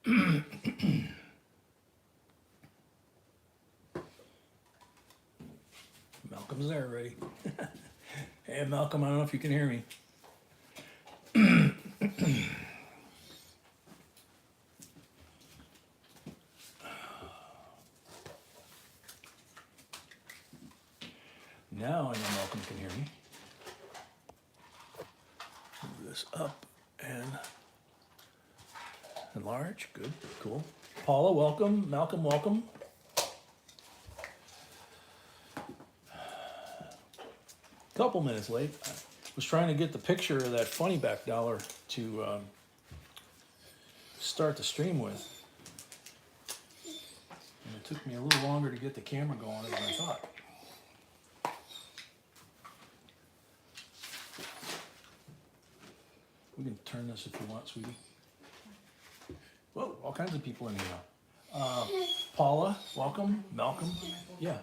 Malcolm's there already. Hey, Malcolm, I don't know if you can hear me. Now I know Malcolm can hear me. Move this up and enlarge. Good, cool. Paula, welcome. Malcolm, welcome. Couple minutes late. I was trying to get the picture of that funny back dollar to start the stream with. And it took me a little longer to get the camera going than I thought. We can turn this if you want, sweetie. Whoa, all kinds of people in here now. Paula, welcome. Malcolm, yeah.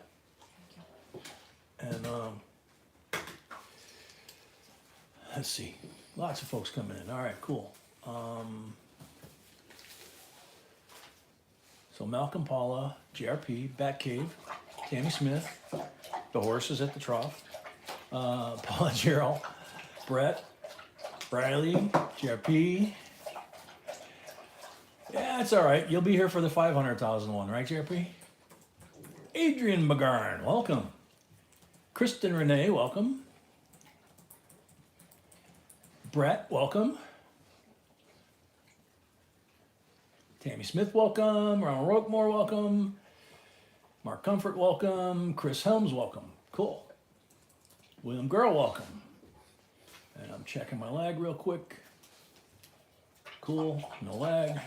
And let's see, lots of folks coming in. All right, cool. So Malcolm, Paula, GRP, Batcave, Tammy Smith, the horses at the trough, Paula, Gerald, Brett, Briley, GRP. Yeah, it's all right. You'll be here for the 500,000 one, right, GRP? Adrian McGarn, welcome. Kristen Renee, welcome. Brett, welcome. Tammy Smith, welcome. Ronald Roquemore, welcome. Mark Comfort, welcome. Chris Helms, welcome. Cool. William Girl, welcome. And I'm checking my lag real quick. Cool, no lag.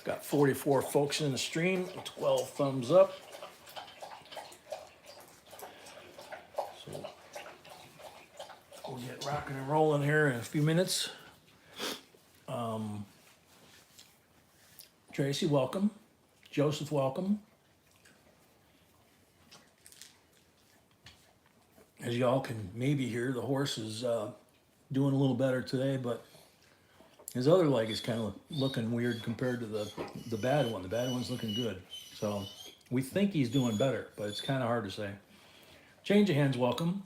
Got 44 folks in the stream, 12 thumbs up. So we'll get rocking and rolling here in a few minutes. Tracy, welcome. Joseph, welcome. As y'all can maybe hear, the horse is doing a little better today, but his other leg is kind of looking weird compared to the bad one. The bad one's looking good. So we think he's doing better, but it's kind of hard to say. Change of hands, welcome.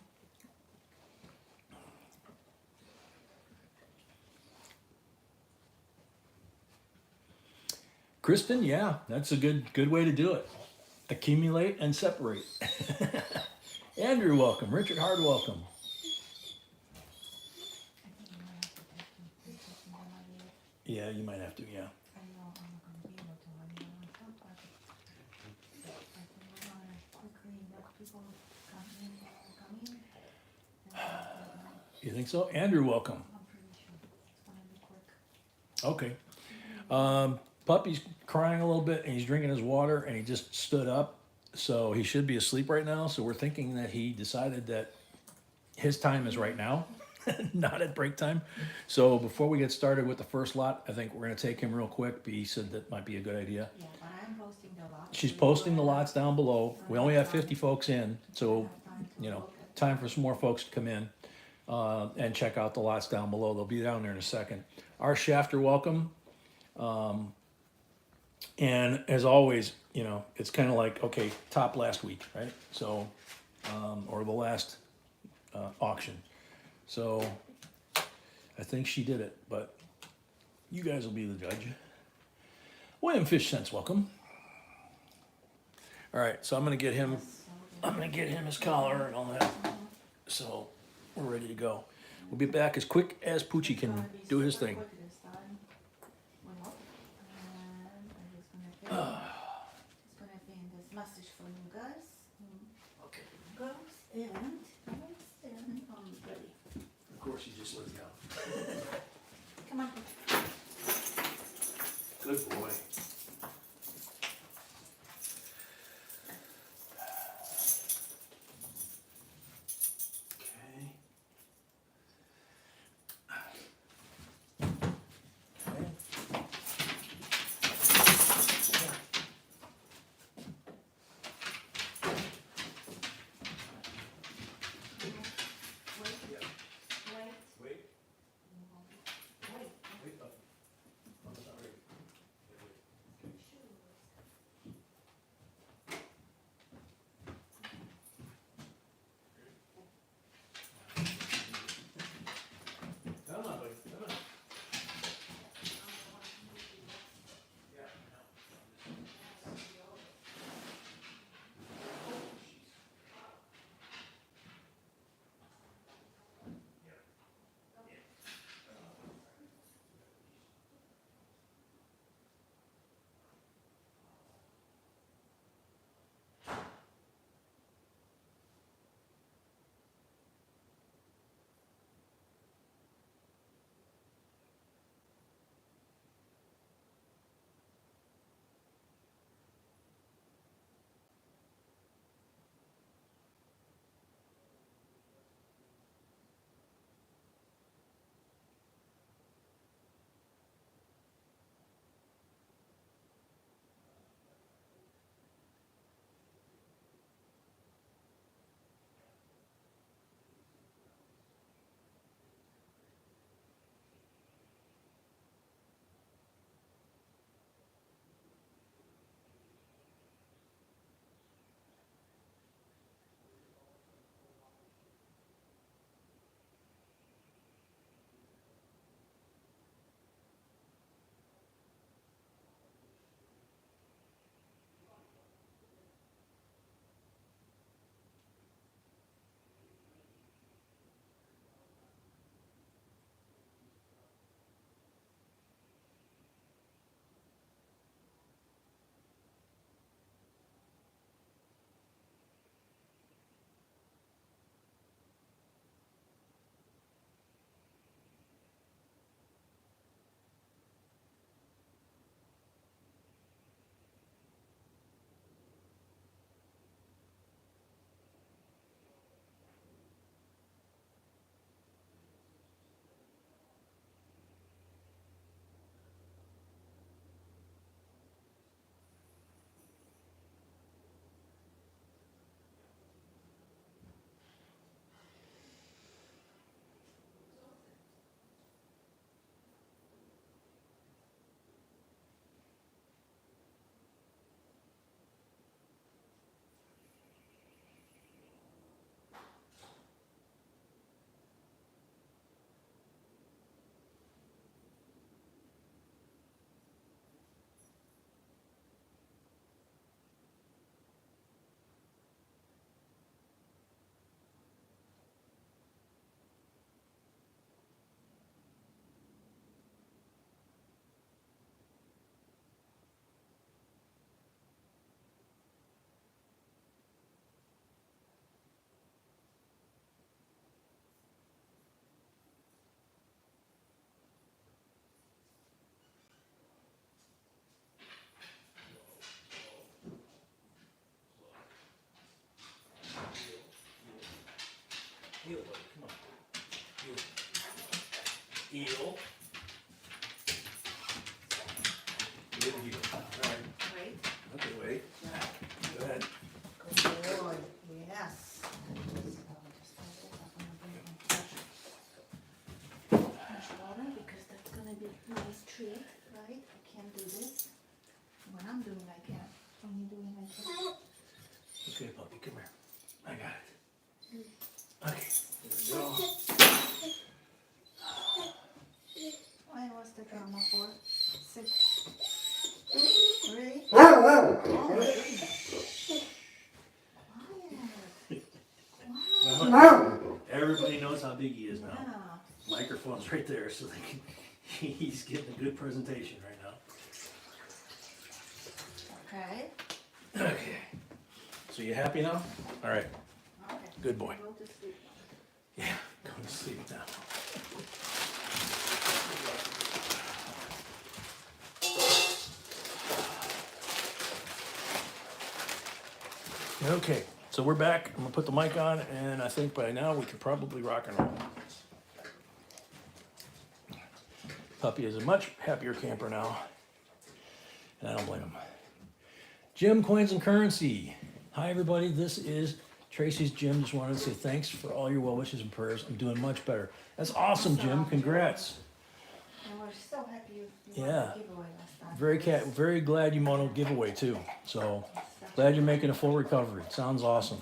Kristen, yeah, that's a good way to do it. Accumulate and separate. Andrew, welcome. Richard Hard, welcome. Yeah, you might have to, yeah. You think so? Andrew, welcome. Okay. Puppy's crying a little bit and he's drinking his water and he just stood up. So he should be asleep right now. So we're thinking that he decided that his time is right now, not at break time. So before we get started with the first lot, I think we're going to take him real quick. He said that might be a good idea. Yeah, but I'm posting the lots. She's posting the lots down below. We only have 50 folks in. So, you know, time for some more folks to come in and check out the lots down below. They'll be down there in a second. Our Shafter, welcome. And as always, you know, it's kind of like, okay, top last week, right? So, or the last auction. So I think she did it, but you guys will be the judge. William Fish Sense, welcome. All right, so I'm gonna get him his collar and all that. So we're ready to go. We'll be back as quick as Poochie can do his thing. It's gonna be in this message for you guys. Okay. Girls and I'm ready. Of course, he just lays down. Come on. Good boy. tree, right? I can't do this. When I'm doing, I can't. When you're doing, I can't. Okay, puppy, come here. I got it. Okay, here we go. Why was the drama for? 6. Really? Oh my goodness. Quiet. Quiet. Everybody knows how big he is now. Yeah. Microphone's right there, so they can, he's getting a good presentation right Okay. now. Okay. So you happy now? All right. Okay. Good boy. Go to sleep now. Yeah, go to sleep now. Okay, so we're back. I'm gonna put the mic on, and I think by now we can probably rock and roll. Puppy is a much happier camper now, and I don't blame him. Jim, Coins and Currency. Hi, everybody. This is Tracy's Jim. Just wanted to say thanks for all your well wishes and prayers. I'm doing much better. That's awesome, Jim. Congrats. And we're so happy you Yeah. won the giveaway last time. Very glad you won a giveaway too. So glad you're making a full recovery. Sounds awesome.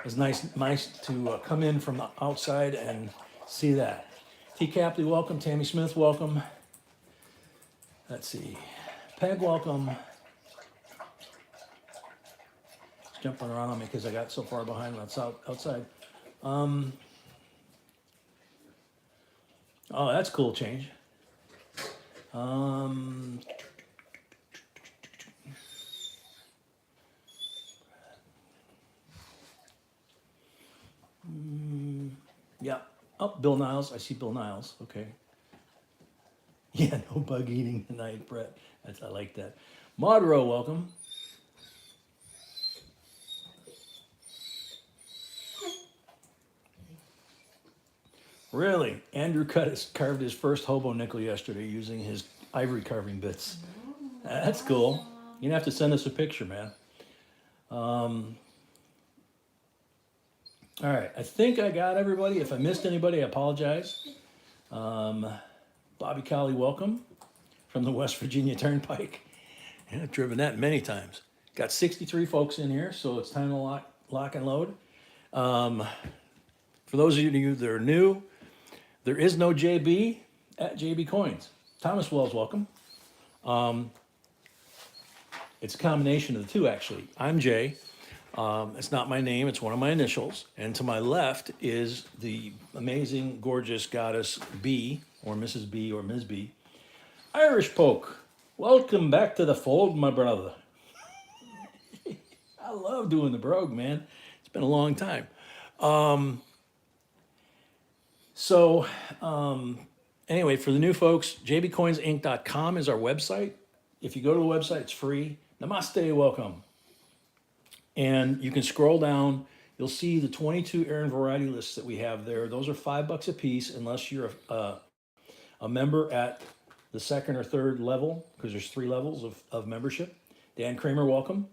It's nice to come in from the outside and see that. T. Capley, welcome. Tammy Smith, welcome. Let's see. Peg, welcome. It's jumping around on me because I got so far behind on outside. Oh, that's a cool change. Yeah. Oh, Bill Niles. I see Bill Niles. Okay. Yeah, no bug eating tonight, Brett. I like that. Modro, welcome. Really? Andrew carved his first hobo nickel yesterday using his ivory carving bits. That's cool. You're gonna have to send us a picture, man. All right, I think I got everybody. If I missed anybody, I apologize. Bobby Colley, welcome from the West Virginia Turnpike. Yeah, I've driven that many times. Got 63 folks in here, so it's time to lock and load. For those of you that are new, there is no JB at JB Coins. Thomas Wells, welcome. It's a combination of the two, actually. I'm Jay. It's not my name, it's one of my initials. And to my left is the amazing, gorgeous goddess B, or Mrs. B, or Ms. B. Irish Poke, welcome back to the fold, my brother. I love doing the brogue, man. It's been a long time. Anyway, for the new folks, jbcoinsinc.com is our website. If you go to the website, it's free. Namaste, welcome. And you can scroll down. You'll see the 22 Aaron variety lists that we have there. Those are $5 a piece, unless you're a member at the second or third level, because there's 3 levels of membership. Dan Kramer, welcome.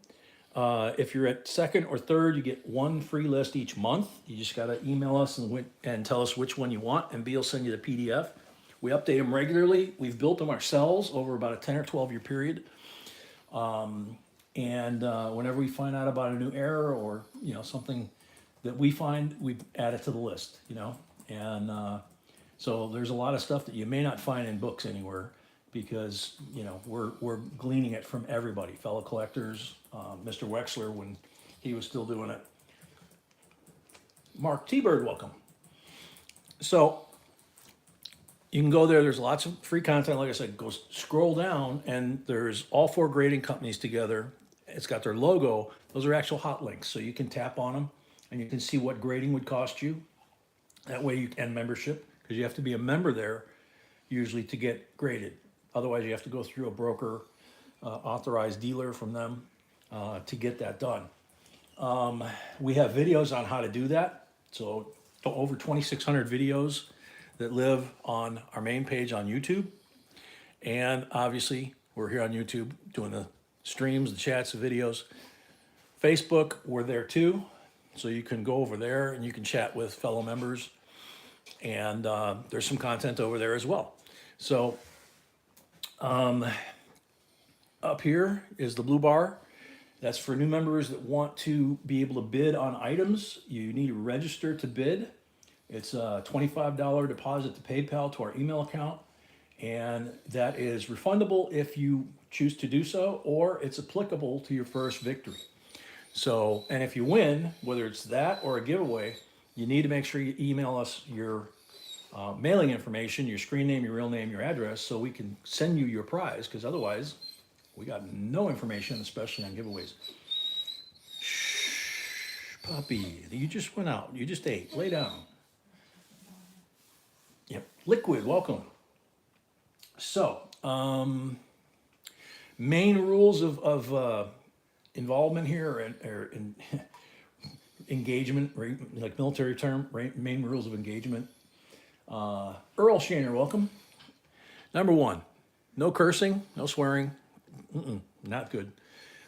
If you're at second or third, you get 1 free list each month. You just got to email us and tell us which one you want, and B will send you the PDF. We update them regularly. We've built them ourselves over about a 10 or 12 year period. Whenever we find out about a new error or something that we find, we add it to the list. So there's a lot of stuff that you may not find in books anywhere because we're gleaning it from everybody, fellow collectors, Mr. Wexler when he was still doing it. Mark T-Bird, welcome. So you can go there. There's lots of free content. Like I said, go scroll down, and there's all 4 grading companies together. It's got their logo. Those are actual hot links, so you can tap on them, and you can see what grading would cost you. That way you can membership, because you have to be a member there usually to get graded. Otherwise, you have to go through a broker, authorized dealer from them to get that done. We have videos on how to do that. So over 2,600 videos that live on our main page on YouTube. And obviously, we're here on YouTube doing the streams, the chats, the videos. Facebook, we're there too. So you can go over there and you can chat with fellow members. And there's some content over there as well. So Up here is the blue bar. That's for new members that want to be able to bid on items. You need to register to bid. It's a $25 deposit to PayPal to our email account. And that is refundable if you choose to do so, or it's applicable to your first victory. So, and if you win, whether it's that or a giveaway, you need to make sure you email us your mailing information, your screen name, your real name, your address, so we can send you your prize, because otherwise we got no information, especially on giveaways. Shh, puppy, you just went out. You just ate. Lay down. Yep. Liquid, welcome. So, main rules of involvement here or in engagement, right? Like military term, right? Main rules of engagement. Earl Shaner, welcome. Number one, no cursing, no swearing. Not good.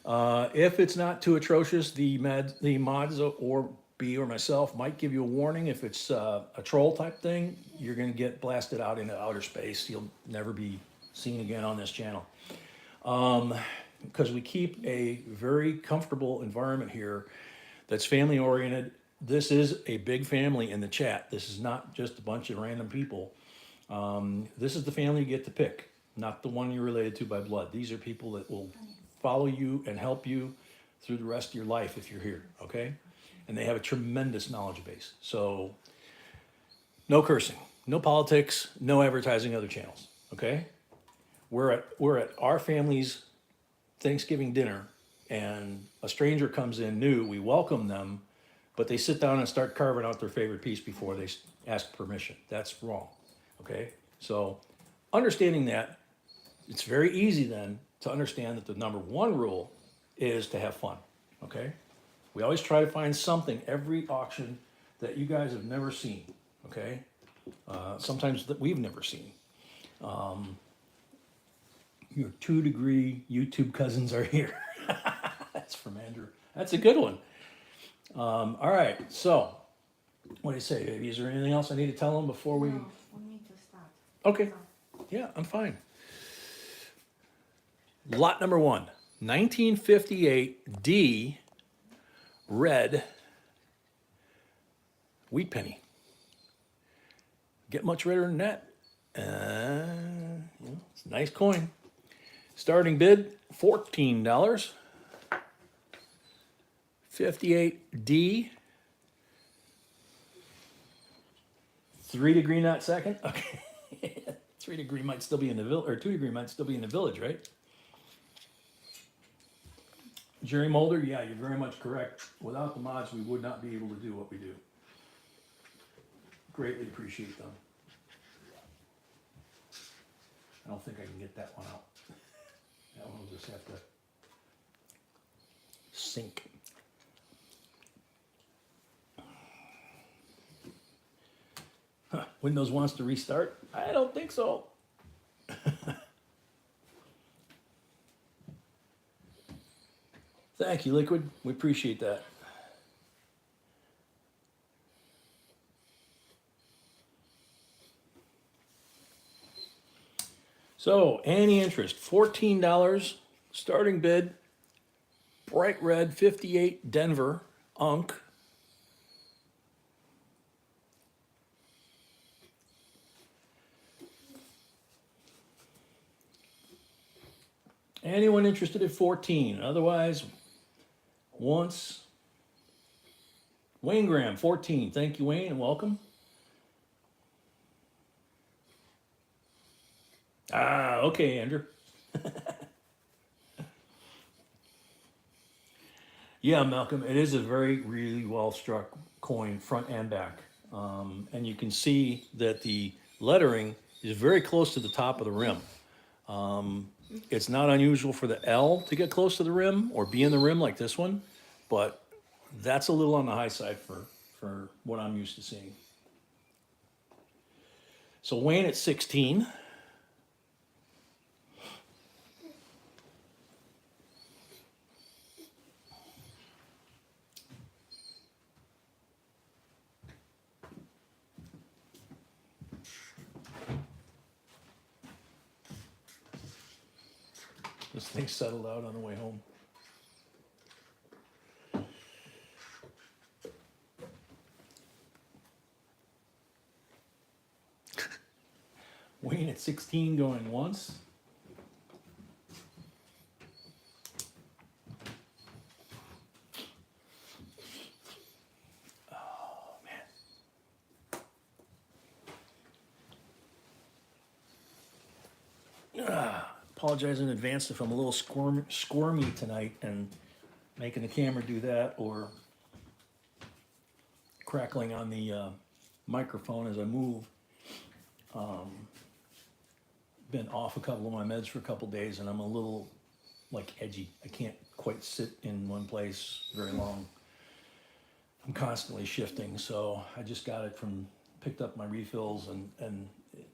If it's not too atrocious, the mods or B or myself might give you a warning. If it's a troll type thing, you're going to get blasted out into outer space. You'll never be seen again on this channel. Because we keep a very comfortable environment here that's family oriented. This is a big family in the chat. This is not just a bunch of random people. This is the family you get to pick, not the one you're related to by blood. These are people that will follow you and help you through the rest of your life if you're here, okay? And they have a tremendous knowledge base. So no cursing, no politics, no advertising other channels, okay? We're at our family's Thanksgiving dinner, and a stranger comes in new, we welcome them, but they sit down and start carving out their favorite piece before they ask permission. That's wrong, okay? So understanding that, it's very easy then to understand that the number one rule is to have fun, okay? We always try to find something every auction that you guys have never seen, okay? Sometimes that we've never seen. Your 2-degree YouTube cousins are here. That's from Andrew. That's a good one. All right, so what do you say, baby? Is there anything else I need to tell them before we? No, we need to start. Okay. Yeah, I'm fine. Lot number one, 1958 D red wheat penny. Get much redder than that? It's a nice coin. Starting bid, $14. 58D. 3-degree knot second. Okay. 3-degree might still be in the village, or 2-degree might still be in the village, right? Jerry Mulder, yeah, you're very much correct. Without the mods, we would not be able to do what we do. Greatly appreciate them. I don't think I can get that one out. That one will just have to sink. Huh, Windows wants to restart? I don't think so. Thank you, Liquid. We appreciate that. So, any interest, $14, starting bid, bright red, 58 Denver, Unk. Anyone interested at 14? Otherwise, once. Wayne Graham, 14. Thank you, Wayne, and welcome. Ah, okay, Andrew. Yeah, Malcolm, it is a very, really well struck coin, front and back. And you can see that the lettering is very close to the top of the rim. It's not unusual for the L to get close to the rim or be in the rim like this one, but that's a little on the high side for what I'm used to seeing. So Wayne at 16. This thing settled out on the way home. Wayne at 16 going once. Oh, man. Apologize in advance if I'm a little squirmy tonight and making the camera do that, or crackling on the microphone as I move. Been off a couple of my meds for a couple days, and I'm a little like edgy. I can't quite sit in one place very long. I'm constantly shifting, so I just got it picked up my refills, and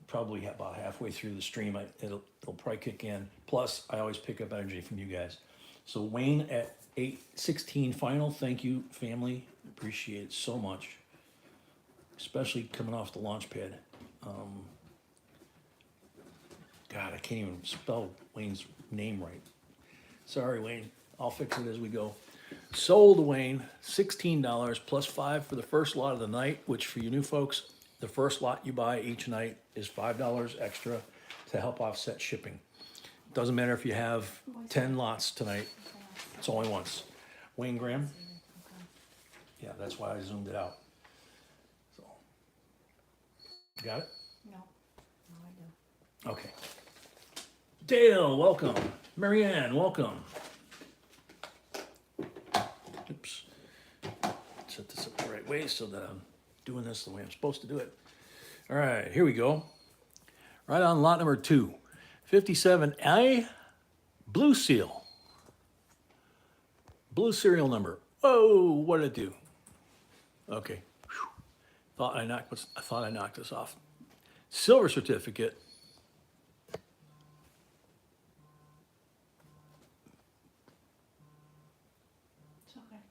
probably about halfway through the stream, it'll probably kick in. Plus, I always pick up energy from you guys. So Wayne at 8:16 final. Thank you, family. Appreciate it so much, especially coming off the launch pad. God, I can't even spell Wayne's name right. Sorry, Wayne. I'll fix it as we go. Sold Wayne, $16 plus $5 for the first lot of the night, which for you new folks, the first lot you buy each night is $5 extra to help offset shipping. Doesn't matter if you have 10 lots tonight, it's only once. Wayne Graham? Yeah, that's why I zoomed it out. So, got it? No, I do. Okay. Dale, welcome. Marianne, welcome. Oops. Set this up the right way so that I'm doing this the way I'm supposed to do it. All right, here we go. Right on lot number 2. 57A, blue seal. Blue serial number. Whoa, what did it do? Okay. Whew. I thought I knocked this off. Silver certificate. It's okay.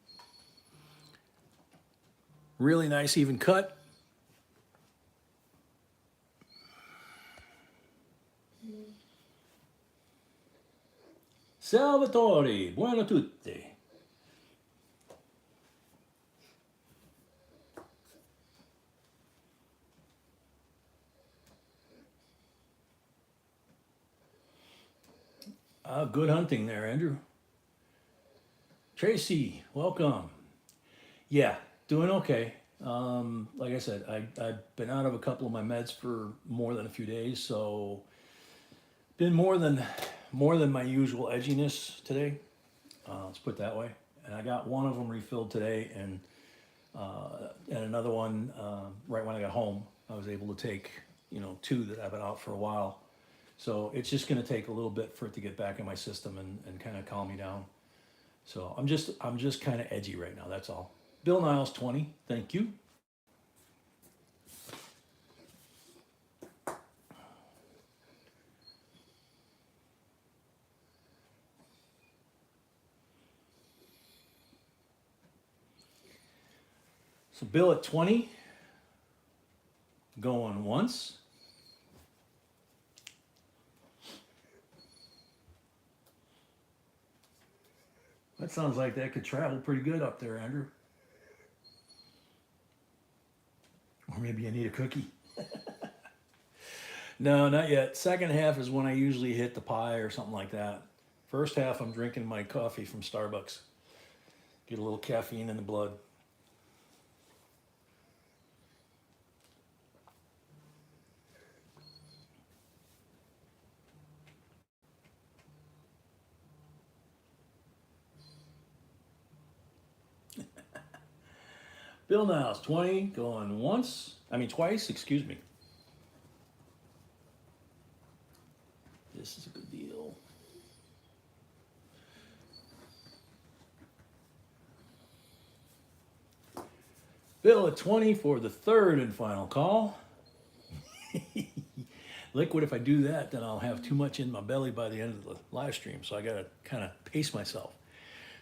Really nice even cut. Salvatore, buono tutti. Good hunting there, Andrew. Tracy, welcome. Yeah, doing okay. Like I said, I've been out of a couple of my meds for more than a few days, so been more than my usual edginess today. Let's put it that way. And I got one of them refilled today, and another one right when I got home. I was able to take 2 that I've been out for a while. So it's just going to take a little bit for it to get back in my system and kind of calm me down. So I'm just kind of edgy right now. That's all. Bill Niles 20. Thank you. So Bill at 20. Going once. That sounds like that could travel pretty good up there, Andrew. Or maybe you need a cookie. No, not yet. Second half is when I usually hit the pie or something like that. First half, I'm drinking my coffee from Starbucks. Get a little caffeine in the blood. Bill Niles, 20, going twice, excuse me. This is a good deal. Bill at 20 for the third and final call. Liquid, if I do that, then I'll have too much in my belly by the end of the live stream, so I gotta kind of pace myself.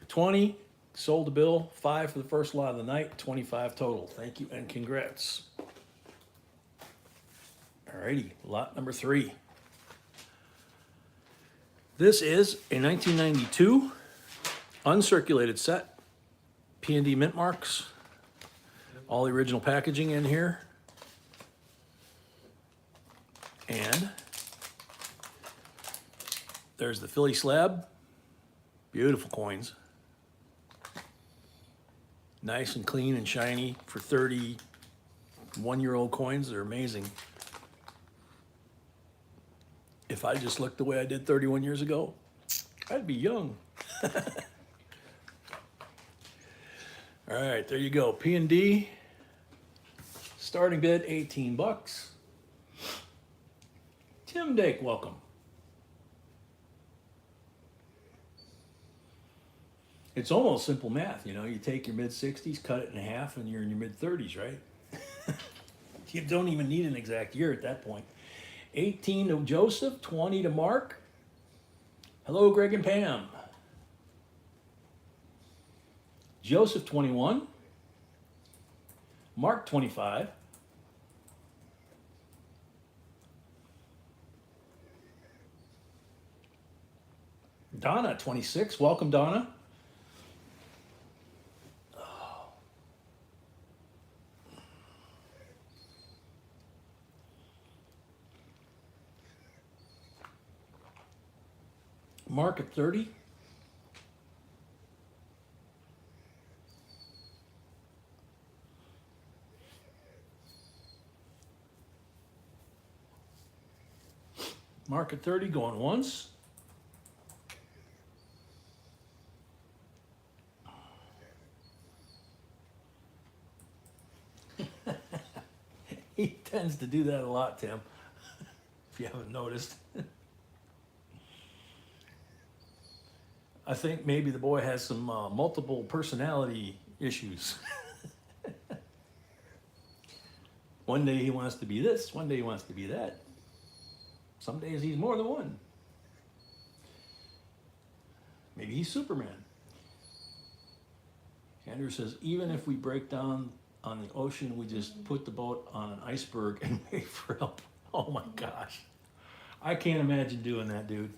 20. Sold to Bill, 5 for the first lot of the night, 25 total. Thank you and congrats. Alrighty, lot number 3. This is a 1992 uncirculated set, P&D mint marks, all the original packaging in here. And there's the Philly slab, beautiful coins. Nice and clean and shiny for 31-year-old coins, they're amazing. If I just looked the way I did 31 years ago, I'd be young. All right, there you go. P&D, starting bid, 18 bucks. Tim Dake, welcome. It's almost simple math, you know. You take your mid-60s, cut it in half, and you're in your mid-30s, right? You don't even need an exact year at that point. 18 to Joseph, 20 to Mark. Hello, Greg and Pam. Joseph, 21. Mark, 25. Donna, 26. Welcome, Donna. Mark at 30. Mark at 30, going once. He tends to do that a lot, Tim, if you haven't noticed. I think maybe the boy has some multiple personality issues. One day he wants to be this, one day he wants to be that. Some days he's more than one. Maybe he's Superman. Andrew says, even if we break down on the ocean, we just put the boat on an iceberg and wait for help. Oh my gosh. I can't imagine doing that, dude.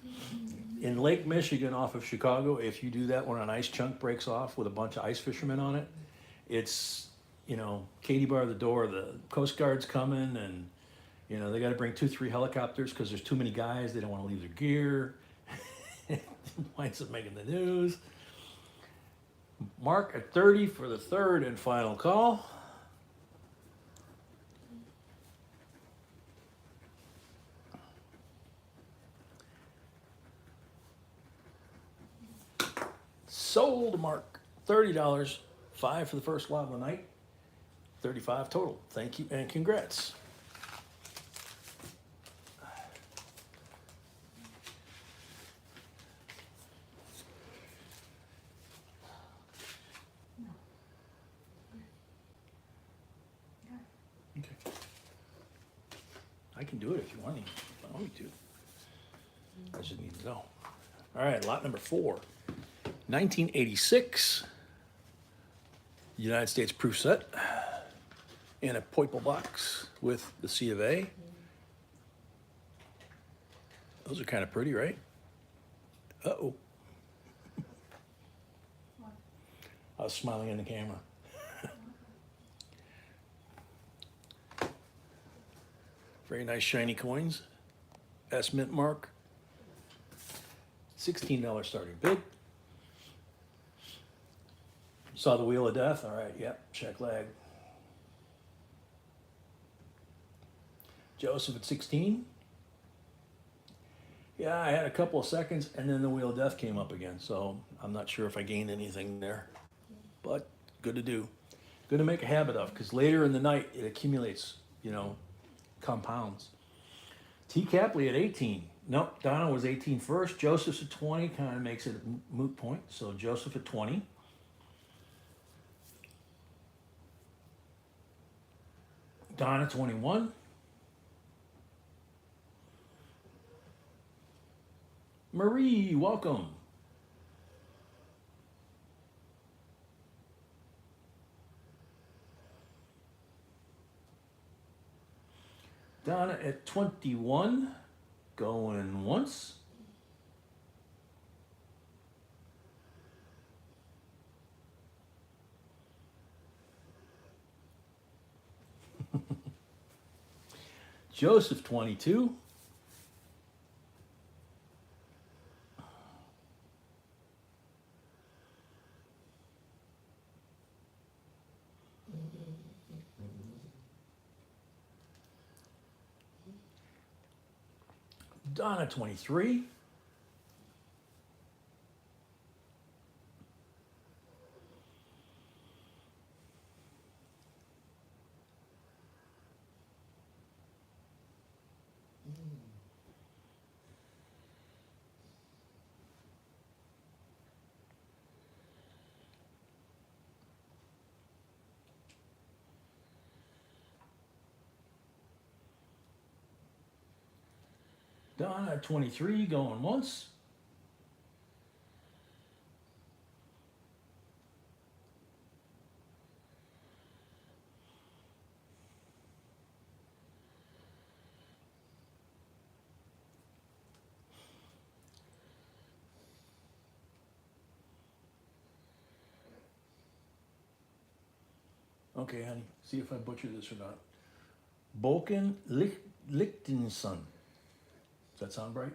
In Lake Michigan off of Chicago, if you do that when an ice chunk breaks off with a bunch of ice fishermen on it, it's, you know, Katie bar the door, the Coast Guard's coming, and, you know, they got to bring 2-3 helicopters because there's too many guys. They don't want to leave their gear. It winds up making the news. Mark at 30 for the third and final call. Sold, Mark. $30. 5 for the first lot of the night. 35 total. Thank you and congrats. Okay. I can do it if you want me to. I just need to know. All right, lot number 4. 1986 United States proof set in a Poiple box with the C of A. Those are kind of pretty, right? Uh-oh. I was smiling in the camera. Very nice shiny coins. S mint mark. $16 starting bid. Saw the wheel of death. All right, yep, check lag. Joseph at 16. Yeah, I had a couple of seconds and then the wheel of death came up again. So I'm not sure if I gained anything there, but good to do. Good to make a habit of, because later in the night it accumulates, you know, compounds. T. Capley at 18. Nope, Donna was 18 first. Joseph's at 20, kind of makes it a moot point. So Joseph at 20. Donna 21. Marie, welcome. Donna at 21, going once. Joseph 22. Donna 23. Donna 23 going once. Okay, honey, see if I butcher this or not. Bolken Lichtenson. Does that sound right?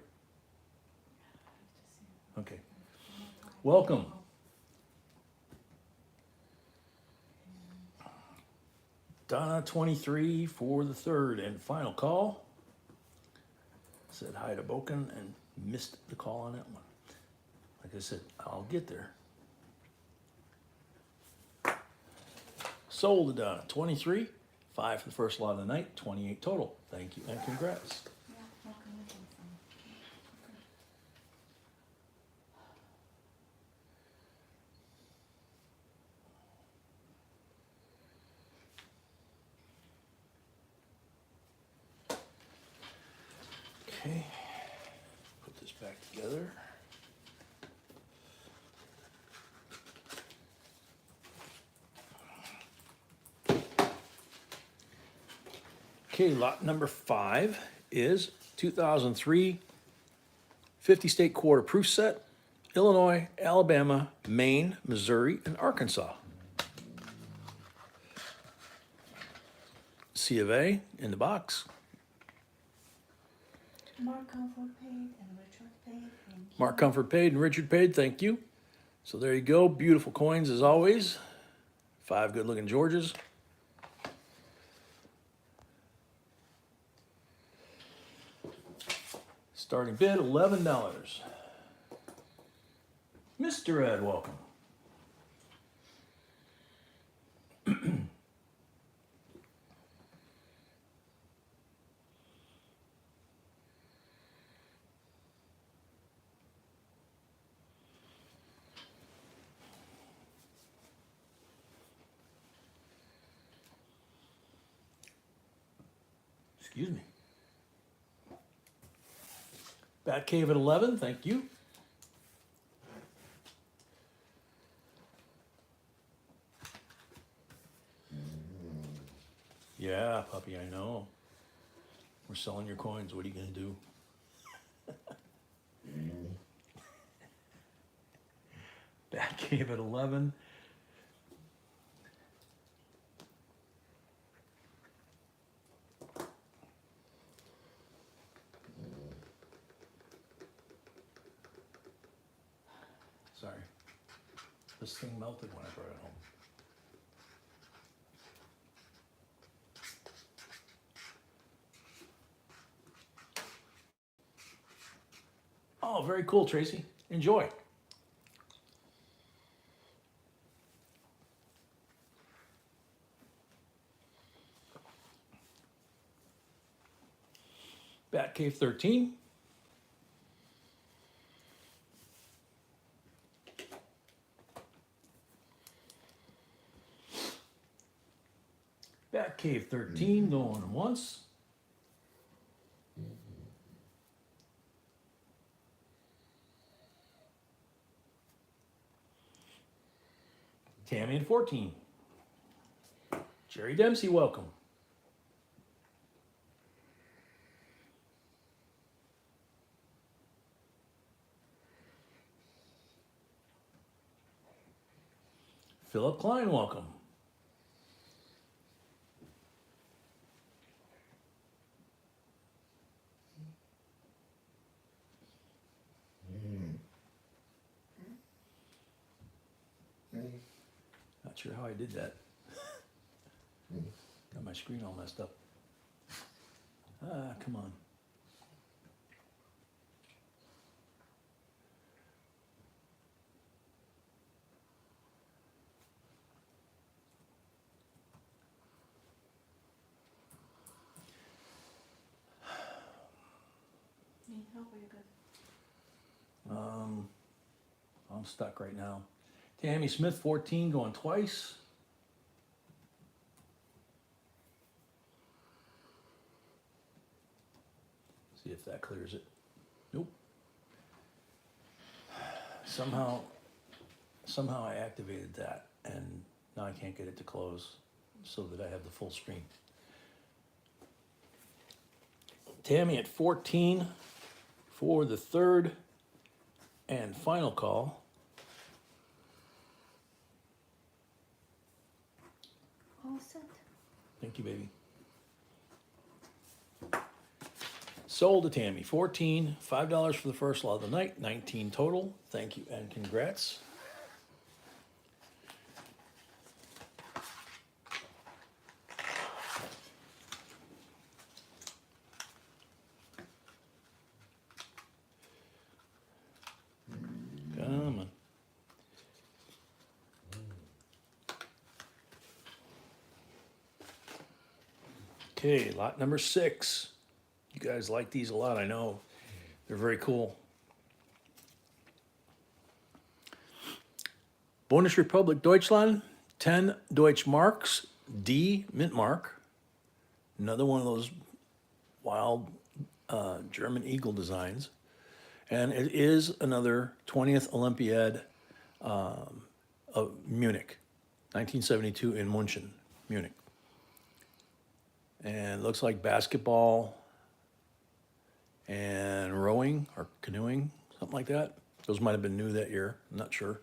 Okay. Welcome. Donna 23 for the third and final call. Said hi to Boken and missed the call on that one. Like I said, I'll get there. Sold to Donna 23, 5 for the first lot of the night, 28 total. Thank you and congrats. Yeah, how can I do some? Okay, put this back together. Okay, lot number 5 is 2003 50 state quarter proof set, Illinois, Alabama, Maine, Missouri, and Arkansas. C of A in the box. Mark Comfort paid and Richard paid. And Mark Comfort paid and Richard paid, thank you. So there you go, beautiful coins as always. 5 good looking Georges. Starting bid, $11. Mr. Ed, welcome. Excuse me. Batcave at 11, thank you. Yeah, puppy, I know. We're selling your coins. What are you gonna do? Batcave at 11. Sorry. This thing melted when I brought it home. Oh, very cool, Tracy. Enjoy. Batcave 13. Batcave 13 going once. Tammy at 14. Jerry Dempsey, welcome. Philip Klein, welcome. Not sure how I did that. Got my screen all messed up. Ah, come on. Need help or you good? I'm stuck right now. Tammy Smith, 14, going twice. See if that clears it. Nope. Somehow I activated that, and now I can't get it to close so that I have the full screen. Tammy at 14 for the third and final call. All set. Thank you, baby. Sold to Tammy, 14, $5 for the first lot of the night, 19 total. Thank you and congrats. Come on. Okay, lot number 6. You guys like these a lot, I know. They're very cool. Bundesrepublik Deutschland, 10 Deutschmarks, D Mint Mark. Another one of those wild German eagle designs. And it is another 20th Olympiad of Munich, 1972 in München, Munich. And it looks like basketball and rowing or canoeing, something like that. Those might have been new that year, I'm not sure.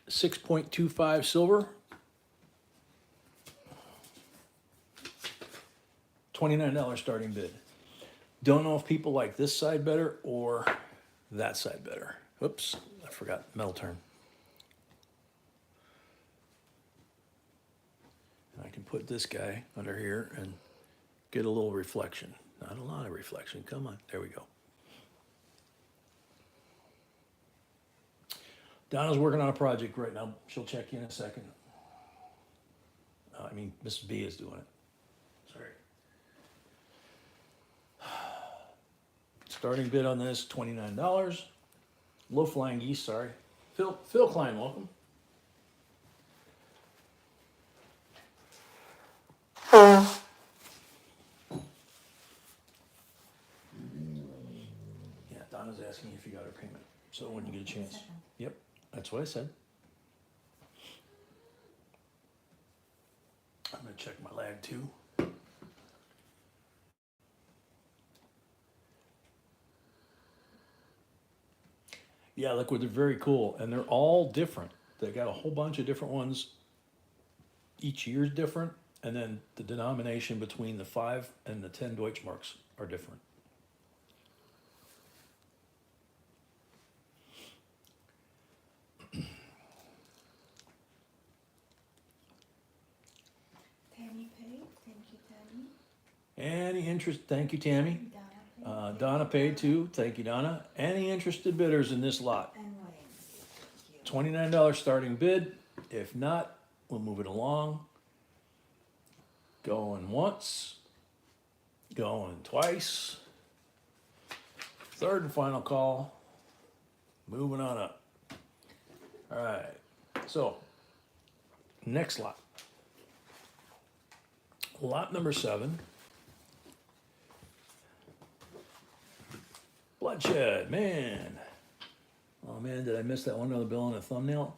6.25 silver. $29 starting bid. Don't know if people like this side better or that side better. Oops, I forgot metal turn. I can put this guy under here and get a little reflection. Not a lot of reflection, come on, there we go. Donna's working on a project right now. She'll check you in a second. I mean, Mrs. B is doing it. Sorry. Starting bid on this, $29. Low flying geese, sorry. Phil Klein, welcome. Yeah, Donna's asking if you got her payment. So when you get a chance. Yep, that's what I said. I'm gonna check my lag too. Yeah, Liquid, they're very cool, and they're all different. They got a whole bunch of different ones. Each year's different, and then the denomination between the 5 and the 10 Deutschmarks are different. Tammy paid. Thank you, Tammy. Any interest? Thank you, Tammy. Donna paid. Donna paid too. Thank you, Donna. Any interested bidders in this lot? And Wayne. Thank you. $29 starting bid. If not, we'll move it along. Going once. Going twice. Third and final call. Moving on up. All right. So, next lot. Lot number 7. Bloodshed, man. Oh man, did I miss that $1 bill on the thumbnail?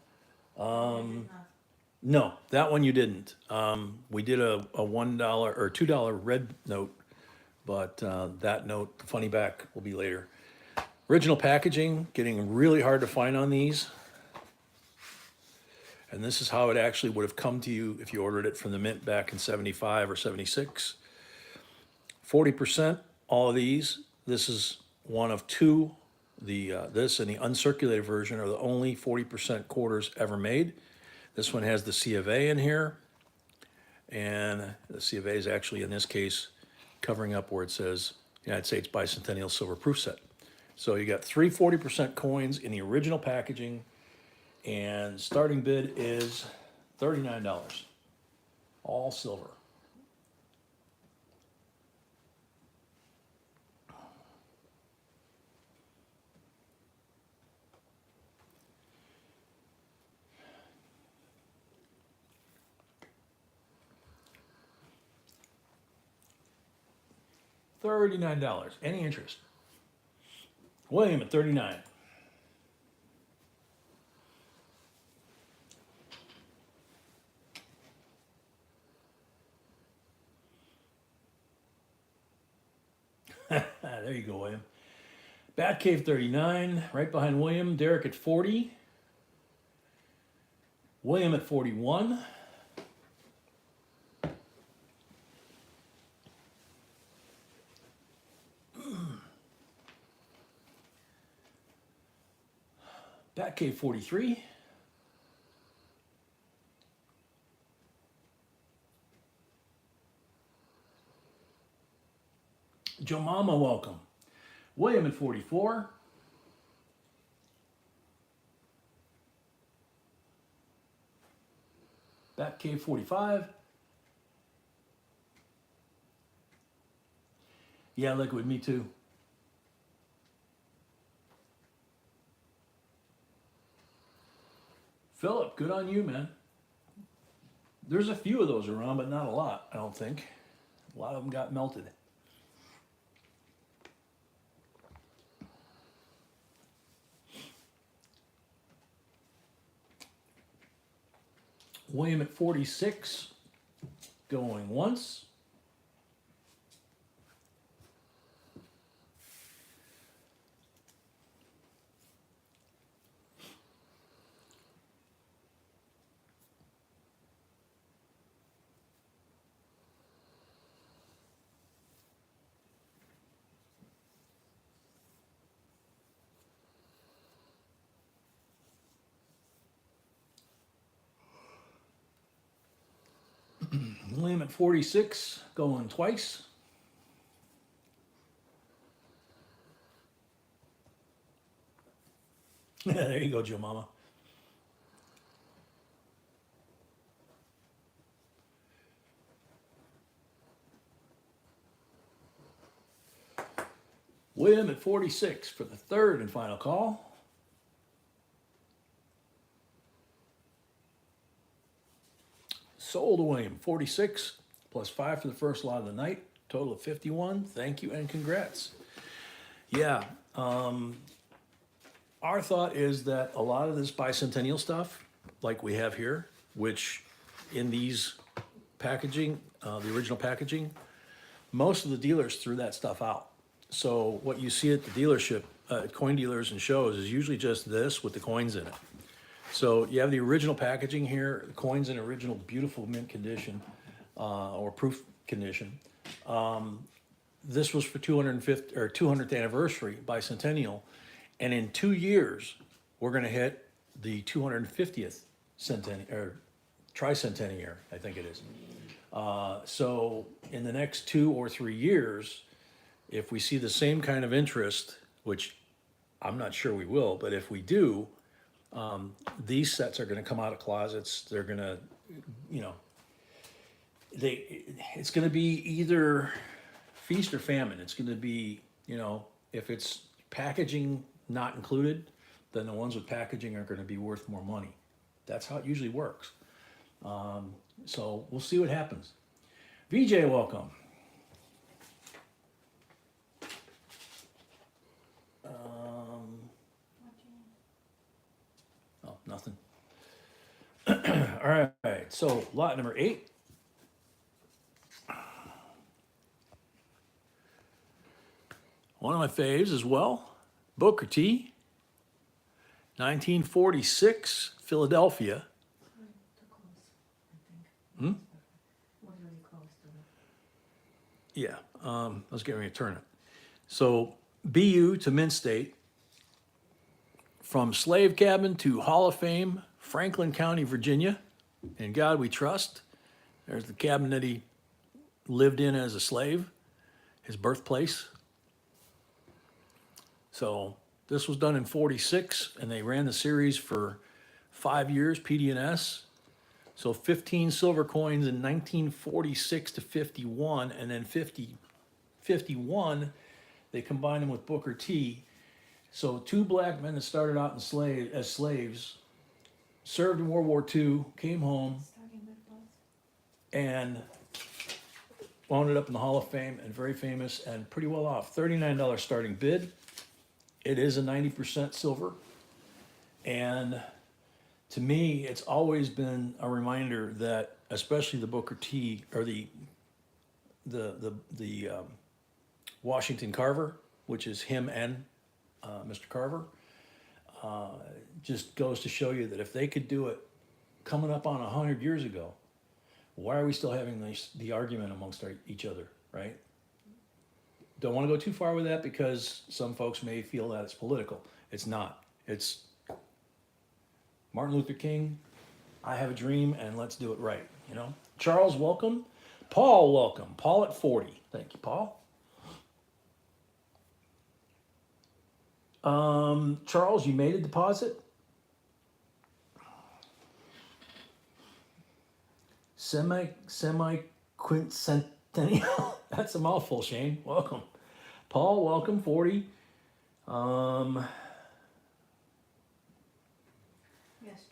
No, that one you didn't. We did a $1 or $2 red note, but that note, the funny back, will be later. Original packaging, getting really hard to find on these. And this is how it actually would have come to you if you ordered it from the mint back in 75 or 76. 40%, all of these. This is one of 2 this and the uncirculated version are the only 40% quarters ever made. This one has the C of A in here. And the C of A is actually, in this case, covering up where it says United States Bicentennial Silver Proof Set. So you got three 40% coins in the original packaging, and starting bid is $39, all silver. $39. Any interest? William at 39. There you go, William. Batcave 39, right behind William. Derek at 40. William at 41. Batcave 43. Joe Mama, welcome. William at 44. Batcave 45. Yeah, Liquid, me too. Philip, good on you, man. There's a few of those around, but not a lot, I don't think. A lot of them got melted. William at 46, going once. William at 46, going twice. There you go, Joe Mama. William at 46 for the third and final call. Sold to William, 46 plus 5 for the first lot of the night, total of 51. Thank you and congrats. Yeah, our thought is that a lot of this bicentennial stuff, like we have here, which in these packaging, the original packaging, most of the dealers threw that stuff out. So what you see at the dealership, coin dealers and shows, is usually just this with the coins in it. So you have the original packaging here, the coins in original beautiful mint condition, or proof condition. This was for 250 or 200th anniversary bicentennial, and in 2 years we're going to hit the 250th centennial or tricentennial, I think it is. So in the next 2 or 3 years, if we see the same kind of interest, which I'm not sure we will, but if we do, these sets are going to come out of closets. They're going to, it's going to be either feast or famine. It's going to be, if it's packaging not included, then the ones with packaging are going to be worth more money. That's how it usually works. So we'll see what happens. VJ, welcome. Oh, nothing. All right, so lot number 8. One of my faves as well, Booker T, 1946, Philadelphia. Yeah, I was getting ready to turn it. So BU to Mint State, From slave cabin to Hall of Fame, Franklin County, Virginia. In God we trust. There's the cabin that he lived in as a slave, his birthplace. So this was done in 46, and they ran the series for 5 years, PD&S. So 15 silver coins in 1946 to 51, and then 51, they combined them with Booker T. So 2 black men that started out as slaves, served in World War II, came home, Starting with both. and wound up in the Hall of Fame and very famous and pretty well off. $39 starting bid. It is a 90% silver. And to me, it's always been a reminder that, especially the Booker T or the Washington Carver, which is him and Mr. Carver, just goes to show you that if they could do it coming up on 100 years ago, why are we still having the argument amongst each other, right? Don't want to go too far with that because some folks may feel that it's political. It's not. It's Martin Luther King, I have a dream, and let's do it right, you know? Charles, welcome. Paul, welcome. Paul at 40. Thank you, Paul. Charles, you made a deposit? Bicentennial. That's a mouthful, Shane. Welcome. Paul, welcome, 40. Yes,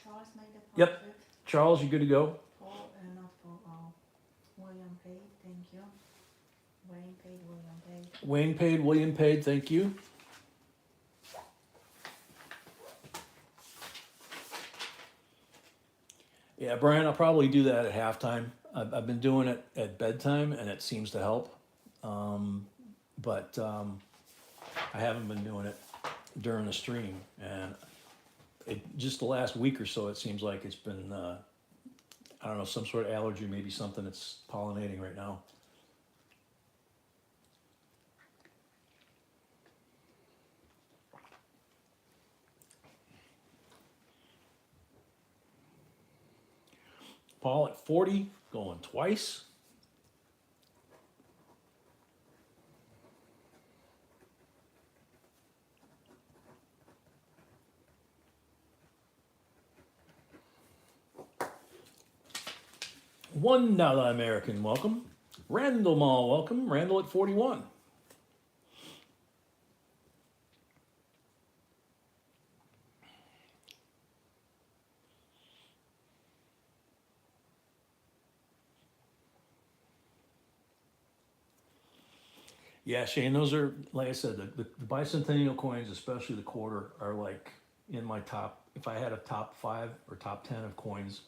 Charles made the Yep. profit. Charles, you good to go? Paul, not for William paid, thank you. Wayne paid, William paid. Wayne paid, William paid, thank you. Yeah, Brian, I'll probably do that at halftime. I've been doing it at bedtime, and it seems to help. But I haven't been doing it during the stream, and just the last week or so, it seems like it's been, I don't know, some sort of allergy, maybe something that's pollinating right now. Paul at 40, going twice. $1 American, welcome. Randall Mall, welcome. Randall at 41. Yeah, Shane, those are, like I said, the bicentennial coins, especially the quarter, are like in my top, if I had a top 5 or top 10 of coins,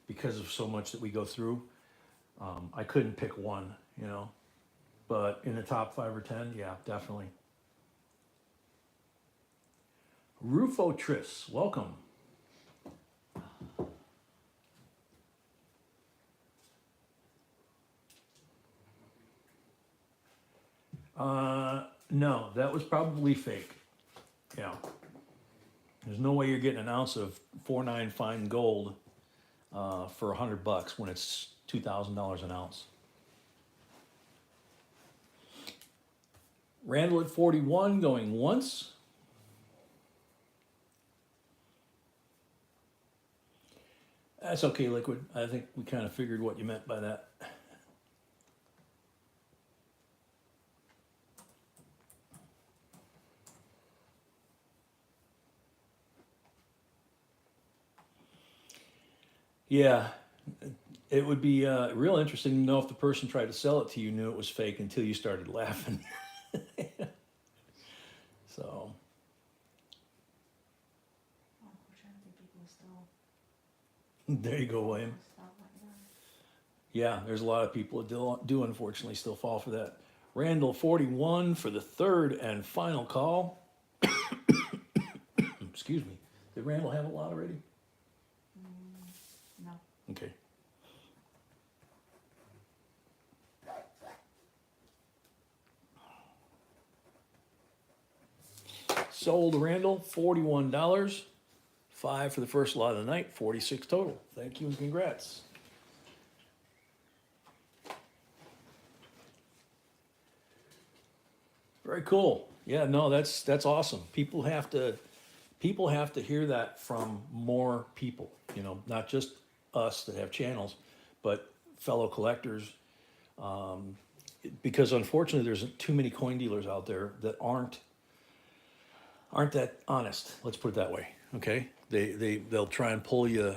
because of so much that we go through, I couldn't pick one, you know, but in the top 5 or 10, yeah, definitely. Rufo Tris, welcome. No, that was probably fake. Yeah. There's no way you're getting an ounce of 4.9 fine gold for $100 when it's $2,000 an ounce. Randall at 41 going once. That's okay, Liquid. I think we kind of figured what you meant by that. Yeah, it would be real interesting to know if the person tried to sell it to you knew it was fake until you started laughing. So, Unfortunately, people still there you go, William. stuff like that. Yeah, there's a lot of people that do unfortunately still fall for that. Randall 41 for the third and final call. Excuse me. Did Randall have a lot already? No. Okay. Sold to Randall, $41. 5 for the first lot of the night, 46 total. Thank you and congrats. Very cool. Yeah, no, that's awesome. People have to hear that from more people, you know, not just us that have channels, but fellow collectors. Because unfortunately there's too many coin dealers out there that aren't that honest. Let's put it that way. Okay. They'll try and pull you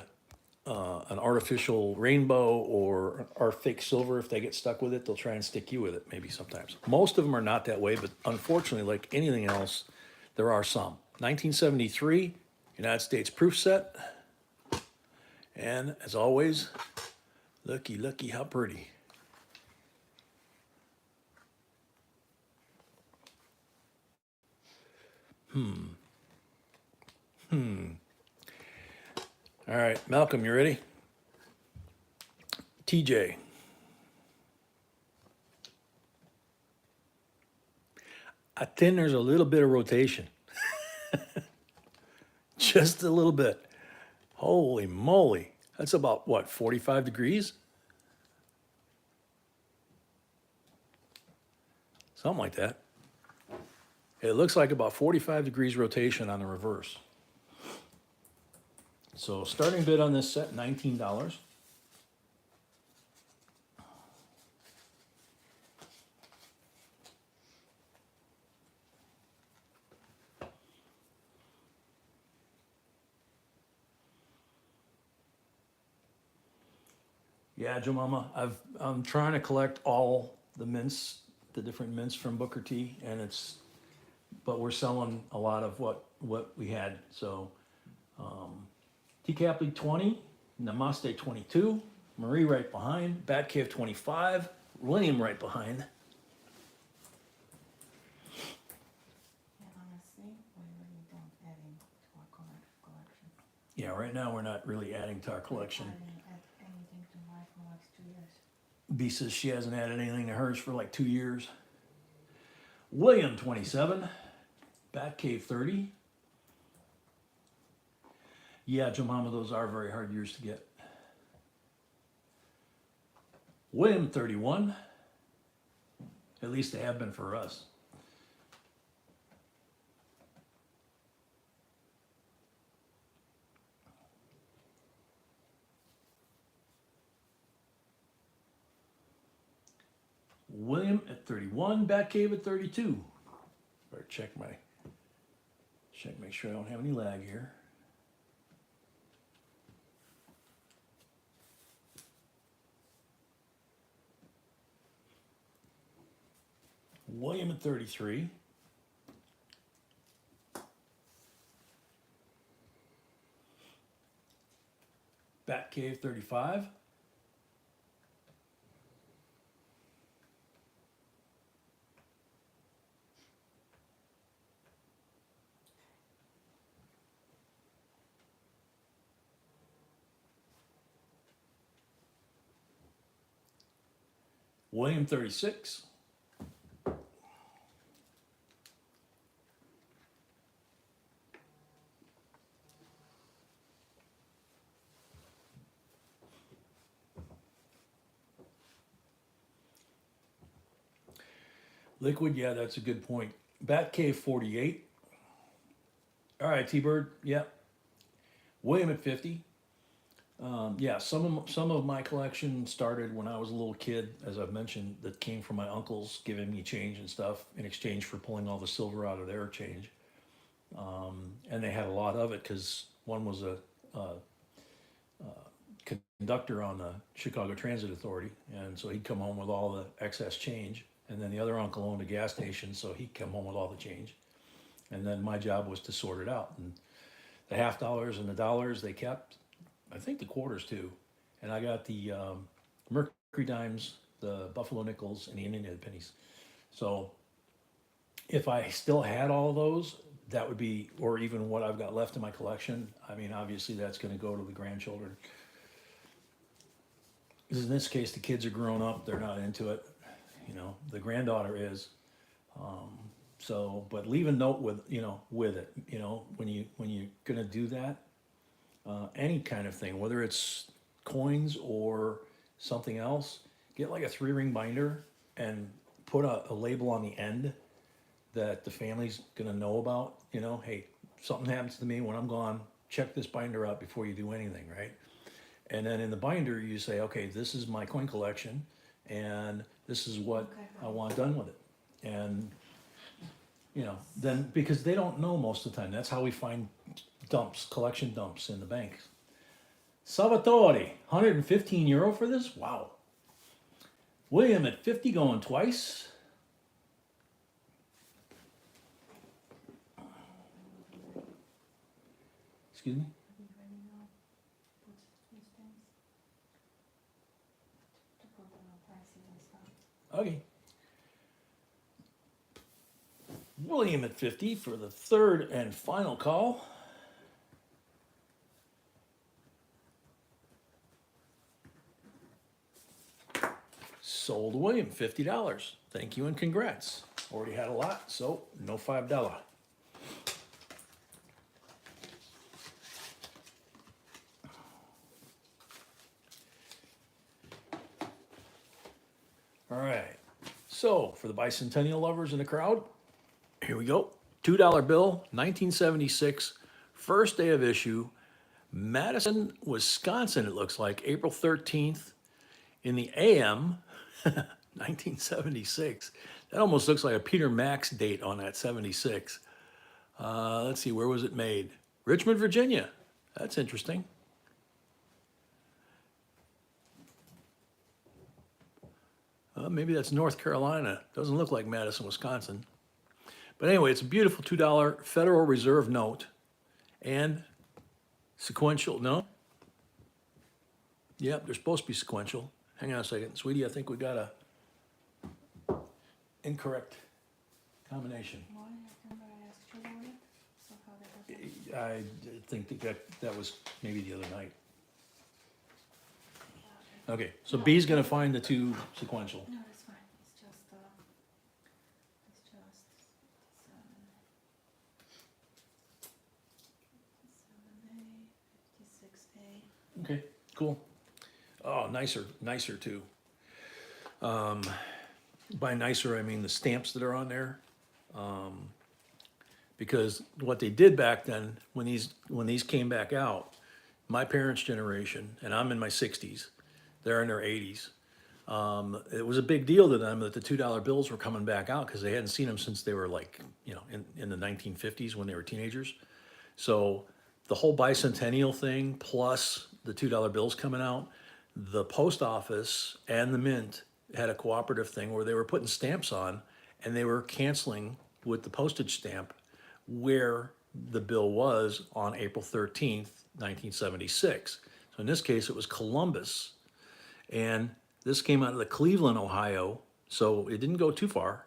an artificial rainbow or fake silver. If they get stuck with it, they'll try and stick you with it maybe sometimes. Most of them are not that way, but unfortunately, like anything else, there are some. 1973, United States proof set. And as always, looky, how pretty. All right, Malcolm, you ready? TJ. I think there's a little bit of rotation. Just a little bit. Holy moly. That's about what, 45 degrees? Something like that. It looks like about 45 degrees rotation on the reverse. So starting bid on this set, $19. Yeah, Joe Mama, I'm trying to collect all the mints, the different mints from Booker T, and but we're selling a lot of what we had. So, T Capley 20, Namaste 22, Marie right behind, Batcave 25, William right behind. Yeah, honestly, we really don't adding to our collection. Yeah, right now we're not really adding to our collection. I didn't add anything to mine for like 2 years. B says she hasn't added anything to hers for like 2 years. William 27, Batcave 30. Yeah, Jemima, those are very hard years to get. William 31. At least they have been for us. William at 31, Batcave at 32. Better make sure I don't have any lag here. William at 33. Batcave 35. William 36. Liquid, yeah, that's a good point. Batcave 48. All right, T-Bird, yeah. William at 50. Yeah, some of my collection started when I was a little kid, as I've mentioned, that came from my uncles giving me change and stuff in exchange for pulling all the silver out of their change. And they had a lot of it because one was a conductor on the Chicago Transit Authority, and so he'd come home with all the excess change. And then the other uncle owned a gas station, so he'd come home with all the change. And then my job was to sort it out. And the half dollars and the dollars they kept, I think the quarters too. And I got the Mercury dimes, the Buffalo nickels, and the Indian pennies. So if I still had all of those, that would be, or even what I've got left in my collection, I mean, obviously that's going to go to the grandchildren. Because in this case, the kids are grown up, they're not into it. You know, the granddaughter is. So, but leave a note with, with it, when you're gonna do that, any kind of thing, whether it's coins or something else, get like a 3-ring binder and put a label on the end that the family's gonna know about, hey, something happens to me when I'm gone, check this binder out before you do anything, right? And then in the binder, you say, okay, this is my coin collection, and this is what Okay. I want done with it. And, then, because they don't know most of the time, that's how we find collection dumps in the banks. Salvatore, €115 for this? Wow. William at 50 going twice. Excuse me? Everybody know what's these things? To put them on prices and stuff. Okay. William at 50 for the third and final call. Sold William, $50. Thank you and congrats. Already had a lot, so no $5. All right. So for the Bicentennial lovers in the crowd, here we go. $2 bill, 1976, first day of issue, Madison, Wisconsin, it looks like, April 13th, in the AM, 1976. That almost looks like a Peter Max date on that 76. Let's see, where was it made? Richmond, Virginia. That's interesting. Maybe that's North Carolina. Doesn't look like Madison, Wisconsin. But anyway, it's a beautiful $2 Federal Reserve note and sequential, no? Yep, they're supposed to be sequential. Hang on a second, sweetie, I think we got a incorrect combination. Why? Remember I asked you about it? So how did that happen? I think that was maybe the other night. Okay, so B's gonna find the two sequential. No, it's fine. It's just 57A, 56A. Okay, cool. Oh, nicer too. By nicer, I mean the stamps that are on there. Because what they did back then, when these came back out, my parents' generation, and I'm in my 60s, they're in their 80s. It was a big deal to them that the $2 bills were coming back out because they hadn't seen them since they were like, in the 1950s when they were teenagers. So the whole bicentennial thing, plus the $2 bills coming out, the post office and the mint had a cooperative thing where they were putting stamps on and they were canceling with the postage stamp where the bill was on April 13th, 1976. So in this case, it was Columbus. And this came out of the Cleveland, Ohio, so it didn't go too far.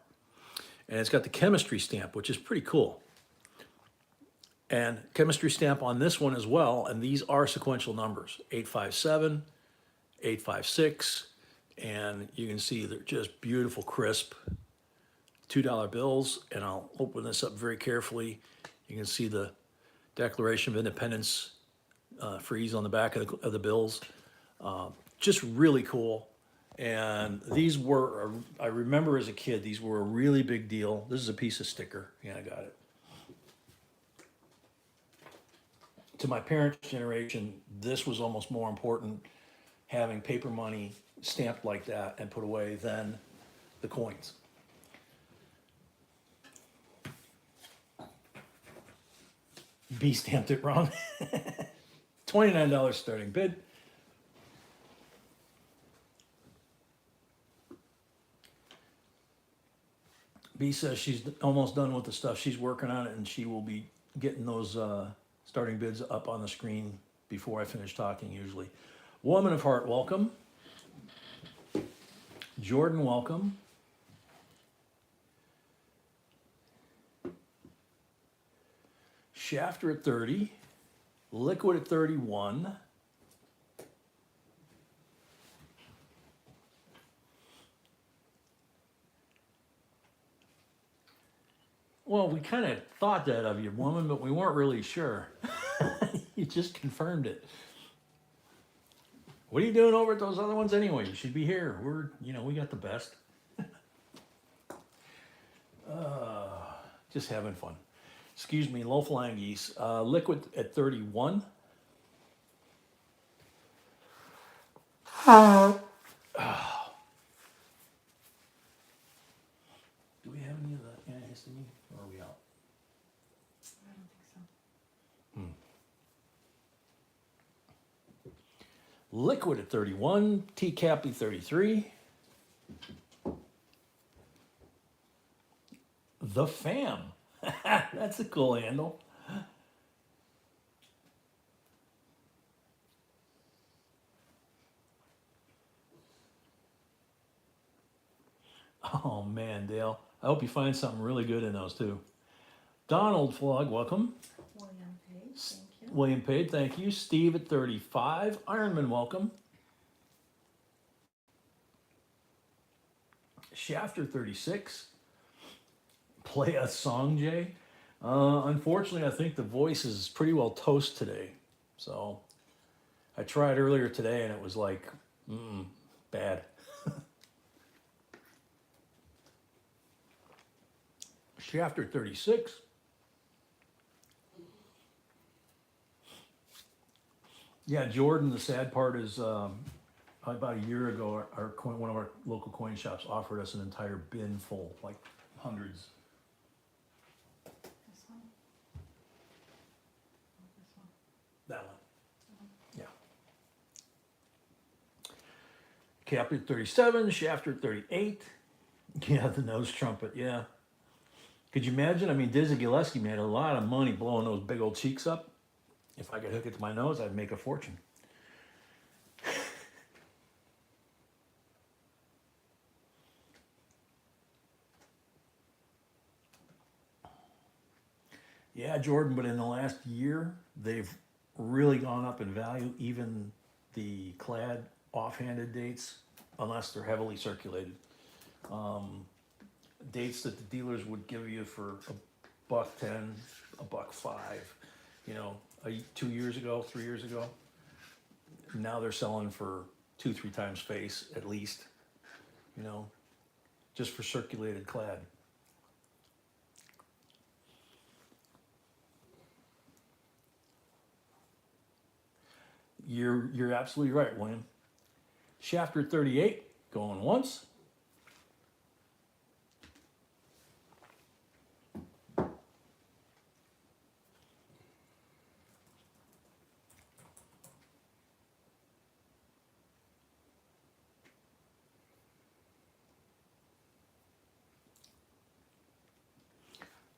And it's got the chemistry stamp, which is pretty cool. And chemistry stamp on this one as well, and these are sequential numbers, 857, 856, and you can see they're just beautiful, crisp $2 bills. And I'll open this up very carefully. You can see the Declaration of Independence frieze on the back of the bills. Just really cool. And these were, I remember as a kid, these were a really big deal. This is a piece of sticker. Yeah, I got it. To my parents' generation, this was almost more important, having paper money stamped like that and put away than the coins. B stamped it wrong. $29 starting bid. B says she's almost done with the stuff. She's working on it, and she will be getting those starting bids up on the screen before I finish talking usually. Woman of Heart, welcome. Jordan, welcome. Shafter at 30. Liquid at 31. we kind of thought that of you, woman, but we weren't really sure. You just confirmed it. What are you doing over at those other ones anyway? You should be here. We got the best. Just having fun. Excuse me, low flying geese. Liquid at 31. Do we have any of the antihistamine, or are we out? I don't think so. Liquid at 31. T-Cappy 33. The Fam. That's a cool handle. Oh man, Dale. I hope you find something really good in those too. Donald Flog, welcome. William Page, thank you. William Paid, thank you. Steve at 35. Ironman, welcome. Shafter 36. Play a song, Jay. Unfortunately, I think the voice is pretty well toast today. So I tried earlier today and it was like, bad. Shafter 36. Yeah, Jordan, the sad part is about a year ago, one of our local coin shops offered us an entire bin full, like hundreds. This one? Oh, this one. That one. Yeah. Cap at 37, Shafter 38. Yeah, the nose trumpet, yeah. Could you imagine? I mean, Dizzy Gillespie made a lot of money blowing those big old cheeks up. If I could hook it to my nose, I'd make a fortune. Yeah, Jordan, but in the last year, they've really gone up in value, even the clad offhanded dates, unless they're heavily circulated. Dates that the dealers would give you for $1.10, $1.05, 2 years ago, 3 years ago. Now they're selling for 2-3 times face at least, just for circulated clad. You're absolutely right, William. Shafter 38, going once.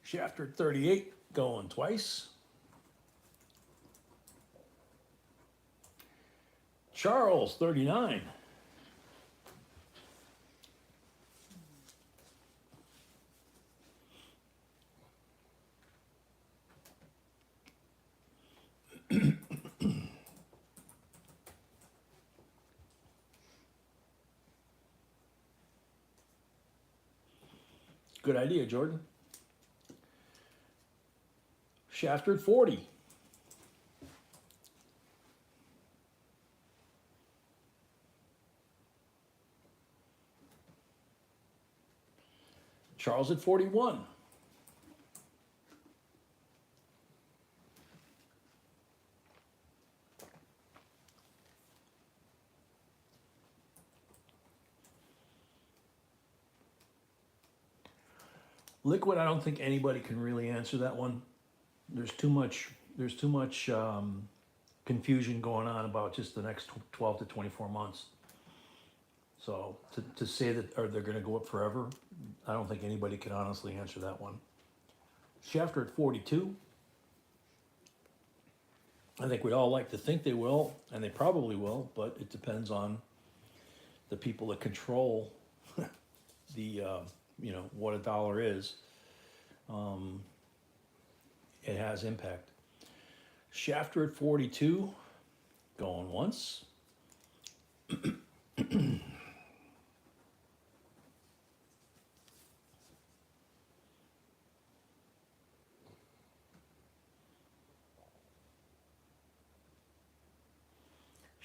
Shafter 38, going twice. Charles, 39. Good idea, Jordan. Shafter 40. Charles at 41. Liquid, I don't think anybody can really answer that one. There's too much confusion going on about just the next 12 to 24 months. So to say that they're going to go up forever, I don't think anybody can honestly answer that one. Shafter at 42. I think we'd all like to think they will, and they probably will, but it depends on the people that control the what a dollar is. It has impact. Shafter at 42, going once.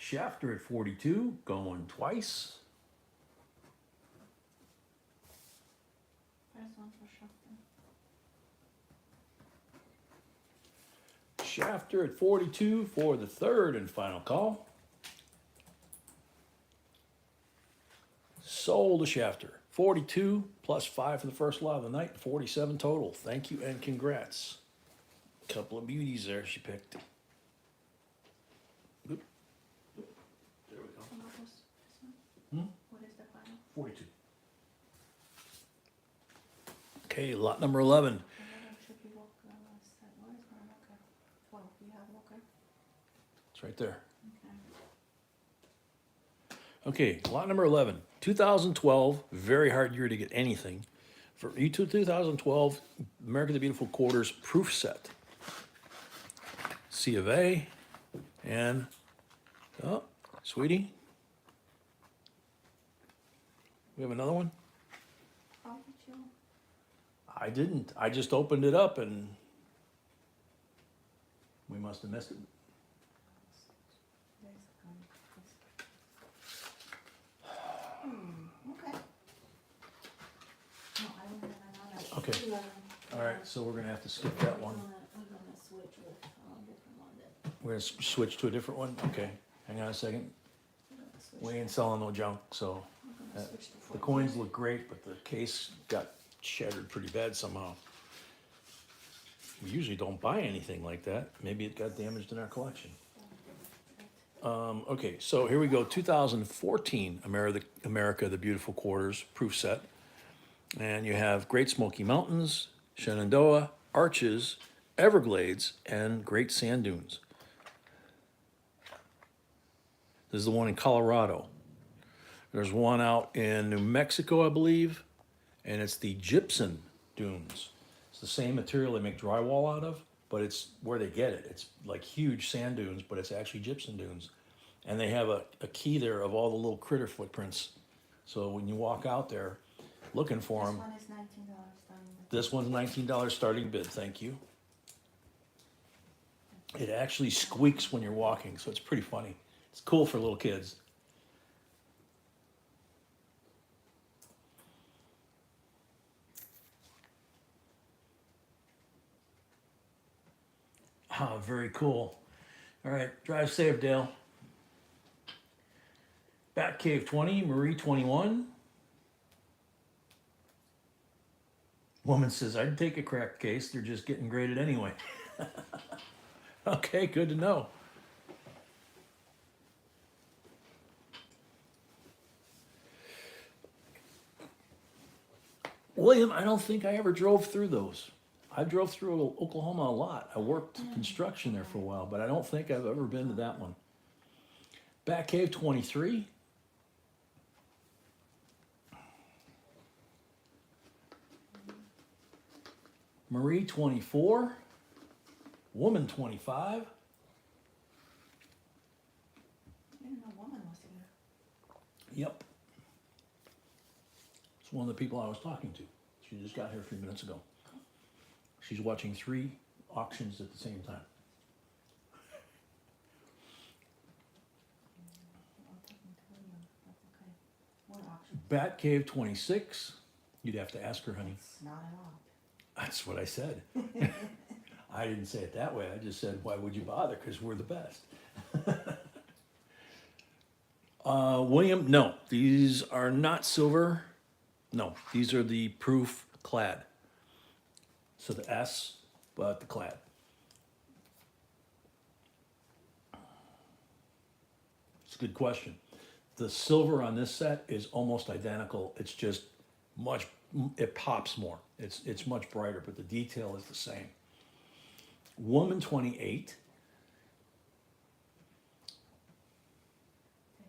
Shafter at 42, going twice. First one for Shafter. Shafter at 42 for the third and final call. Sold to Shafter. 42 plus 5 for the first lot of the night, 47 total. Thank you and congrats. Couple of beauties there she picked. Oop. There we go. And what was this one? Hmm? What is the final? 42. Okay, lot number 11. And then should be Walker. Where is my Walker? 12. Do you have Walker? It's right there. Okay. Okay, lot number 11. 2012, very hard year to get anything. For E2 2012, America the Beautiful Quarters proof set. C of A, and, oh, sweetie. We have another one? How did you? I didn't. I just opened it up and we must have missed it. There's a gun. Okay. No, I don't have another. Okay. 11. All right, so we're gonna have to skip that one. I'm gonna switch with a different one then. We're gonna switch to a different one? Okay, hang on a second. I'm gonna switch. We ain't selling no junk, so I'm gonna switch to the 14. coins look great, but the case got shattered pretty bad somehow. We usually don't buy anything like that. Maybe it got damaged in our collection. Okay, so here we go. 2014 America the Beautiful Quarters proof set. And you have Great Smoky Mountains, Shenandoah, Arches, Everglades, and Great Sand Dunes. This is the one in Colorado. There's one out in New Mexico, I believe, and it's the gypsum dunes. It's the same material they make drywall out of, but it's where they get it. It's like huge sand dunes, but it's actually gypsum dunes. And they have a key there of all the little critter footprints. So when you walk out there looking for This them, one is $19 starting. this one's $19 starting bid, thank you. It actually squeaks when you're walking, so it's pretty funny. It's cool for little kids. Ah, very cool. All right, drive safe, Dale. Batcave 20, Marie 21. Woman says, I'd take a cracked case. They're just getting graded anyway. Okay, good to know. William, I don't think I ever drove through those. I drove through Oklahoma a lot. I worked construction there for a while, but I don't think I've ever been to that one. Batcave 23. Marie 24. Woman 25. I didn't know woman was here. Yep. It's one of the people I was talking to. She just got here a few minutes ago. She's watching 3 auctions at the same time. I'm talking to William. That's okay. What auction? Batcave 26. You'd have to ask her, honey. It's not a lot. That's what I said. I didn't say it that way. I just said, why would you bother? Because we're the best. William, no, these are not silver. No, these are the proof clad. So the S, but the clad. It's a good question. The silver on this set is almost identical. It's just much, it pops more. It's much brighter, but the detail is the same. Woman 28. Thank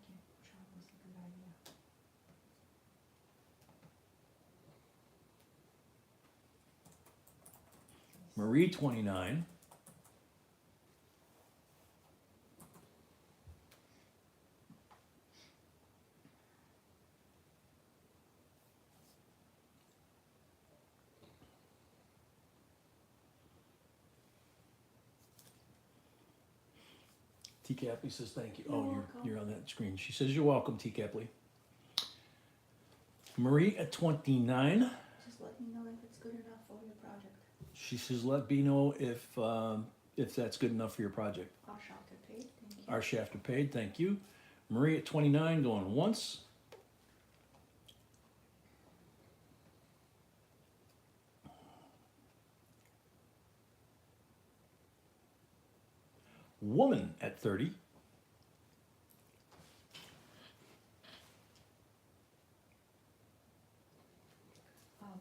you. Sean was a good idea. Marie 29. T. Capley says thank you. You're Oh, welcome. you're on that screen. She says you're welcome, T. Capley. Marie at 29. Just let me know if it's good enough for your project. She says let me know if that's good enough for your project. Our shelter paid, thank you. Our shafter paid, thank you. Marie at 29 going once. Woman at 30.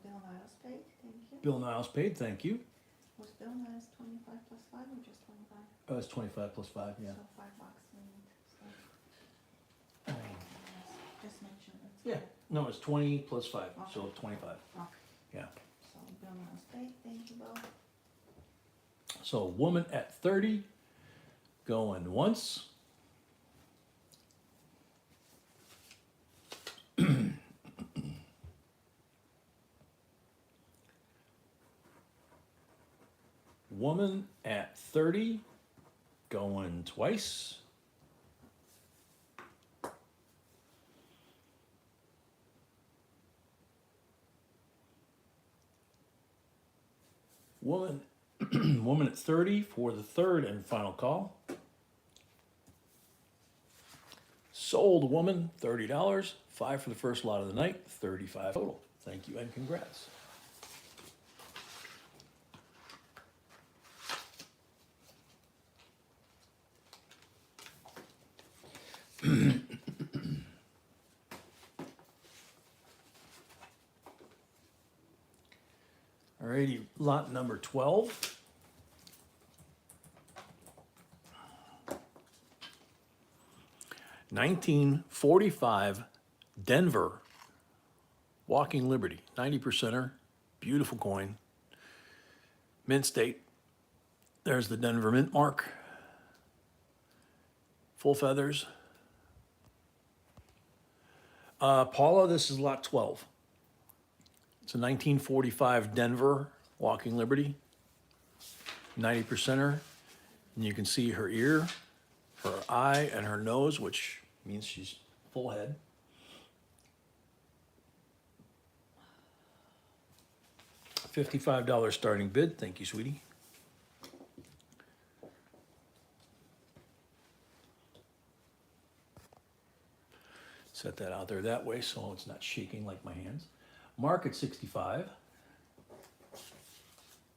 Bill Niles paid, thank you. Bill Niles paid, thank you. Was Bill Niles 25 plus 5 or just 25? It's 25 plus 5, yeah. So $5 we need, so. Just mention it. Yeah, no, it's 20 plus 5, so Okay. 25. Okay, Yeah. so Bill Niles paid, thank you, Bill. So woman at 30 going once. Woman at 30 going twice. Woman woman at 30 for the third and final call. Sold woman, $30, 5 for the first lot of the night, 35 total. Thank you and congrats. Alrighty, lot number 12. $19.45 Denver Walking Liberty, 90%er, beautiful coin. Mint state. There's the Denver mint mark. Full feathers. Paula, this is lot 12. It's a 1945 Denver Walking Liberty, 90%er. And you can see her ear, her eye, and her nose, which means she's full head. $55 starting bid. Thank you, sweetie. Set that out there that way so it's not shaking like my hands. Mark at 65.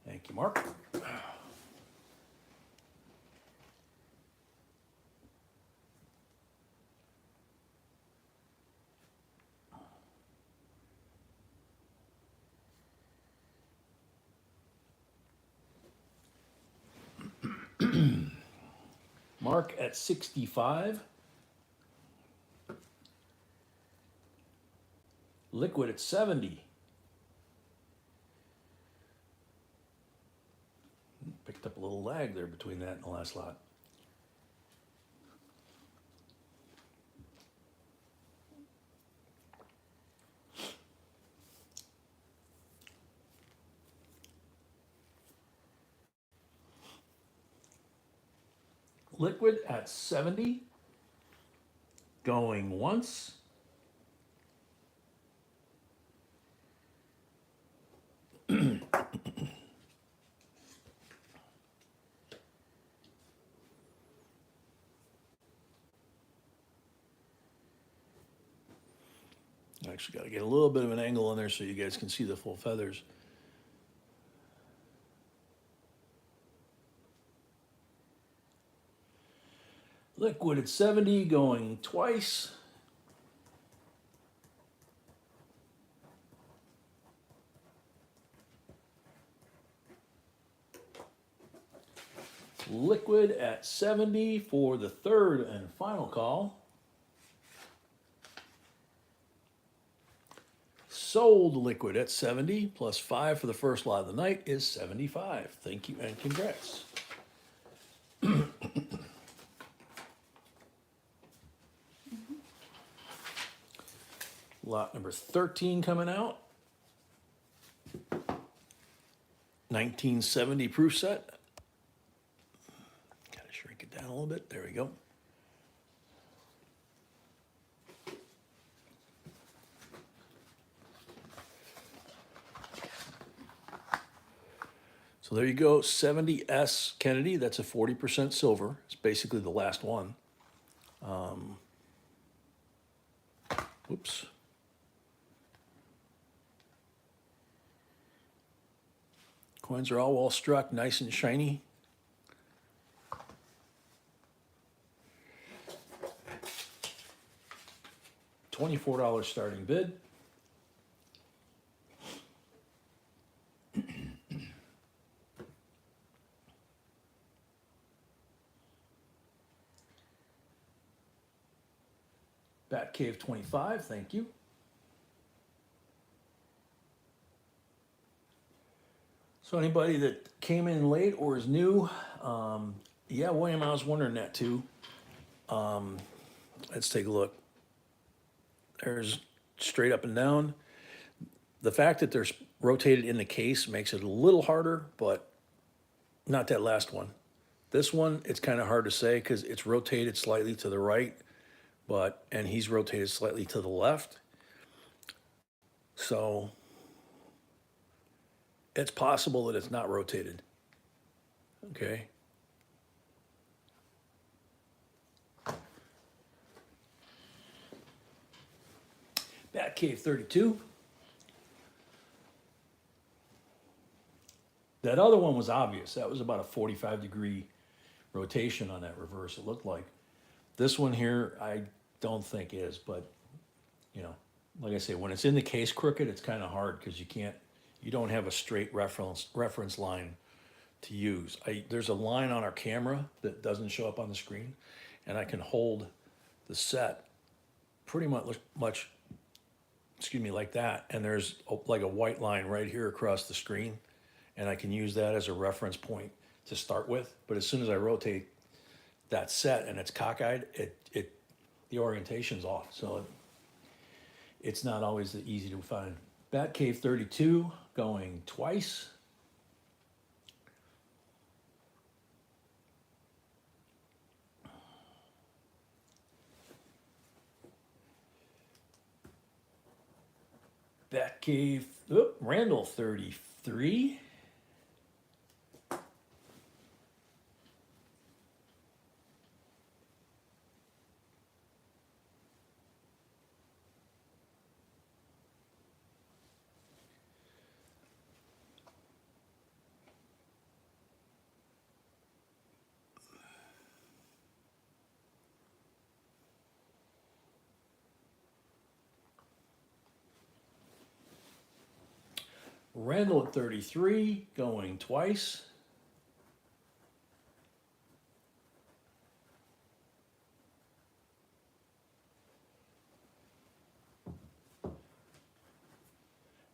Thank you, Mark. Mark at 65. Liquid at 70. Picked up a little lag there between that and the last lot. Liquid at 70. Going once. Actually got to get a little bit of an angle on there so you guys can see the full feathers. Liquid at 70 going twice. Liquid at 70 for the third and final call. Sold liquid at 70 plus 5 for the first lot of the night is 75. Thank you and congrats. Lot number 13 coming out. 1970 proof set. Gotta shrink it it down a little bit. There we go. So there you go, 70S Kennedy. That's a 40% silver. It's basically the last one. Whoops. Coins are all well struck, nice and shiny. $24 starting bid. Batcave 25, thank you. So anybody that came in late or is new, yeah, William, I was wondering that too. Let's take a look. There's straight up and down. The fact that they're rotated in the case makes it a little harder, but not that last one. This one, it's kind of hard to say because it's rotated slightly to the right, and he's rotated slightly to the left. So it's possible that it's not rotated. Okay. Batcave 32. That other one was obvious. That was about a 45-degree rotation on that reverse, it looked like. This one here, I don't think is, but, you know, like I say, when it's in the case crooked, it's kind of hard because you don't have a straight reference line to use. There's a line on our camera that doesn't show up on the screen, and I can hold the set pretty much, excuse me, like that, and there's like a white line right here across the screen, and I can use that as a reference point to start with. But as soon as I rotate that set and it's cockeyed, the orientation's off, so it's not always easy to find. Batcave 32 going twice. Batcave, Randall 33. Randall at 33, going twice.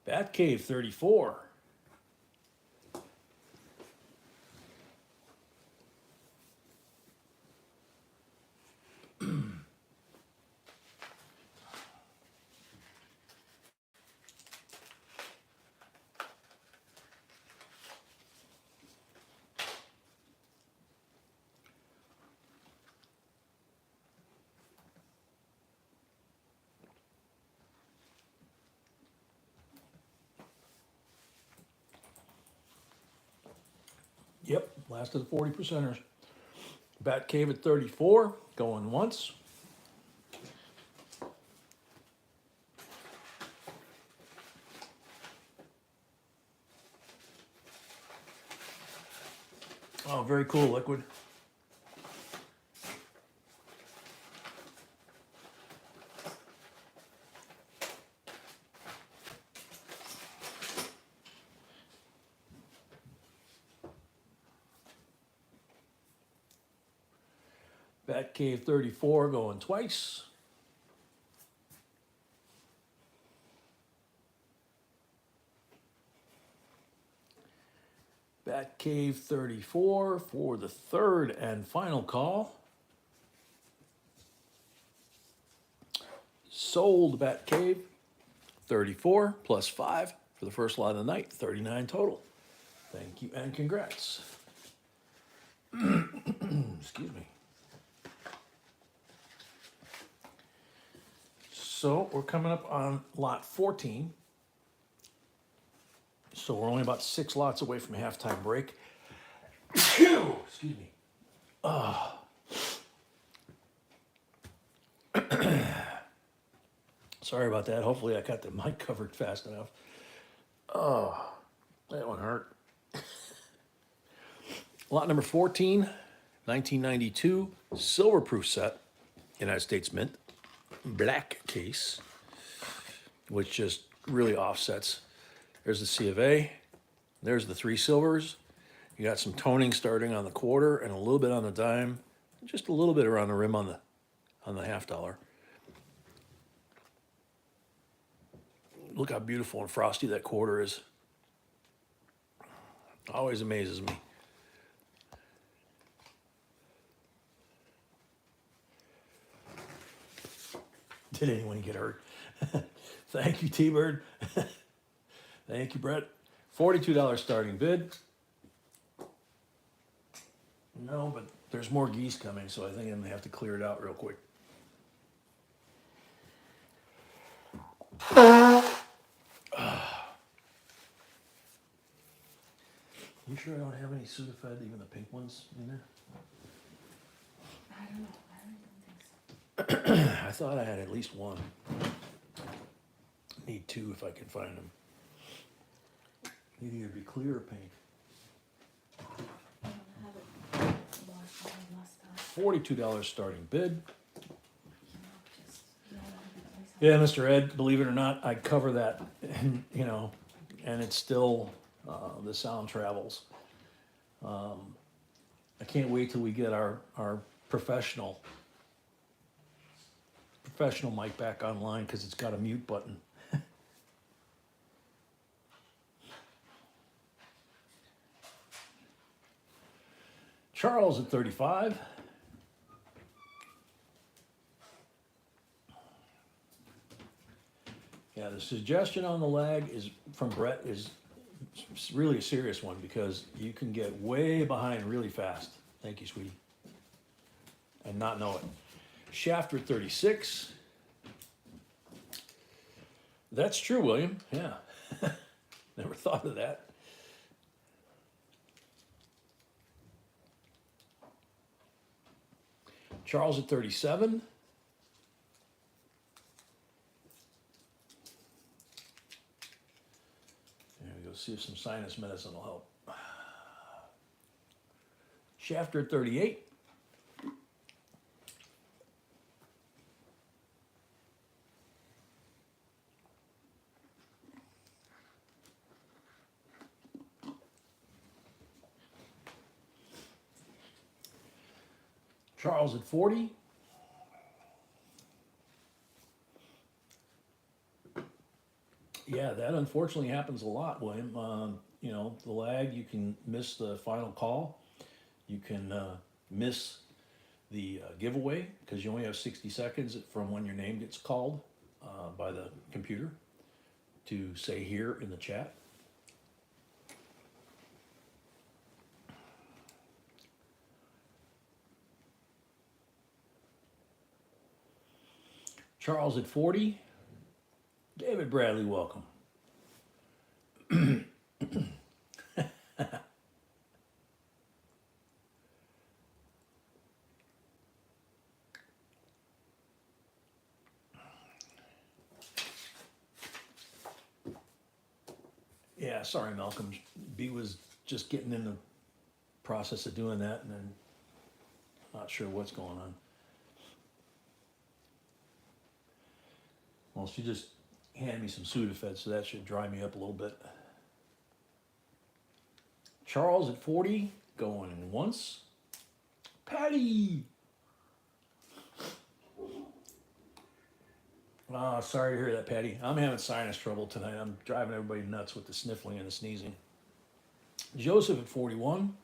Batcave 34. Yep, last of the 40%ers. Batcave at 34, going once. Oh, very cool, liquid. Batcave 34 going twice. Batcave 34 for the third and final call. Sold Batcave 34 plus 5 for the first lot of the night, 39 total. Thank you and congrats. Excuse me. So we're coming up on lot 14. So we're only about 6 lots away from halftime break. Excuse me. Sorry about that. Hopefully I got the mic covered fast enough. Oh, that one hurt. Lot number 14, 1992, silver proof set, United States Mint, black case, which just really offsets. There's the C of A. There's the 3 silvers. You got some toning starting on the quarter and a little bit on the dime, just a little bit around the rim on the $50. Look how beautiful and frosty that quarter is. Always amazes me. Did anyone get hurt? Thank you, T-Bird. Thank you, Brett. $42 starting bid. No, but there's more geese coming, so I think I'm gonna have to clear it out real quick. You sure I don't have any Sudafed, even the pink ones in there? I don't know. I don't think so. I thought I had at least one. Need 2 if I can find them. Need either be clear or pink. I don't have it. Last time. $42 starting bid. Just, you know, Yeah, Mr. Ed, believe it or not, I cover that, and, you know, and it's still, the sound travels. I can't wait till we get our professional mic back online because it's got a mute button. Charles at 35. Yeah, the suggestion on the lag is from Brett is really a serious one because you can get way behind really fast. Thank you, sweetie. And not know it. Shafter 36. That's true, William. Yeah. Never thought of that. Charles at 37. There we go. See if some sinus medicine will help. Shafter at 38. Charles at 40. Yeah, that unfortunately happens a lot, William. You know, the lag, you can miss the final call. You can miss the giveaway because you only have 60 seconds from when your name gets called by the computer to say here in the chat. Charles at 40. David Bradley, welcome. Yeah, sorry, Malcolm. B was just getting in the process of doing that and then not sure what's going on. Well, she just handed me some Sudafed, so that should dry me up a little bit. Charles at 40, going once. Patty! Oh, sorry to hear that, Patty. I'm having sinus trouble tonight. I'm driving everybody nuts with the sniffling and the sneezing. Joseph at 41.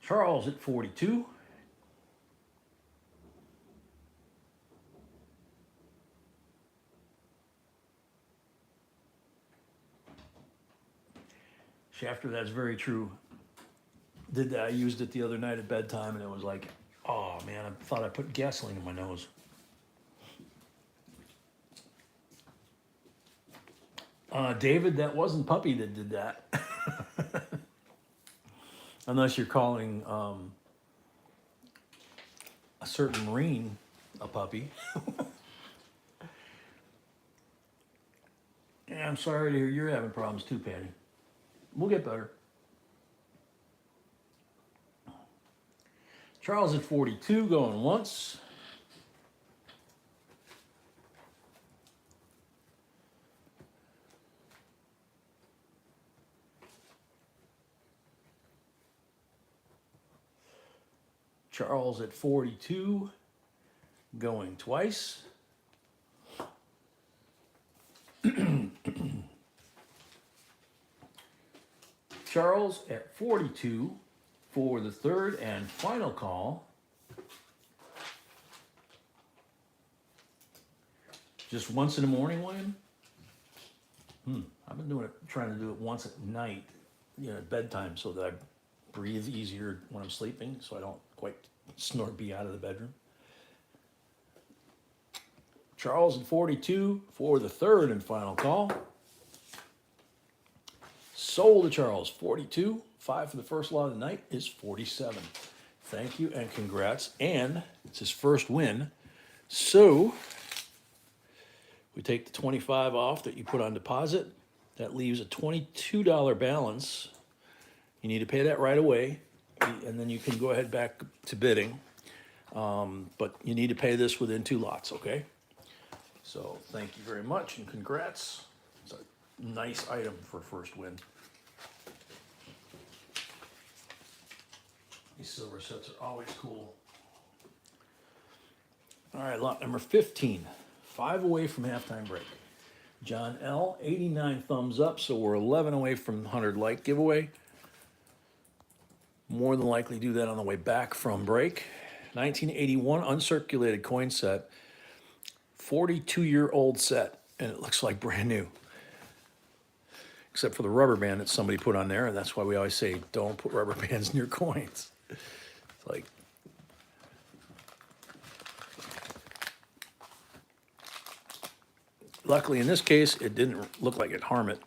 Charles at 42. Shafter, that's very true. Did that? I used it the other night at bedtime, and it was like, oh man, I thought I put gasoline in my nose. David, that wasn't Puppy that did that. Unless you're calling a certain Marine a puppy. Yeah, I'm sorry to hear you're having problems too, Patty. We'll get better. Charles at 42 going once. Charles at 42 going twice. Charles at 42 for the third and final call. Just once in the morning, William? I've been doing it, trying to do it once at night, at bedtime, so that I breathe easier when I'm sleeping, so I don't quite snort be out of the bedroom. Charles at 42 for the third and final call. Sold to Charles, 42. 5 for the first lot of the night is 47. Thank you and congrats. And it's his first win. So we take the 25 off that you put on deposit. That leaves a $22 balance. You need to pay that right away, and then you can go ahead back to bidding. But you need to pay this within 2 lots, okay? So thank you very much and congrats. It's a nice item for first win. These silver sets are always cool. All right, lot number 15. 5 away from halftime break. John L, 89 thumbs up, so we're 11 away from 100 like giveaway. More than likely do that on the way back from break. 1981 uncirculated coin set. 42-year-old set, and it looks like brand new. Except for the rubber band that somebody put on there, and that's why we always say don't put rubber bands near coins. It's like, luckily in this case, it didn't look like it harmed it.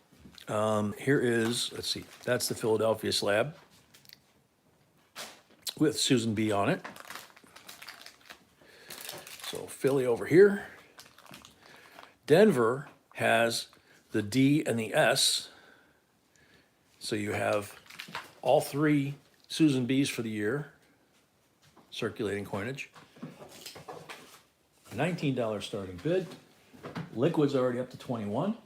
Here is, let's see, that's the Philadelphia slab with Susan B on it. So Philly over here. Denver has the D and the S. So you have all 3 Susan B's for the year, circulating coinage. $19 starting bid. Liquid's already up to 21.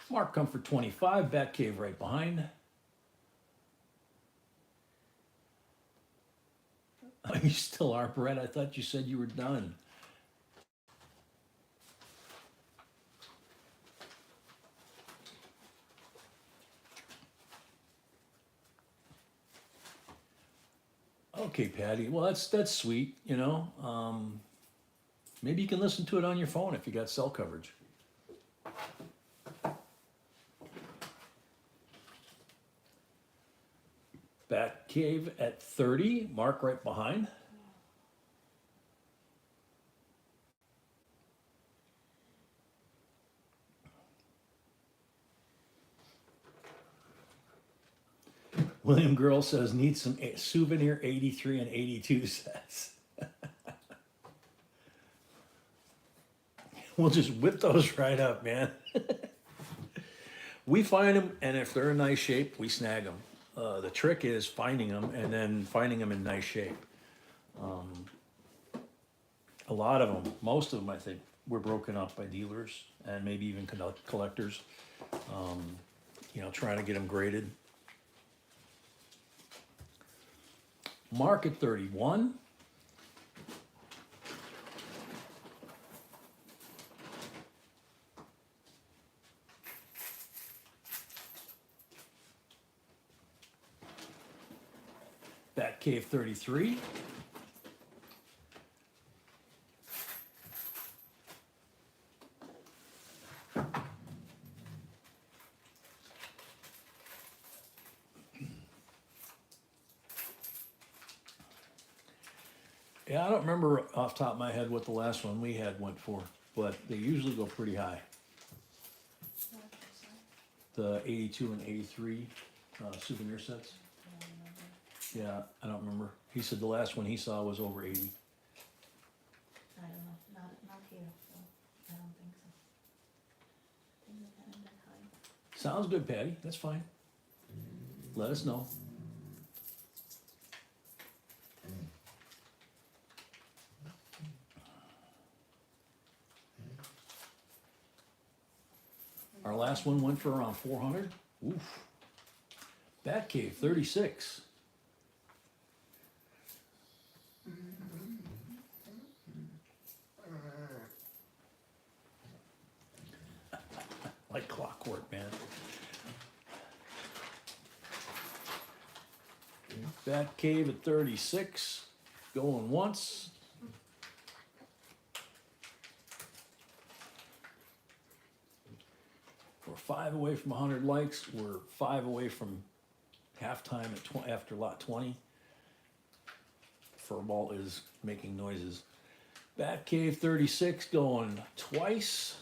Mark Comfort 25, Batcave right behind. Oh, you still are, Brett? I thought you said you were done. Okay, Patty. Well, that's sweet, Maybe you can listen to it on your phone if you got cell coverage. Batcave at 30, Mark right behind. William Girl says, need some souvenir 83 and 82 sets. We'll just whip those right up, man. We find them, and if they're in nice shape, we snag them. The trick is finding them and then finding them in nice shape. A lot of them, most of them, I think, were broken up by dealers and maybe even collectors, trying to get them graded. Mark at 31. Batcave 33. Yeah, I don't remember off the top of my head what the last one we had went for, but they usually go pretty high. The 82 and 83 souvenir sets. Yeah, I don't remember. He said the last one he saw was over 80. I don't know, not here, so I don't think so. I think they had them that high. Sounds good, Patty. That's fine. Let us know. Our last one went for around 400. Oof. Batcave 36. Like clockwork, man. Batcave at 36. Going once. We're 5 away from 100 likes. We're 5 away from halftime at after lot 20. Furball is making noises. Batcave 36 going twice.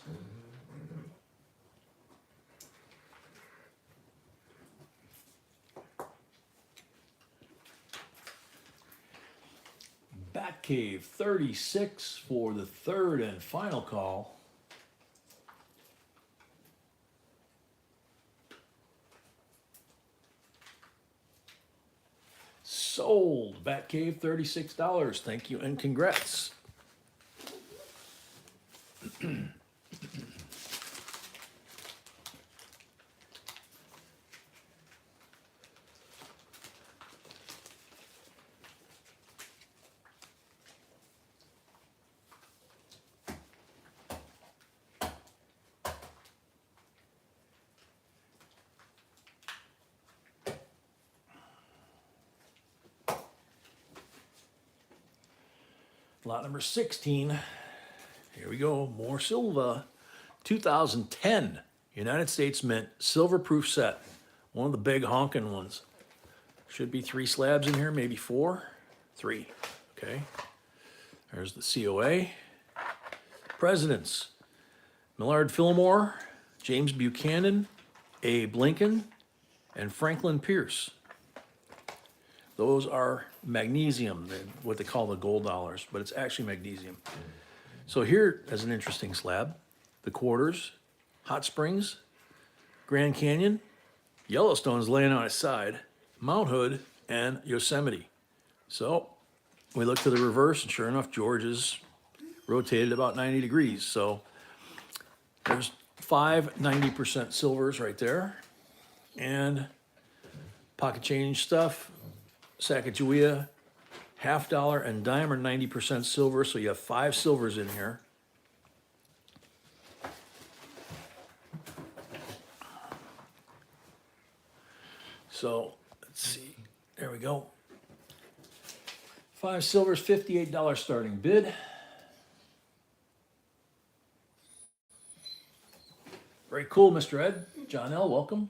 Batcave 36 for the third and final call. Sold. Batcave $36. Thank you and congrats. Lot number 16. Here we go. More silver. 2010 United States Mint silver proof set. One of the big honking ones. Should be 3 slabs in here, maybe 4. 3. Okay. There's the COA. Presidents. Millard Fillmore, James Buchanan, Abe Lincoln, and Franklin Pierce. Those are magnesium, what they call the gold dollars, but it's actually magnesium. So here is an interesting slab. The quarters, Hot Springs, Grand Canyon, Yellowstone's laying on its side, Mount Hood, and Yosemite. So we look to the reverse, and sure enough, George is rotated about 90 degrees. So there's 5 90% silvers right there, and pocket change stuff. Sacagawea, $50 and dime are 90% silver, so you have 5 silvers in here. So let's see, there we go. 5 silvers, $58 starting bid. Very cool, Mr. Ed. John L., welcome.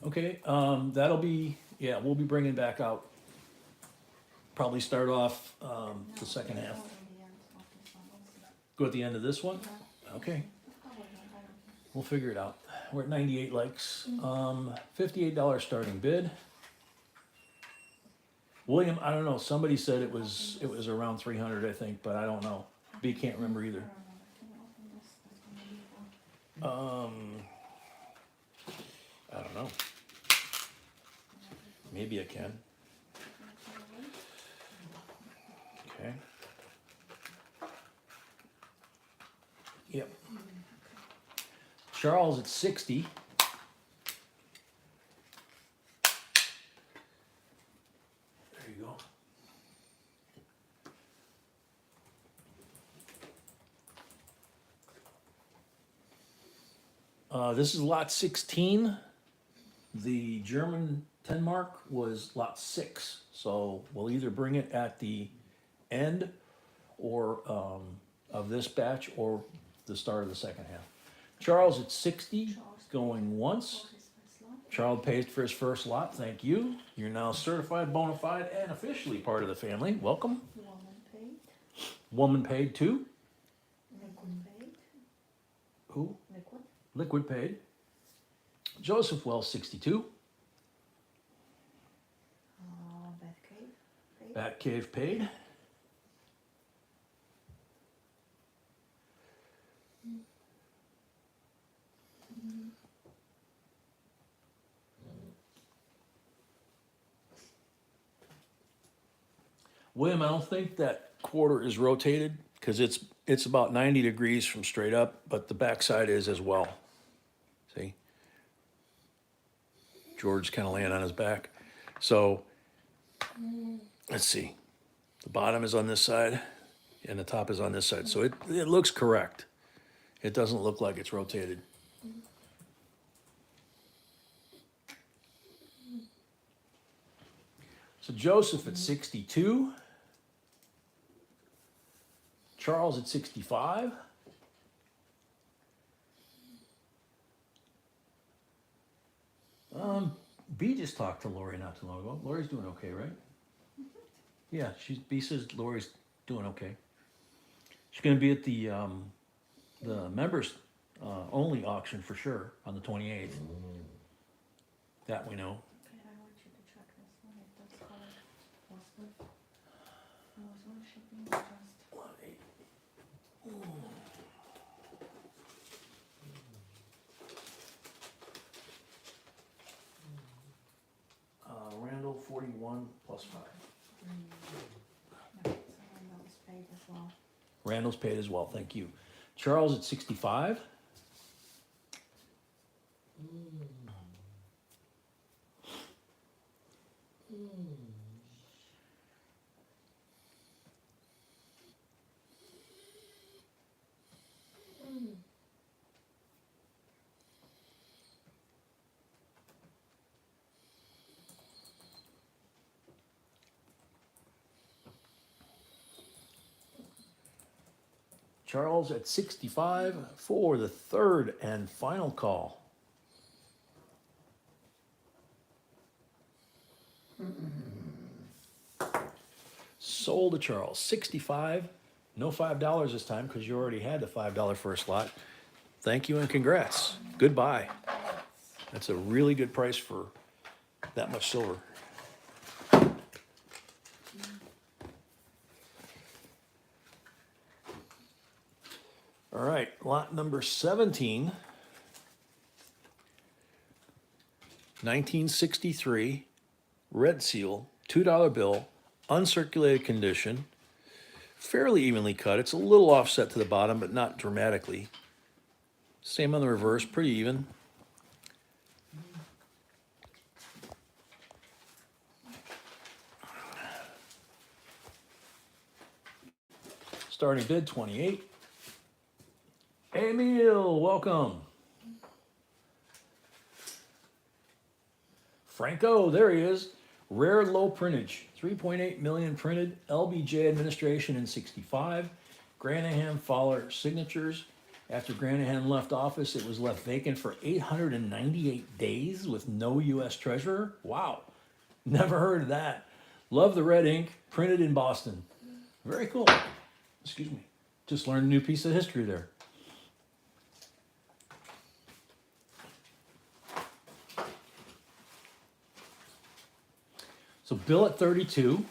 Okay, that'll be, yeah, we'll be bringing back out, probably start off the second half. Go at the end of this one? Okay, we'll figure it out. We're at 98 likes. $58 starting bid. William, I don't know, somebody said it was around 300, I think, but I don't know. B can't remember either. I don't know. Maybe I can. Okay. Yep. Charles at 60. There you go. This is lot 16. The German 10 mark was lot 6. So we'll either bring it at the end or of this batch or the start of the second half. Charles at 60, going once. Charles paid for his first lot. Thank you. You're now certified, bona fide, and officially part of the family. Welcome. Woman paid, Woman paid too. liquid paid, Who? liquid, Liquid paid. Joseph Wells, 62. Beth Cave paid, Bat Cave paid. William, I don't think that quarter is rotated because it's about 90 degrees from straight up, but the backside is as well. See? George kind of laying on his back. So let's see. The bottom is on this side and the top is on this side. So it looks correct. It doesn't look like it's rotated. So Joseph at 62. Charles at 65. B just talked to Lori not too long ago. Lori's doing okay, right? Yeah, B says Lori's doing okay. She's going to be at the members only auction for sure on the 28th. That we know. okay, I want you to check this one, if that's color was good. There was one shipping just, Randall 41 plus 5. no, so then that was paid as well. Randall's paid as well, thank you. Charles at 65. Charles at 65 for the third and final call. Sold to Charles, 65. No $5 this time because you already had the $5 first lot. Thank you and congrats. Goodbye. That's a really good price for that much silver. All right, lot number 17, 1963, red seal, $2 bill, uncirculated condition, fairly evenly cut. It's a little offset to the bottom, but not dramatically. Same on the reverse, pretty even. Starting bid 28. Emil, welcome. Franco, there he is. Rare low printage, 3.8 million printed, LBJ administration in 65. Granahan Fowler signatures. After Granahan left office, it was left vacant for 898 days with no U.S. treasurer. Wow, never heard of that. Love the red ink, printed in Boston. Very cool. Excuse me. Just learned a new piece of history there. So Bill at 32.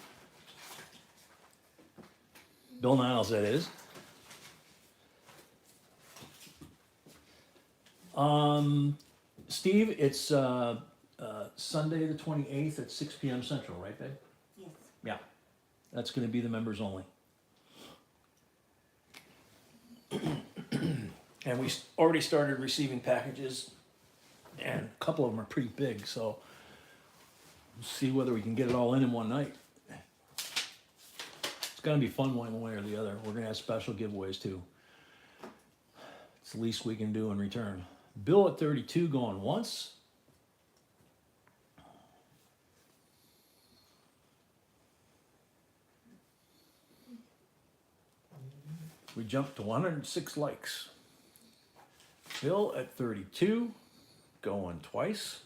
Bill Niles, that is. Steve, it's Sunday the 28th at 6 p.m. Central, right, babe? Yes. Yeah. That's going to be the members only. And we already started receiving packages, and a couple of them are pretty big, so we'll see whether we can get it all in one night. It's going to be fun one way or the other. We're going to have special giveaways too. It's the least we can do in return. Bill at 32 going once. We jumped to 106 likes. Bill at 32 going twice.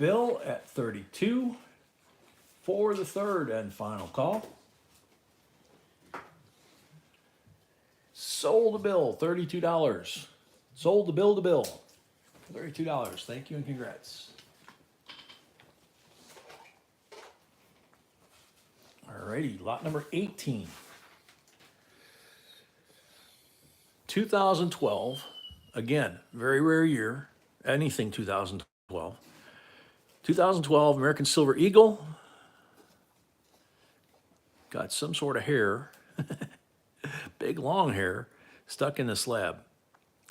bill at 32 for the third and final call. Sold the bill, $32. Sold the bill to Bill, $32. Thank you and congrats. Alrighty, lot number 18. 2012, again, very rare year, anything 2012. 2012 American Silver Eagle. Got some sort of hair, big long hair, stuck in the slab.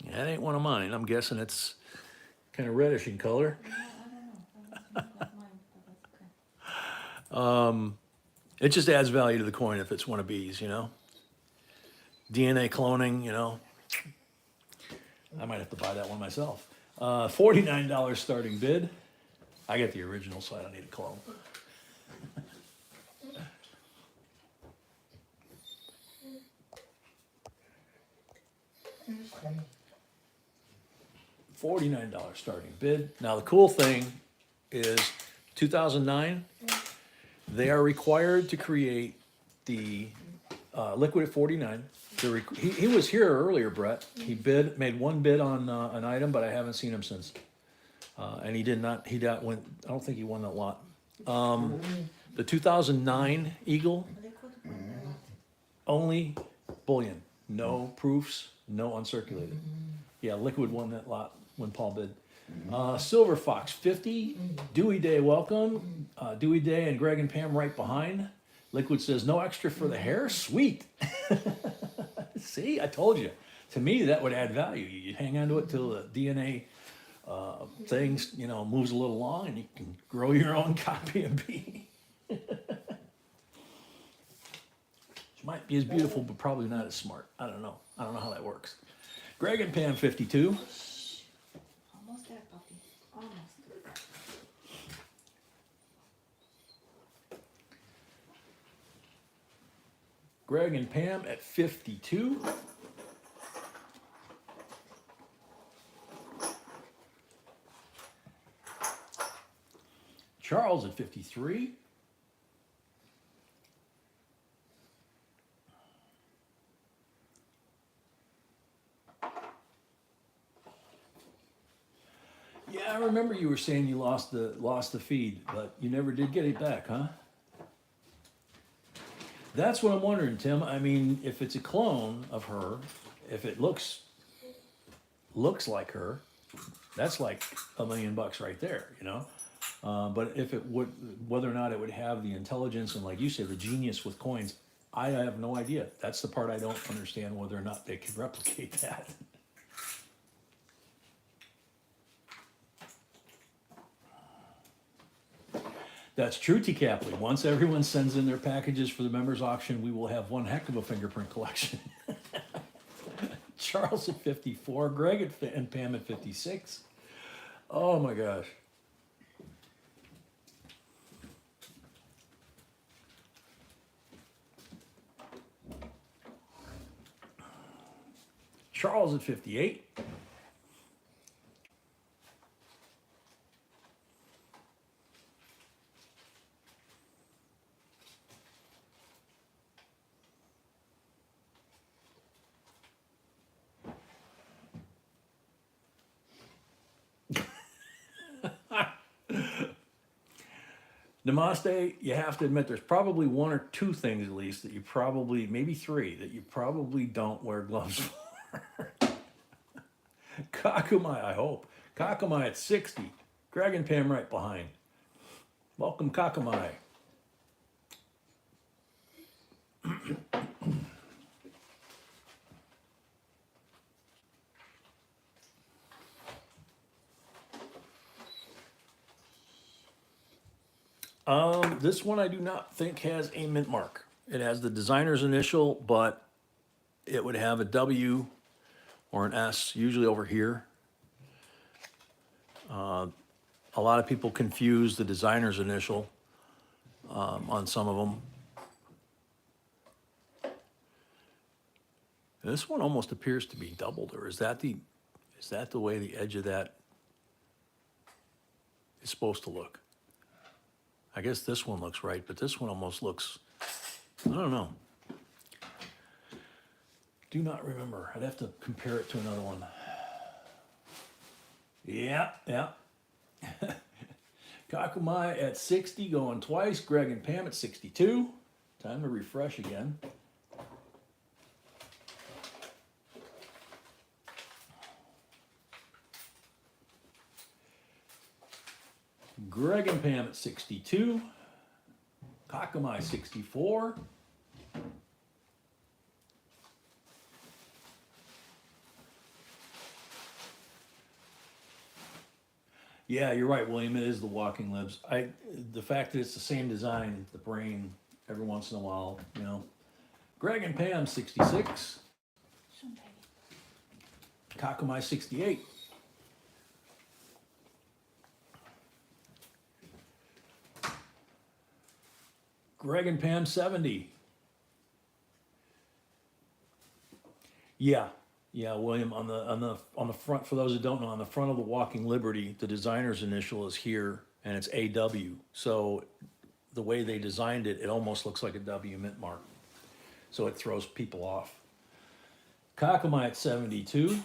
That ain't one of mine. I'm guessing it's kind of reddish in color. Yeah, I don't know. That wasn't mine, but that's okay. It just adds value to the coin if it's one of these, you know? DNA cloning, you know? I might have to buy that one myself. $49 starting bid. I get the original, so I don't need a clone. $49 starting bid. Now the cool thing is 2009, they are required to create the liquid at 49. He was here earlier, Brett. He made one bid on an item, but I haven't seen him since. And he did not, went, I don't think he won that lot. The 2009 Eagle, Liquid or only bullion, no proofs, no uncirculated. Yeah, liquid won that lot when Paul bid. Silver Fox 50, Dewey Day welcome. Dewey Day and Greg and Pam right behind. Liquid says no extra for the hair, sweet. See, I told you. To me, that would add value. You hang on to it till the DNA things, you know, moves a little along, and you can grow your own copy of B. She might be as beautiful, but probably not as smart. I don't know. I don't know how that works. Greg and Pam 52. almost there, puppy. Almost. Greg and Pam at 52. Charles at 53. Yeah, I remember you were saying you lost the feed, but you never did get it back, huh? That's what I'm wondering, Tim. I mean, if it's a clone of her, if it looks like her, that's like $1 million right there, you know? But if it would, whether or not it would have the intelligence and, like you said, the genius with coins, I have no idea. That's the part I don't understand, whether or not they can replicate that. That's true, T. Capley. Once everyone sends in their packages for the members auction, we will have one heck of a fingerprint collection. Charles at 54, Greg and Pam at 56. Oh my gosh. Charles at 58. Namaste, you have to admit there's probably one or two things at least that you probably, maybe three, that you probably don't wear gloves for. Kakumai, I hope. Kakumai at 60. Greg and Pam right behind. Welcome, Kakumai. This one I do not think has a mint mark. It has the designer's initial, but it would have a W or an S, usually over here. A lot of people confuse the designer's initial on some of them. This one almost appears to be doubled, or is that the way the edge of that? is supposed to look. I guess this one looks right, but this one almost looks, I don't know. Do not remember. I'd have to compare it to another one. Yeah. Kakumai at 60, going twice. Greg and Pam at 62. Time to refresh again. Greg and Pam at 62. Kakumai 64. Yeah, you're right, William. It is the walking libs. The fact that it's the same design, the brain, every once in a while, you know. Greg and Pam 66. Soon, baby. Kakumai 68. Greg and Pam 70. Yeah, William, on the front, for those that don't know, on the front of the Walking Liberty, the designer's initial is here and it's AW. So the way they designed it, it almost looks like a W mint mark. So it throws people off. Kakumai at 72.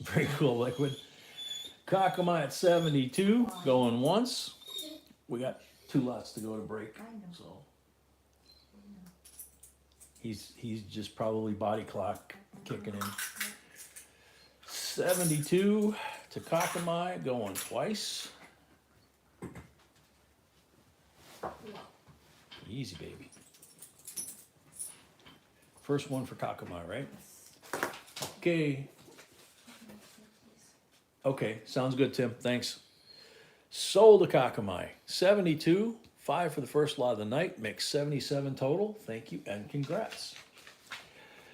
Very cool, Liquid. Kakumai at 72, going once. We got 2 lots to go to break. I know. So he's just probably body clock kicking in. 72 to Kakumai, going twice. Easy, baby. First one for Kakumai, right? Okay. Okay, sounds good, Tim. Thanks. Sold to Kakumai. 72, 5 for the first lot of the night, makes 77 total. Thank you and congrats.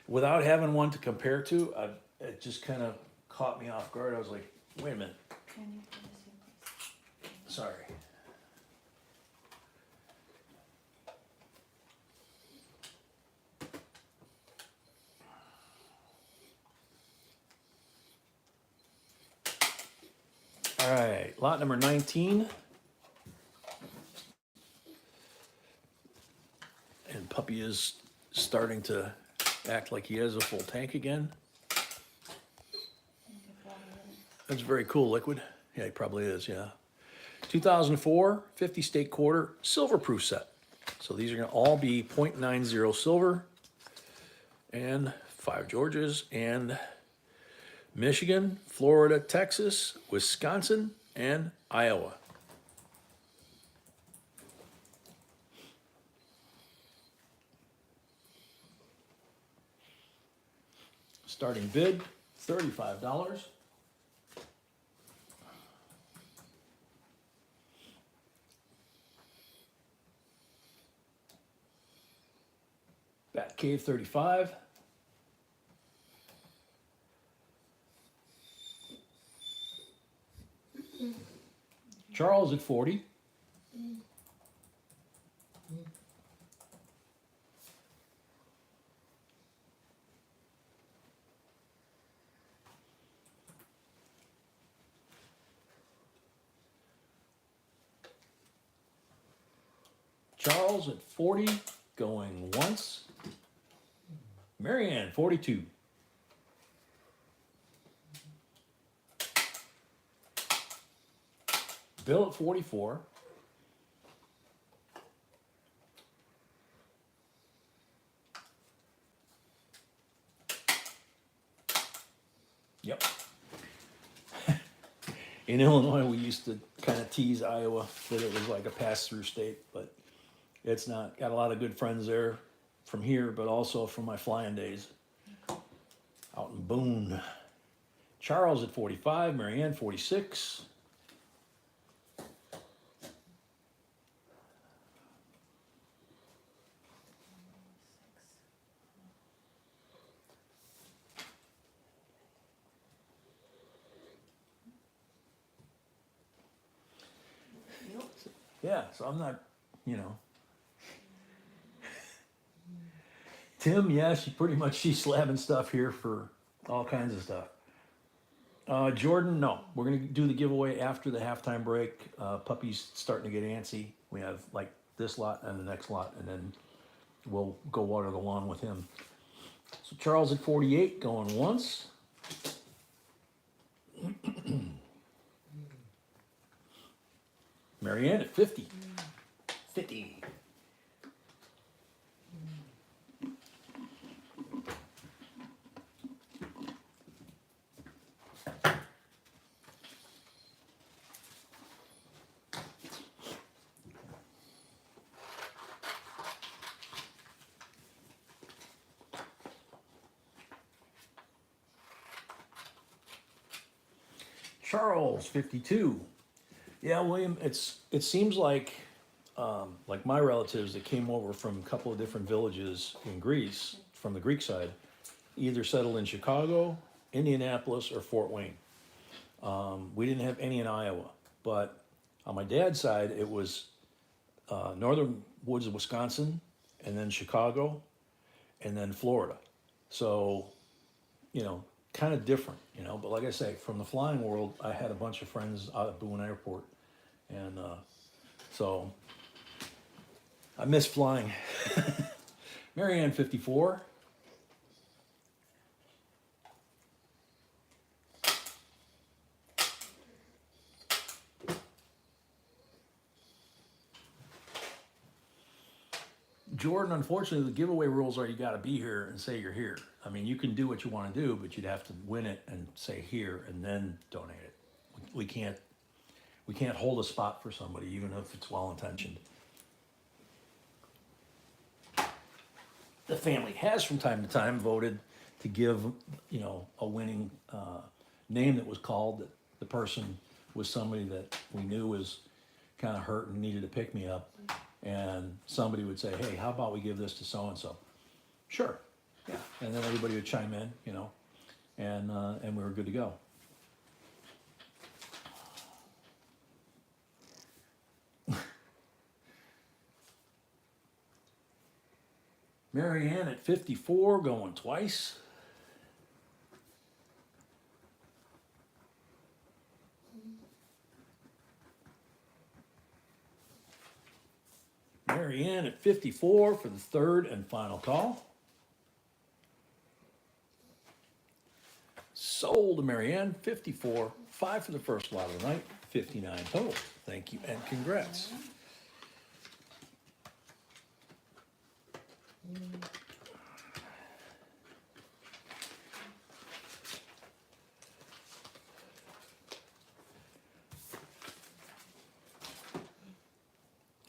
Without having one to compare to, it just kind of caught me off guard. I was like, wait a minute. Can you put this in, please? Sorry. All right, lot number 19. And Puppy is starting to act like he has a full tank again. That's very cool, Liquid. Yeah, he probably is, yeah. 2004, 50 state quarter, silver proof set. So these are gonna all be 0.90 silver and 5 Georges and Michigan, Florida, Texas, Wisconsin, and Iowa. Starting bid, $35. Bat Cave 35. Charles at 40. Charles at 40, going once. Marianne, 42. Bill at 44. Yep. In Illinois, we used to kind of tease Iowa that it was like a pass-through state, but it's not. Got a lot of good friends there from here, but also from my flying days out in Boone. Charles at 45, Marianne 46. Yeah, so I'm not, you know. Tim, yeah, she's slabbing stuff here for all kinds of stuff. Jordan, no, we're gonna do the giveaway after the halftime break. Puppy's starting to get antsy. We have like this lot and the next lot, and then we'll go water the lawn with him. So Charles at 48 going once. Marianne at 50. 50. Charles, 52. Yeah, William, it seems like my relatives that came over from a couple of different villages in Greece, from the Greek side, either settled in Chicago, Indianapolis, or Fort Wayne. We didn't have any in Iowa, but on my dad's side, it was northern woods of Wisconsin, and then Chicago, and then Florida. So, you know, kind of different, you know. But like I say, from the flying world, I had a bunch of friends out at Boone Airport, and so I miss flying. Marianne, 54. Jordan, unfortunately, the giveaway rules are you got to be here and say you're here. I mean, you can do what you want to do, but you'd have to win it and say here and then donate it. We can't hold a spot for somebody, even if it's well intentioned. The family has, from time to time, voted to give, you know, a winning name that was called. That the person was somebody that we knew was kind of hurt and needed to pick me up. And somebody would say, hey, how about we give this to so-and-so? Sure, yeah. And then everybody would chime in, you know, and we were good to go. Marianne at 54 going twice. Marianne at 54 for the third and final call. Sold to Marianne, 54. 5 for the first lot of the night, 59 total. Thank you and congrats.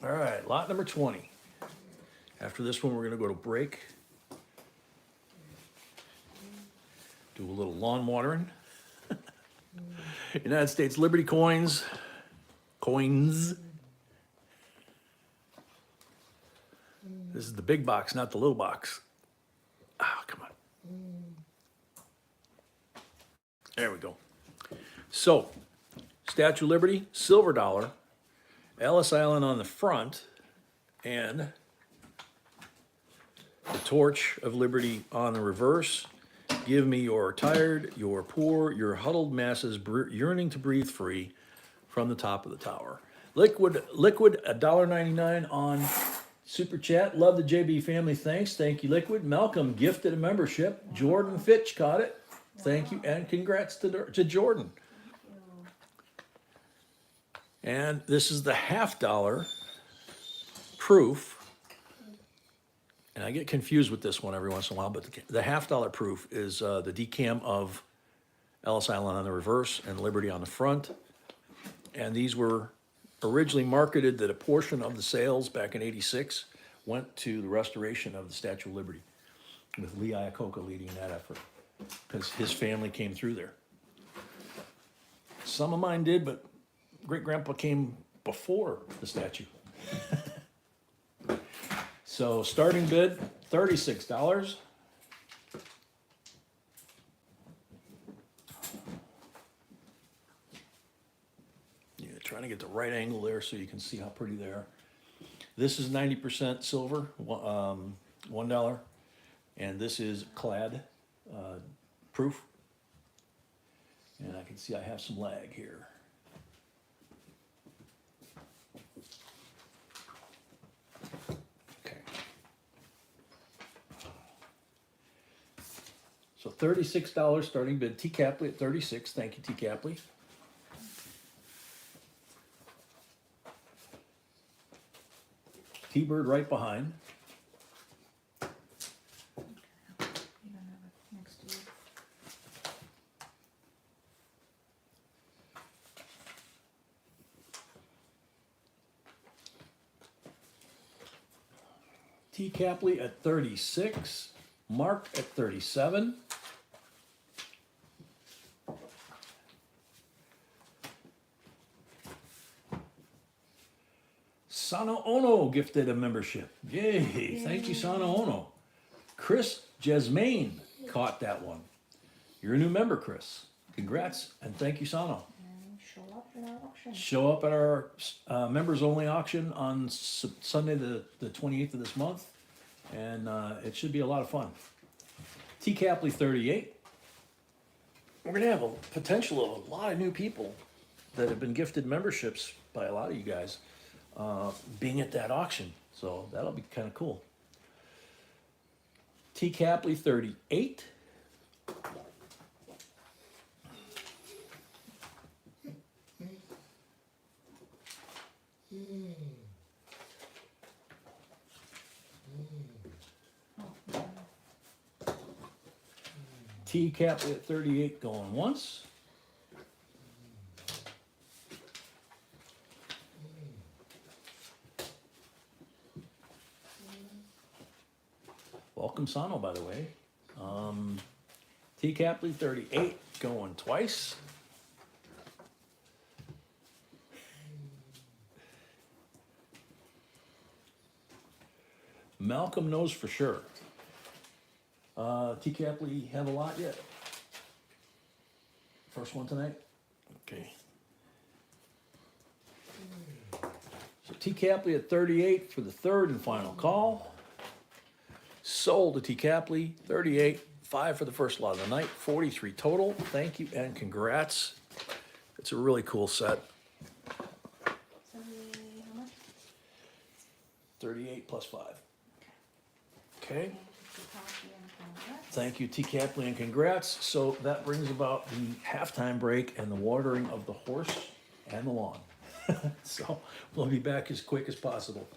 All right, lot number 20. After this one, we're going to go to break. Do a little lawn watering. United States Liberty coins. Coins. This is the big box, not the little box. Ah, come on. There we go. So, Statue of Liberty, silver dollar. Ellis Island on the front, and the Torch of Liberty on the reverse. Give me your tired, your poor, your huddled masses yearning to breathe free from the top of the tower. Liquid, $1.99 on Super Chat. Love the JB family, thanks. Thank you, Liquid. Malcolm gifted a membership. Jordan Fitch caught it. Thank you, and congrats to Jordan. And this is the $50 proof. And I get confused with this one every once in a while, but the $50 proof is the decam of Ellis Island on the reverse and Liberty on the front. And these were originally marketed that a portion of the sales back in '86 went to the restoration of the Statue of Liberty, with Lee Iacocca leading that effort, because his family came through there. Some of mine did, but great-grandpa came before the statue. So starting bid, $36. Yeah, try trying to get the right angle there so you can see how pretty they are. This is 90% silver, $1, and this is clad proof. And I can see I have some lag here. Okay. So $36 starting bid. T. Capley at 36. Thank you, T. Capley. T-Bird right behind. You don't have it next to you. T. Capley at 36. Mark at 37. Sano Ono gifted a membership. Yay! Thank you, Sano Ono. Chris Jasmine caught that one. You're a new member, Chris. Congrats and thank you, Sano. And show up at our auction. Show up at our members only auction on Sunday the 28th of this month, and it should be a lot of fun. T. Capley 38. We're gonna have a potential of a lot of new people that have been gifted memberships by a lot of you guys being at that auction, so that'll be kind of cool. T. Capley 38. T. Capley at 38 going once. Welcome, Sano, by the way. T. Capley 38 going twice. Malcolm knows for sure. T. Capley have a lot yet? First one tonight? Okay. So T. Capley at 38 for the third and final call. Sold to T. Capley, 38, 5 for the first lot of the night, 43 total. Thank you and congrats. It's a really cool set. So how much? 38 plus 5. Okay. Thank you, Coffee and congrats. Thank you, T. Capley, and congrats. So that brings about the halftime break and the watering of the horse and the lawn. So we'll be back as quick as possible.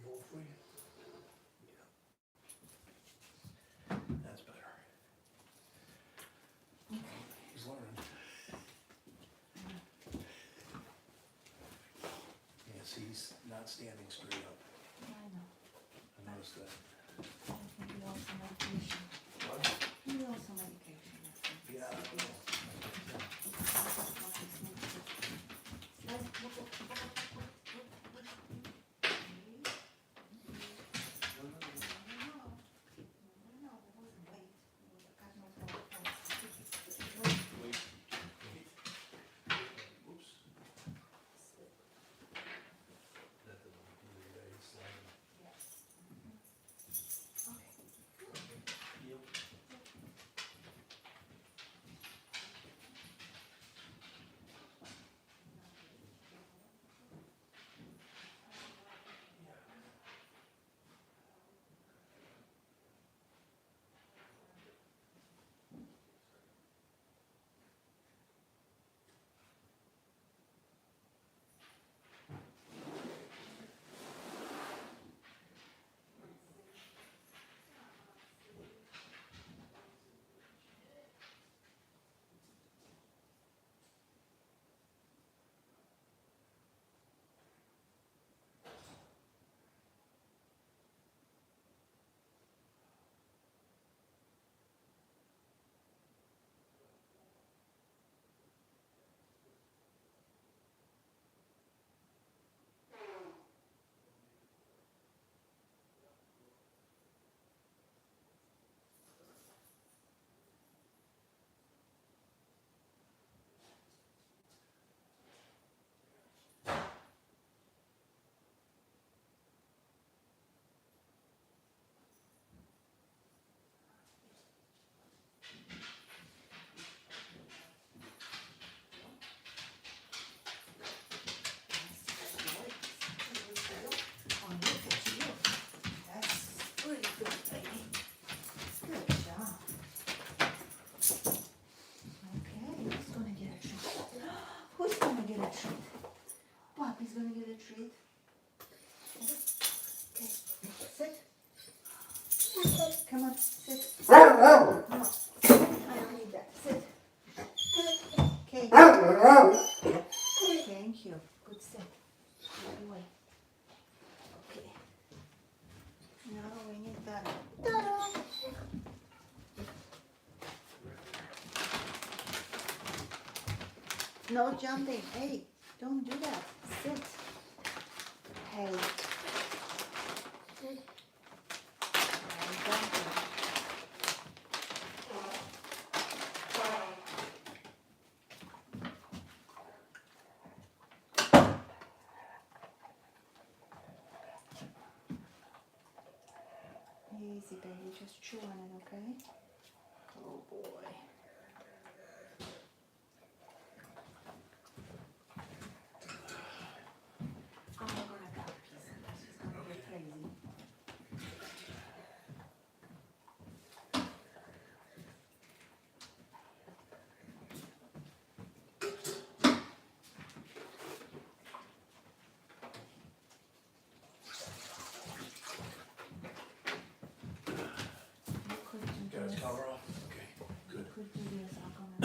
vote for you. That's better. He's learning. Yes, he's not standing straight up. I know. I noticed that. I think he also medication. What? He also medication, I think. Yeah, I don't know. Oops. That the guy is sliding. Yep. Bobby's gonna get a treat. Okay, sit. Come on, sit. No, I don't need that. Sit. Okay. Thank you. Good sit. Good boy. Okay. Now we need that. Ta-da! No jumping. Hey, don't do that. Sit. Hey. Sit. No jumping. Easy, baby. Just chew on it, okay? Oh boy. I'm gonna grab a piece of this. She's gonna get crazy. You could do Got his this. cover off? Okay, good. You could do this. I'll come and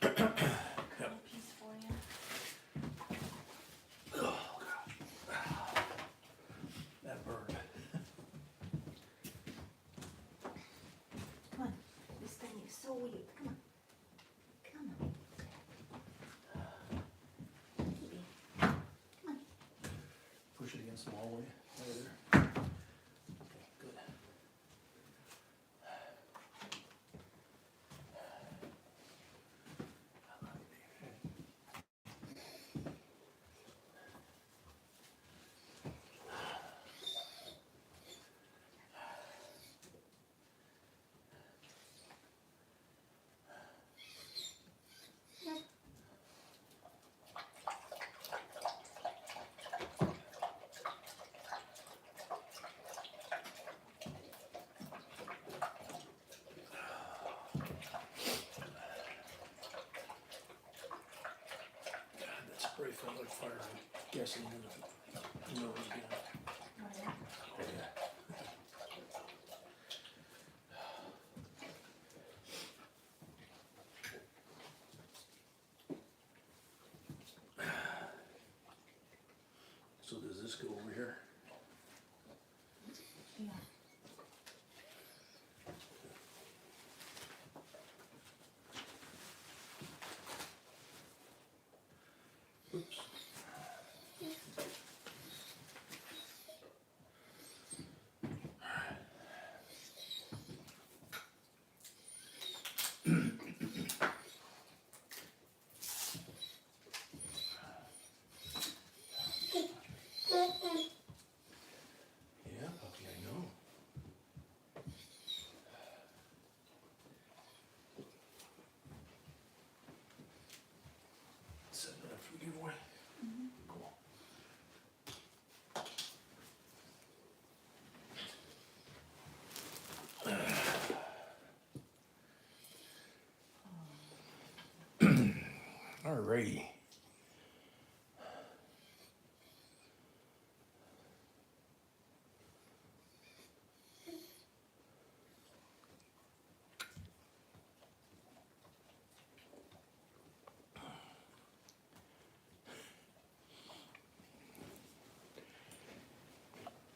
cut a piece for you. That burned. Come on. This thing is so weird. Come on. Come on. Baby. Come on. Push it against the wall, will you? Right there. Okay, good. I love you, baby. God, that spray felt like fire. I'm guessing you know what's going on. Oh, yeah.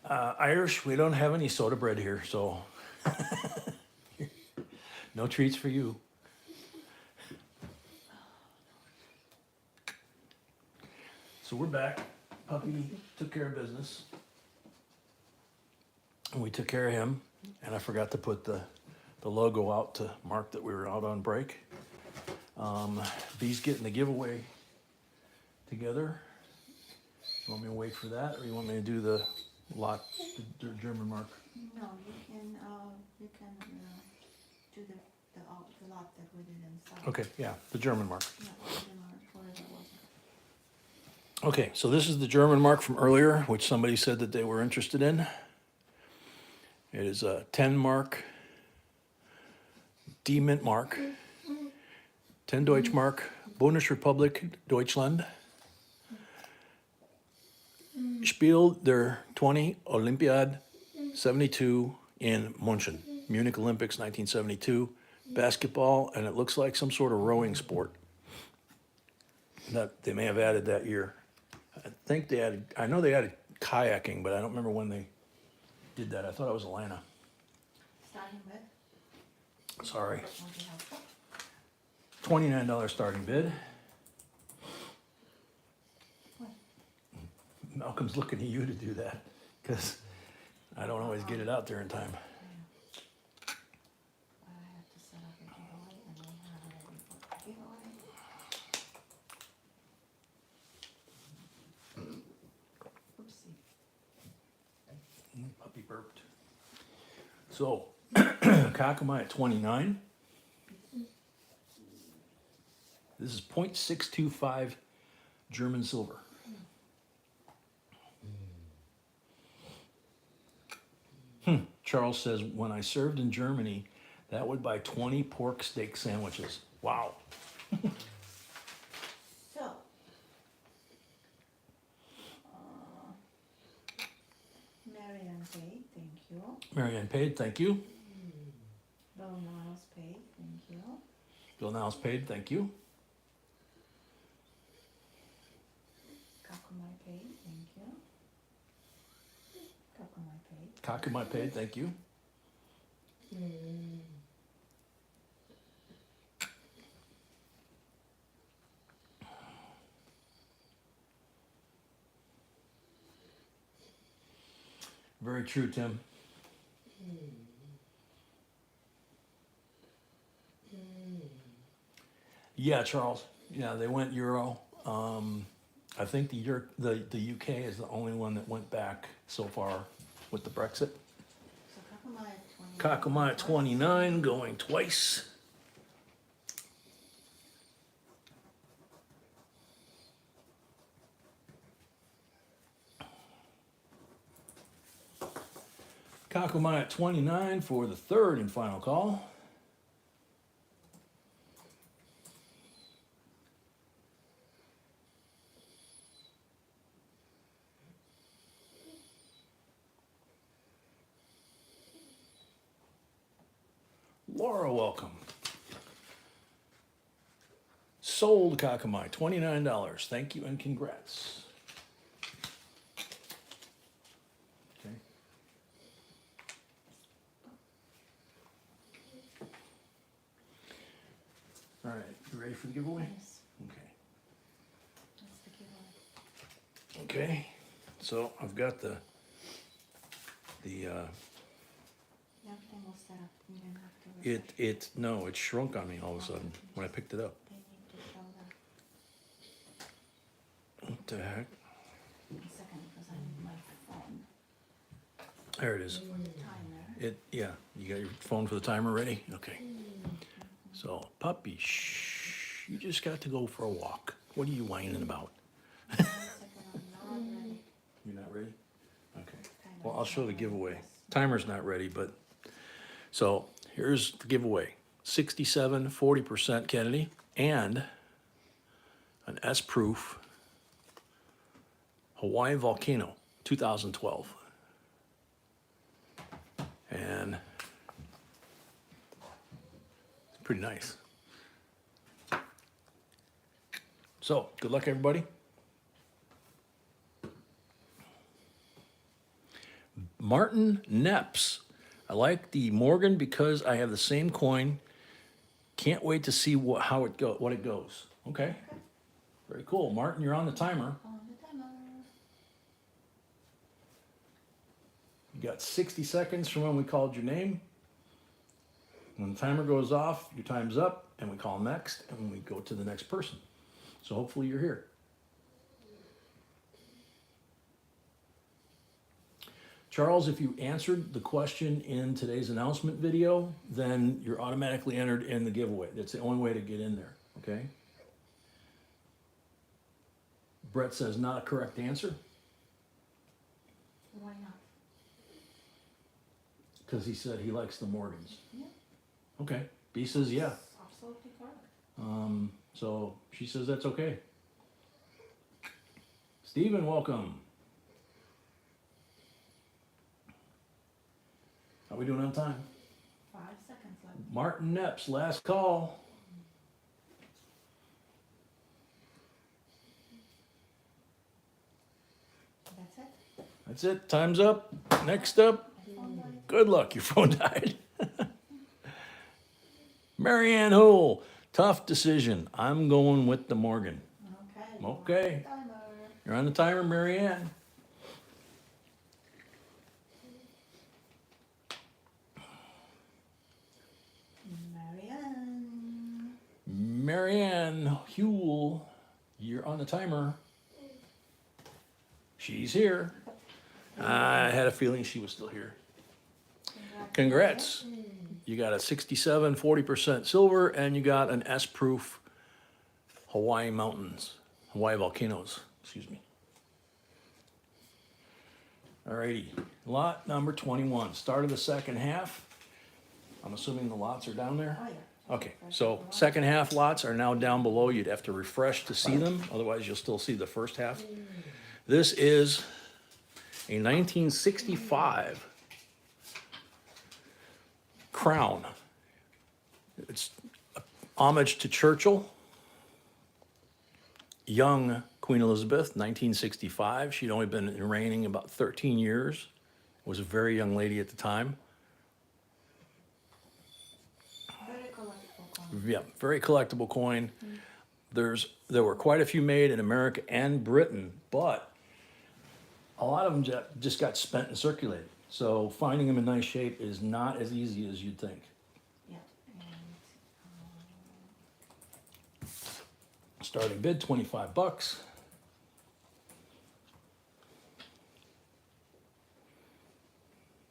Irish, we don't have any soda bread here, so no treats for you. So we're back. Puppy took care of business. And we took care of him. And I forgot to put the logo out to mark that we were out on break. B's getting the giveaway together. You want me to wait for that, or you want me to do the lot, the German mark? No, you can do the lot that we did inside. Okay, yeah, the German mark. Yeah, whatever it was. Okay, so this is the German mark from earlier, which somebody said that they were interested in. It is a 10 mark, D Mint mark, 10 Deutschmark, Bundesrepublik Deutschland. Spiel der 20 Olympiad 72 in München, Munich Olympics 1972, basketball, and it looks like some sort of rowing sport that they may have added that year. I think they added, I know they added kayaking, but I don't remember when they did that. I thought it was Atlanta. Starting with, Sorry. won't be helpful. $29 starting bid. What? Malcolm's looking at you to do that, because I don't always get it out there in time. I have to set up a giveaway and we have it ready for the giveaway. Oopsie. Puppy burped. So, Kakamai at 29. This is 0.625 German silver. Charles says, when I served in Germany, that would buy 20 pork steak sandwiches. Wow. So, Marianne paid, thank you. Marianne paid, thank you. Bill Niles paid, thank you. Bill Niles paid, thank you. Kakumai paid, thank you. Kakumai paid. Kakamai paid, thank you. Very true, Tim. Yeah, Charles. Yeah, they went euro. I think the UK is the only one that went back so far with the Brexit. So Kakumai at 20. Kakamai at 29, going twice. Kakamai at 29 for the third and final call. Laura, welcome. Sold Kakamai, $29. Thank you and congrats. Okay. All right, you ready for the giveaway? Yes, Okay. that's the giveaway. Okay, so I've got the Everything was set up, you didn't have to. no, it shrunk on me all of a sudden when I picked it up. They need to show that What the heck? in a second, because I need my phone There it is. for the timer. Yeah, you got your phone for the timer ready? Okay. So, puppy, shh, you just got to go for a walk. What are you whining about? 1 second, I'm not ready. You're not ready? Okay. Timer Well, I'll is show the not ready, giveaway. yes. Timer's not ready, but, so here's the giveaway. 67, 40% Kennedy, and an S-proof Hawaii Volcano, 2012. And it's pretty nice. So, good luck, everybody. Martin Neps. I like the Morgan because I have the same coin. Can't wait to see what it goes. Okay. Very cool. Martin, you're on the timer. On the timer. You got 60 seconds from when we called your name. When the timer goes off, your time's up, and we call next, and we go to the next person. So hopefully you're here. Charles, if you answered the question in today's announcement video, then you're automatically entered in the giveaway. That's the only way to get in there, okay? Brett says not a correct answer Why not? because he said he likes the Morgans. Yeah. Okay. B says yeah. Absolutely correct. So she says that's okay. Stephen, welcome. How we doing on time? 5 seconds left. Martin Neps, last call. That's it. That's it. Time's up. Next up. Good luck. Your phone died. Marianne Hull. Tough decision. I'm going with the Morgan. Okay. Okay. Timer. You're on the timer, Marianne. Marianne. Marianne Huell, you're on the timer. She's here. I had a feeling she was still here. Congrats. You got a 67, 40% silver, and you got an S-proof Hawaii volcanoes, excuse me. Alrighty, lot number 21, start of the second half. I'm assuming the lots are down there? Oh, yeah. Okay, so second half lots are now down below. You'd have to refresh to see them, otherwise you'll still see the first half. This is a 1965 crown. It's homage to Churchill. Young Queen Elizabeth, 1965. She'd only been reigning about 13 years. Was a very young lady at the time. Very collectible coin. Yeah, very collectible coin. There were quite a few made in America and Britain, but a lot of them just got spent and circulated. So finding them in nice shape is not as easy as you'd think. Yeah. Starting bid, $25.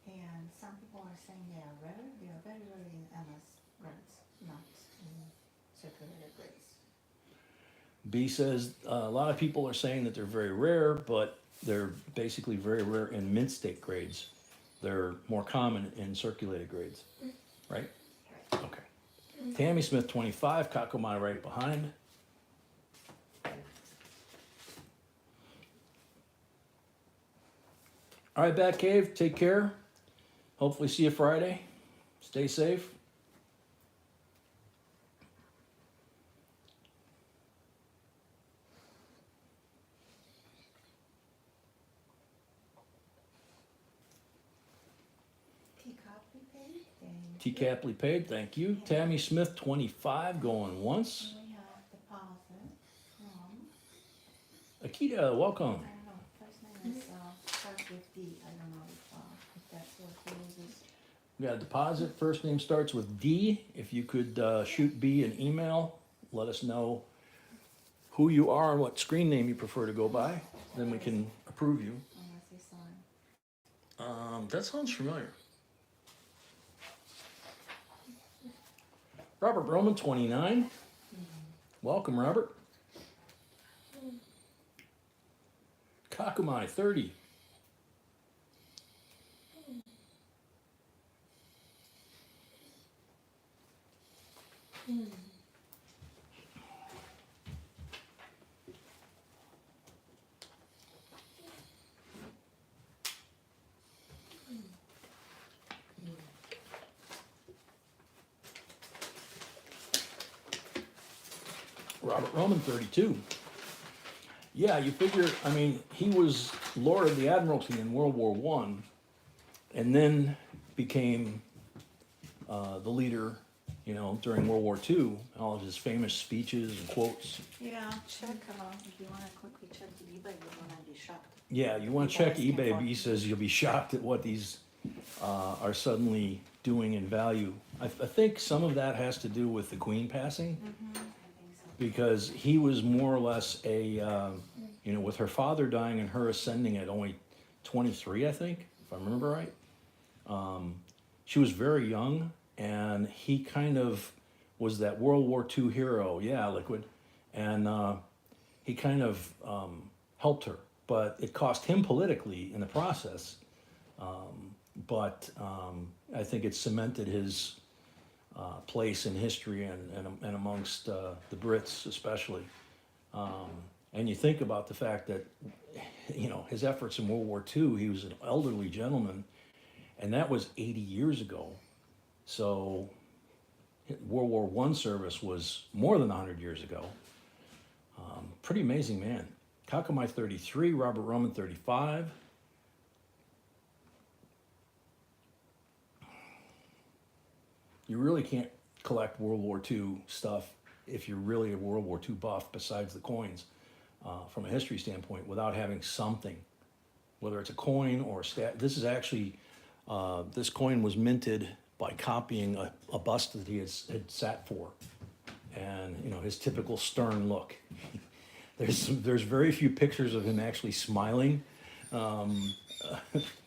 And some people are saying they are rare. They are very rare in MS grades, not in circulated grades. B says a lot of people are saying that they're very rare, but they're basically very rare in mint state grades. They're more common in circulated grades, right? Okay. Tammy Smith, 25, Kakumai right behind. All right, Batcave, take care. Hopefully see you Friday. Stay safe. Teacup paid. Thank T. Capley paid, thank you. Tammy Smith, 25, going once. And we have deposit from, Akita, welcome. I don't know, first name is, starts with D. I don't know if that's what he uses. We got a deposit. First name starts with D. If you could shoot B an email, let us know who you are and what screen name you prefer to go by. Then we can approve you. Unless he signed. That sounds familiar. Robert Roman, 29. Welcome, Robert. Kakumai, 30. Robert Roman, 32. Yeah, you figure, I mean, he was Lord of the Admiralty in World War I, and then became the leader, during World War II, all of his famous speeches and quotes. Yeah, check, if you wanna quickly check the eBay, you're gonna be shocked. Yeah, you want to check eBay, he says you'll be shocked at what these are suddenly doing in value. I think some of that has to do with the Queen passing, I think so. because he was more or less with her father dying and her ascending at only 23, I think, if I remember right. She was very young, and he kind of was that World War II hero, yeah, Liquid, and he kind of helped her, but it cost him politically in the process. But I think it cemented his place in history and amongst the Brits especially. And you think about the fact that, his efforts in World War II, he was an elderly gentleman, and that was 80 years ago. So World War I service was more than 100 years ago. Pretty amazing man. Kakamai 33, Robert Roman 35. You really can't collect World War II stuff if you're really a World War II buff, besides the coins, from a history standpoint, without having something, whether it's a coin or a stat. This is actually, this coin was minted by copying a bust that he had sat for, and his typical stern look. There's very few pictures of him actually smiling.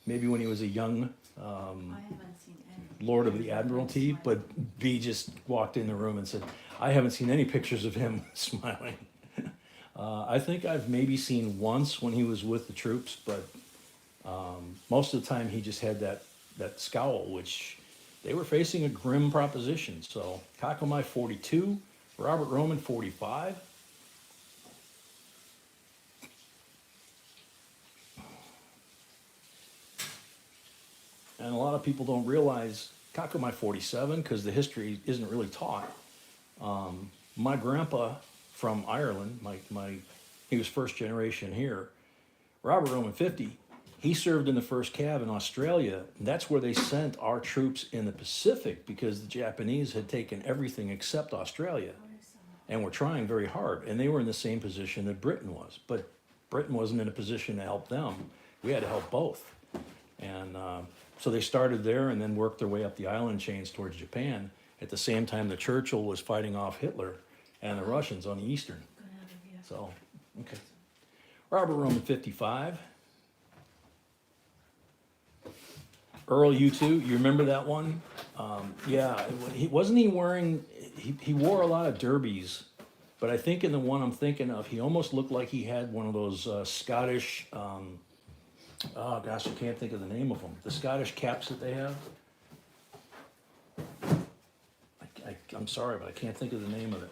Maybe when he was a young I haven't seen any. Lord of the Admiralty, but B just walked in the room and said, I haven't seen any pictures of him smiling. I think I've maybe seen once when he was with the troops, but most of the time he just had that scowl, which they were facing a grim proposition. So Kakamai 42, Robert Roman 45. And a lot of people don't realize Kakamai 47, because the history isn't really taught. My grandpa from Ireland, he was first generation here. Robert Roman 50, he served in the first cav in Australia. And that's where they sent our troops in the Pacific, because the Japanese had taken everything except Australia and were trying very hard. And they were in the same position that Britain was. But Britain wasn't in a position to help them. We had to help both. And so they started there and then worked their way up the island chains towards Japan. At the same time, the Churchill was fighting off Hitler and the Russians on the eastern. So, okay. Robert Roman 55. Earl U2, you remember that one? Yeah, wasn't he wearing, he wore a lot of derbies, but I think in the one I'm thinking of, he almost looked like he had one of those Scottish, oh gosh, I can't think of the name of them. The Scottish caps that they have. I'm sorry, but I can't think of the name of it.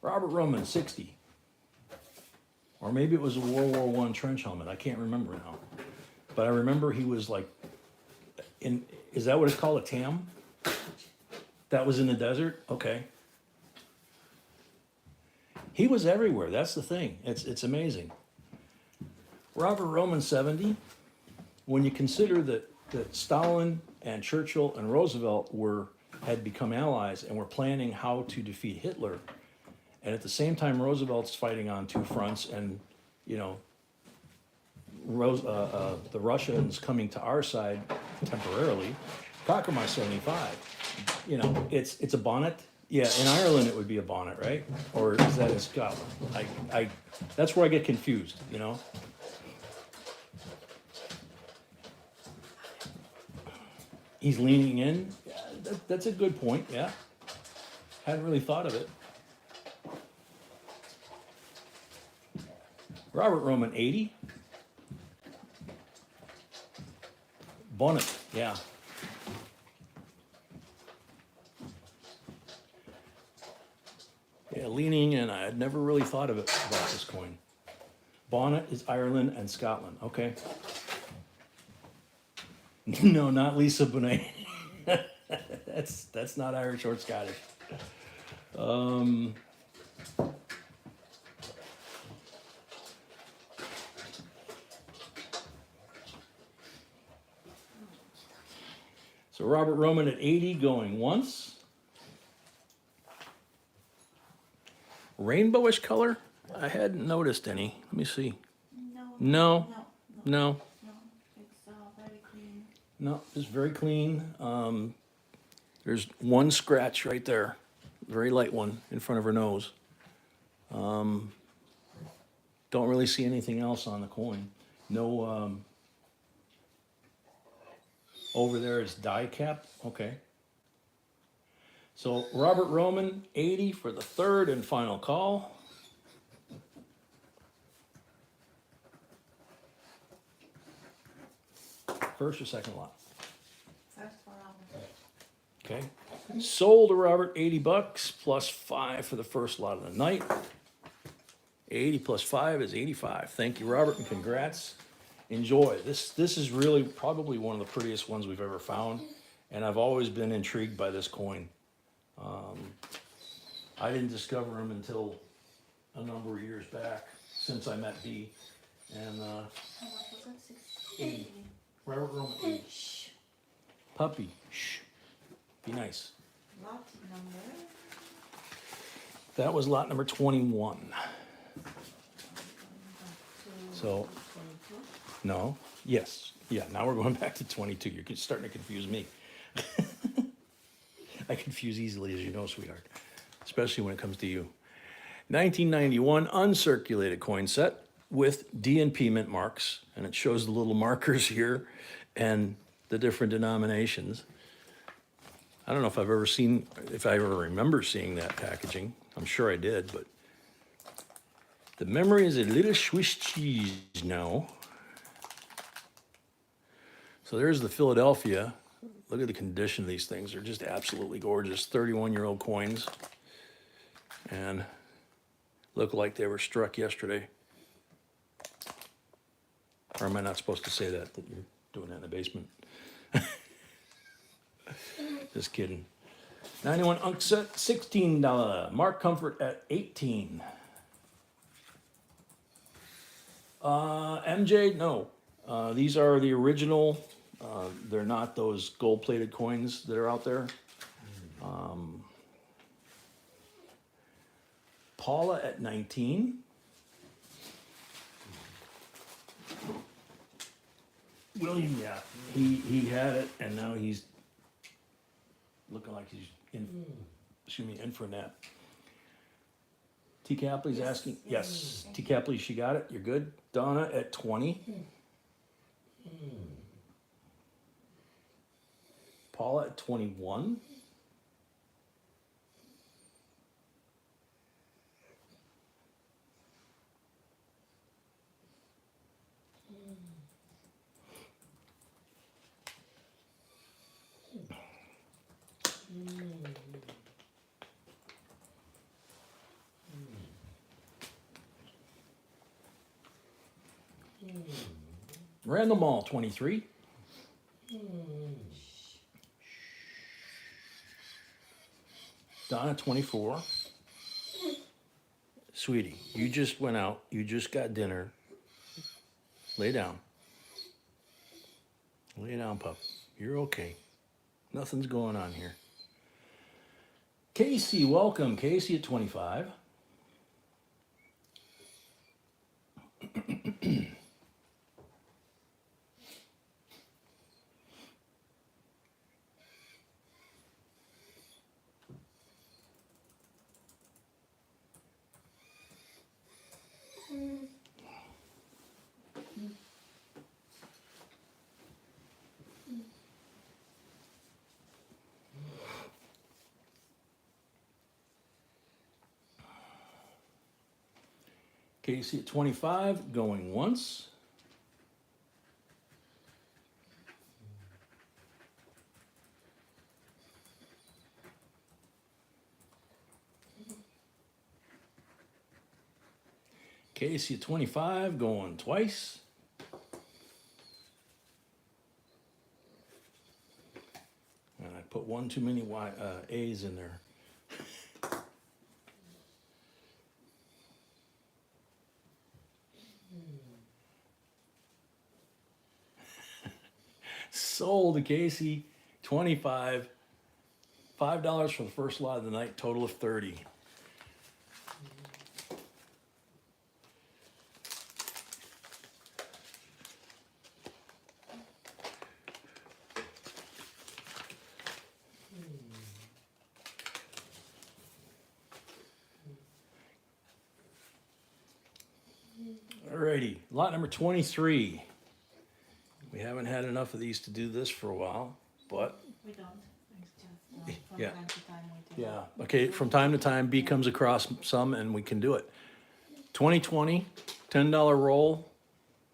Robert Roman, 60. Or maybe it was a World War I trench helmet. I can't remember now. But I remember he was like, is that what it's called, a tam? That was in the desert? Okay. He was everywhere, that's the thing. It's amazing. Robert Roman 70, when you consider that Stalin and Churchill and Roosevelt had become allies and were planning how to defeat Hitler, and at the same time Roosevelt's fighting on two fronts, and the Russians coming to our side temporarily, Kakamai 75, it's a bonnet. Yeah, in Ireland it would be a bonnet, right? Or is that in Scotland? That's where I get confused, He's leaning in. Yeah, that's a good point, yeah. Hadn't really thought of it. Robert Roman 80. Bonnet, yeah. Yeah, leaning in. I had never really thought of it about this coin. Bonnet is Ireland and Scotland, okay. No, not Lisa Bonet. That's not Irish or Scottish. So Robert Roman at 80 going once. Rainbowish color? I hadn't noticed any. Let me see. No. No. No. No, No. It's very clean. no, just very clean. There's one scratch right there, very light one in front of her nose. Don't really see anything else on the coin. No, over there is die cap. Okay. So Robert Roman, 80 for the third and final call. First or second lot? First for Robert. Okay. Sold to Robert, $80 plus 5 for the first lot of the night. 80 plus 5 is 85. Thank you, Robert, and congrats. Enjoy. This is really probably one of the prettiest ones we've ever found, and I've always been intrigued by this coin. I didn't discover him until a number of years back, since I met Dee. And What was it? 80. Robert Roman 80. Puppy. Shh. Be nice. Lot number. That was lot number 21. So, no, yes, yeah, now we're going back to 22. You're starting to confuse me. I confuse easily, as you know, sweetheart, especially when it comes to you. 1991 uncirculated coin set with D&P mint marks, and it shows the little markers here and the different denominations. I don't know if I ever remember seeing that packaging. I'm sure I did, but the memory is a little Swiss cheese now. So there's the Philadelphia. Look at the condition of these things. They're just absolutely gorgeous. 31-year-old coins. And look like they were struck yesterday. Or am I not supposed to say that you're doing that in the basement? Just kidding. 91 Unk set, $16. Mark Comfort at 18. MJ, no. These are the original. They're not those gold-plated coins that are out there. Paula at 19. William, yeah, he had it, and now he's looking like he's in for a nap. T. Capley's asking, yes, T. Capley, she got it, you're good. Donna at 20. Paula at 21. Random Mall, 23. Donna, 24. Sweetie, you just went out. You just got dinner. Lay down. Lay down, pup. You're okay. Nothing's going on here. Casey, welcome. Casey at 25. Casey at 25, going once. Casey at 25, going twice. And I put one too many A's in there. Sold to Casey, 25, $5 for the first lot of the night, total of 30. Alrighty, lot number 23. We haven't had enough of these to do this for a while, but We don't, it's just, from Yeah. time to time we do. yeah, okay, from time to time, B comes across some and we can do it. 2020, $10 roll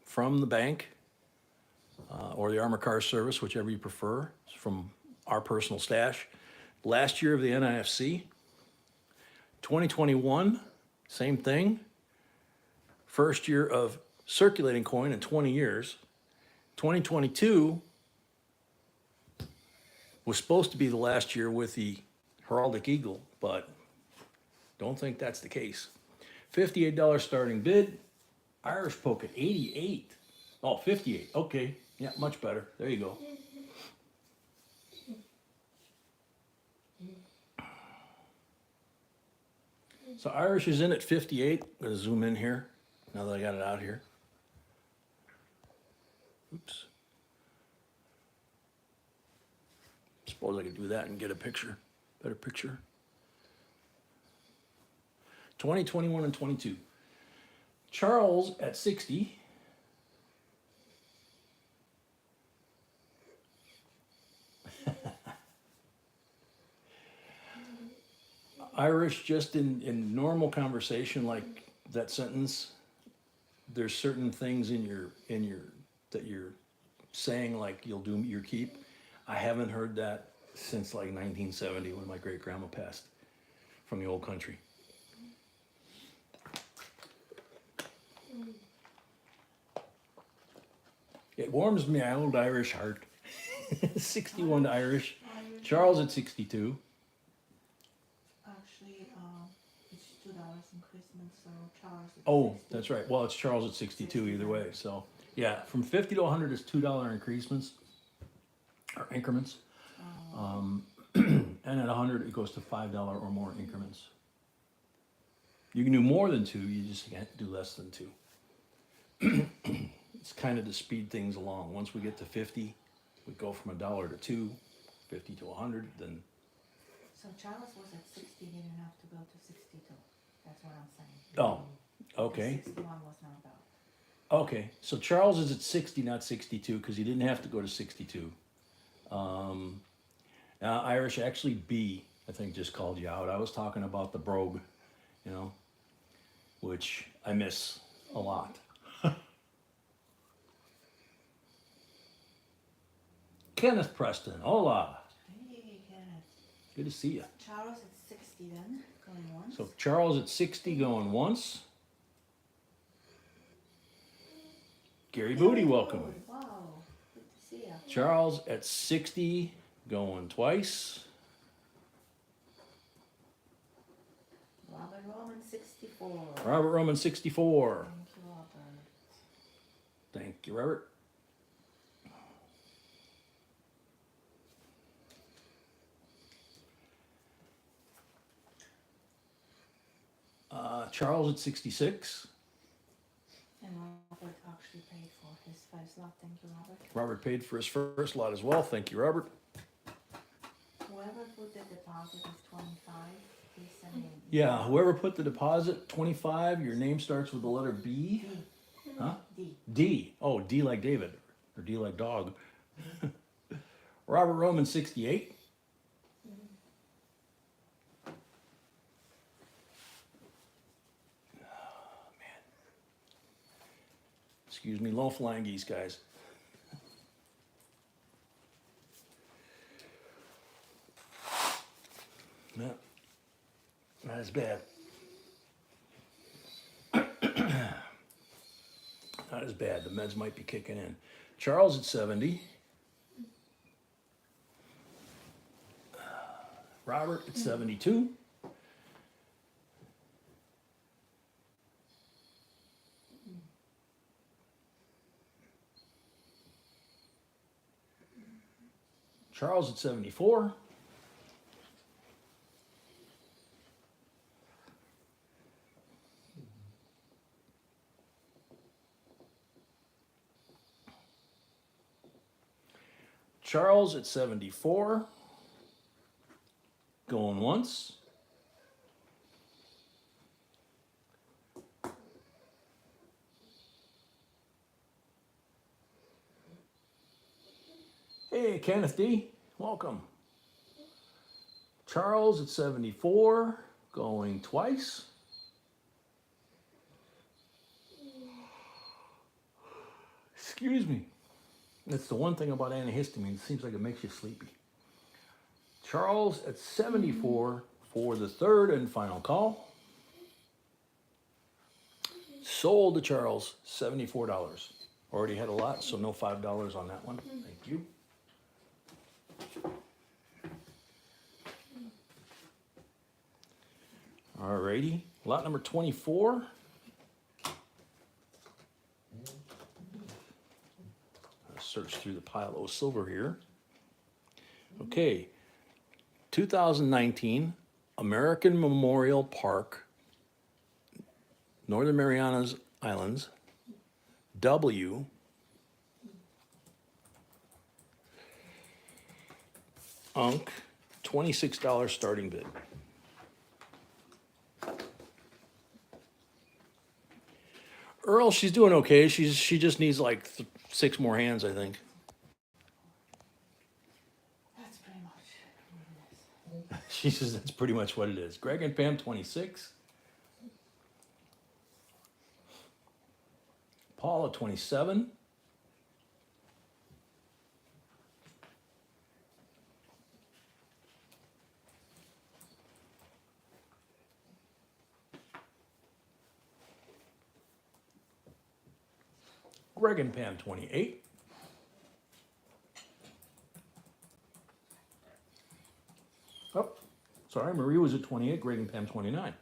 from the bank, or the Armor Car Service, whichever you prefer, it's from our personal stash. Last year of the NIFC. 2021, same thing. First year of circulating coin in 20 years. 2022 was supposed to be the last year with the Heraldic Eagle, but don't think that's the case. $58 starting bid. Irish poke at 88. Oh, 58. Okay. Yeah, much better. There you go. So Irish is in at 58. I'm going to zoom in here now that I got it out here. Oops. Suppose I could do that and get a picture, better picture. 20, 21, and 22. Charles at 60. Irish, just in normal conversation, like that sentence, there's certain things in your that you're saying, like you'll do your keep. I haven't heard that since like 1970 when my great grandma passed from the old country. It warms my old Irish heart. 61 to Irish. Charles at 62. Actually, it's $2 increasement, so Charles is Oh, 60. that's right. Well, it's Charles at 62 either way. So yeah, from 50 to 100 is $2 increasements or increments. And at 100 it goes to $5 or more increments. You can do more than 2, you just can't do less than 2. It's kind of to speed things along. Once we get to 50, we go from $1 to 2, 50 to 100, then So Charles was at 60, he didn't have to go to 62. That's what I'm saying. oh, okay. The 61 was not about. Okay, so Charles is at 60, not 62, because he didn't have to go to 62. Now Irish, actually B, I think just called you out. I was talking about the brogue, you know, which I miss a lot. Kenneth Preston, hola. Hey, Kenneth. Good to see you. Charles at 60 then, going once. So Charles at 60 going once. Gary Booty, welcome. Wow, good to see you. Charles at 60 going twice. Robert Roman 64. Robert Roman 64. Thank you, Robert. Thank you, Robert. Charles at 66. And Robert actually paid for his first lot. Thank you, Robert. Robert paid for his first lot as well. Thank you, Robert. Whoever put the deposit of 25, please send me. Yeah, whoever put the deposit, 25, your name starts with the letter B. D. Huh? D. D. Oh, D like David, or D like dog. Robert Roman, 68. Oh, man. Excuse me, low flying geese, guys. No, not as bad. Not as bad. The meds might be kicking in. Charles at 70. Robert at 72. Charles at 74. Charles at 74. Going once. Hey, Kenneth D, welcome. Charles at 74, going twice. Excuse me. That's the one thing about antihistamine. It seems like it makes you sleepy. Charles at 74 for the third and final call. Sold to Charles, $74. Already had a lot, so no $5 on that one. Thank you. Alrighty, lot number 24. I'll search through the pile of silver here. Okay, 2019 American Memorial Park, Northern Marianas Islands, W. Unc, $26 starting bid. Earl, she's doing okay. She just needs like 6 more hands, I think. That's pretty much what it is. She says that's pretty much what it is. Greg and Pam, 26. Paula, 27. Greg and Pam, 28. Oh, sorry, Marie was at 28, Greg and Pam, 29.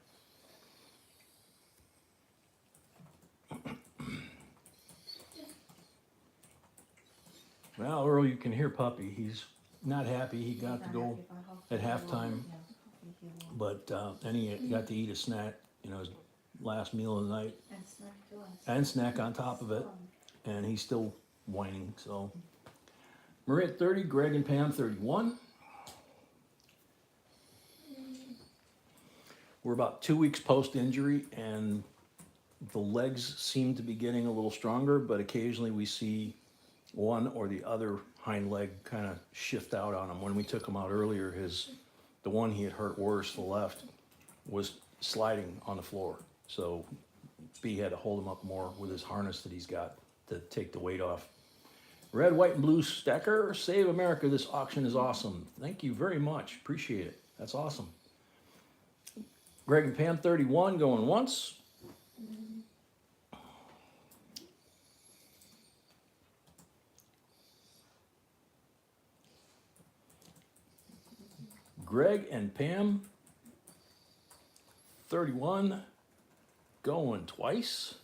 Well, Earl, you can hear Puppy. He's not happy. He got to go at halftime, but then he got to eat a snack, you know, his last meal of the night, And snack too. and snack on top of it, and he's still whining. So, Marie at 30, Greg and Pam, 31. We're about 2 weeks post-injury, and the legs seem to be getting a little stronger, but occasionally we see one or the other hind leg kind of shift out on him. When we took him out earlier, the one he had hurt worse, the left, was sliding on the floor. So B had to hold him up more with his harness that he's got to take the weight off. Red, white, and blue stacker, Save America. This auction is awesome. Thank you very much. Appreciate it. That's awesome. Greg and Pam, 31, going once. Greg and Pam, 31, going twice.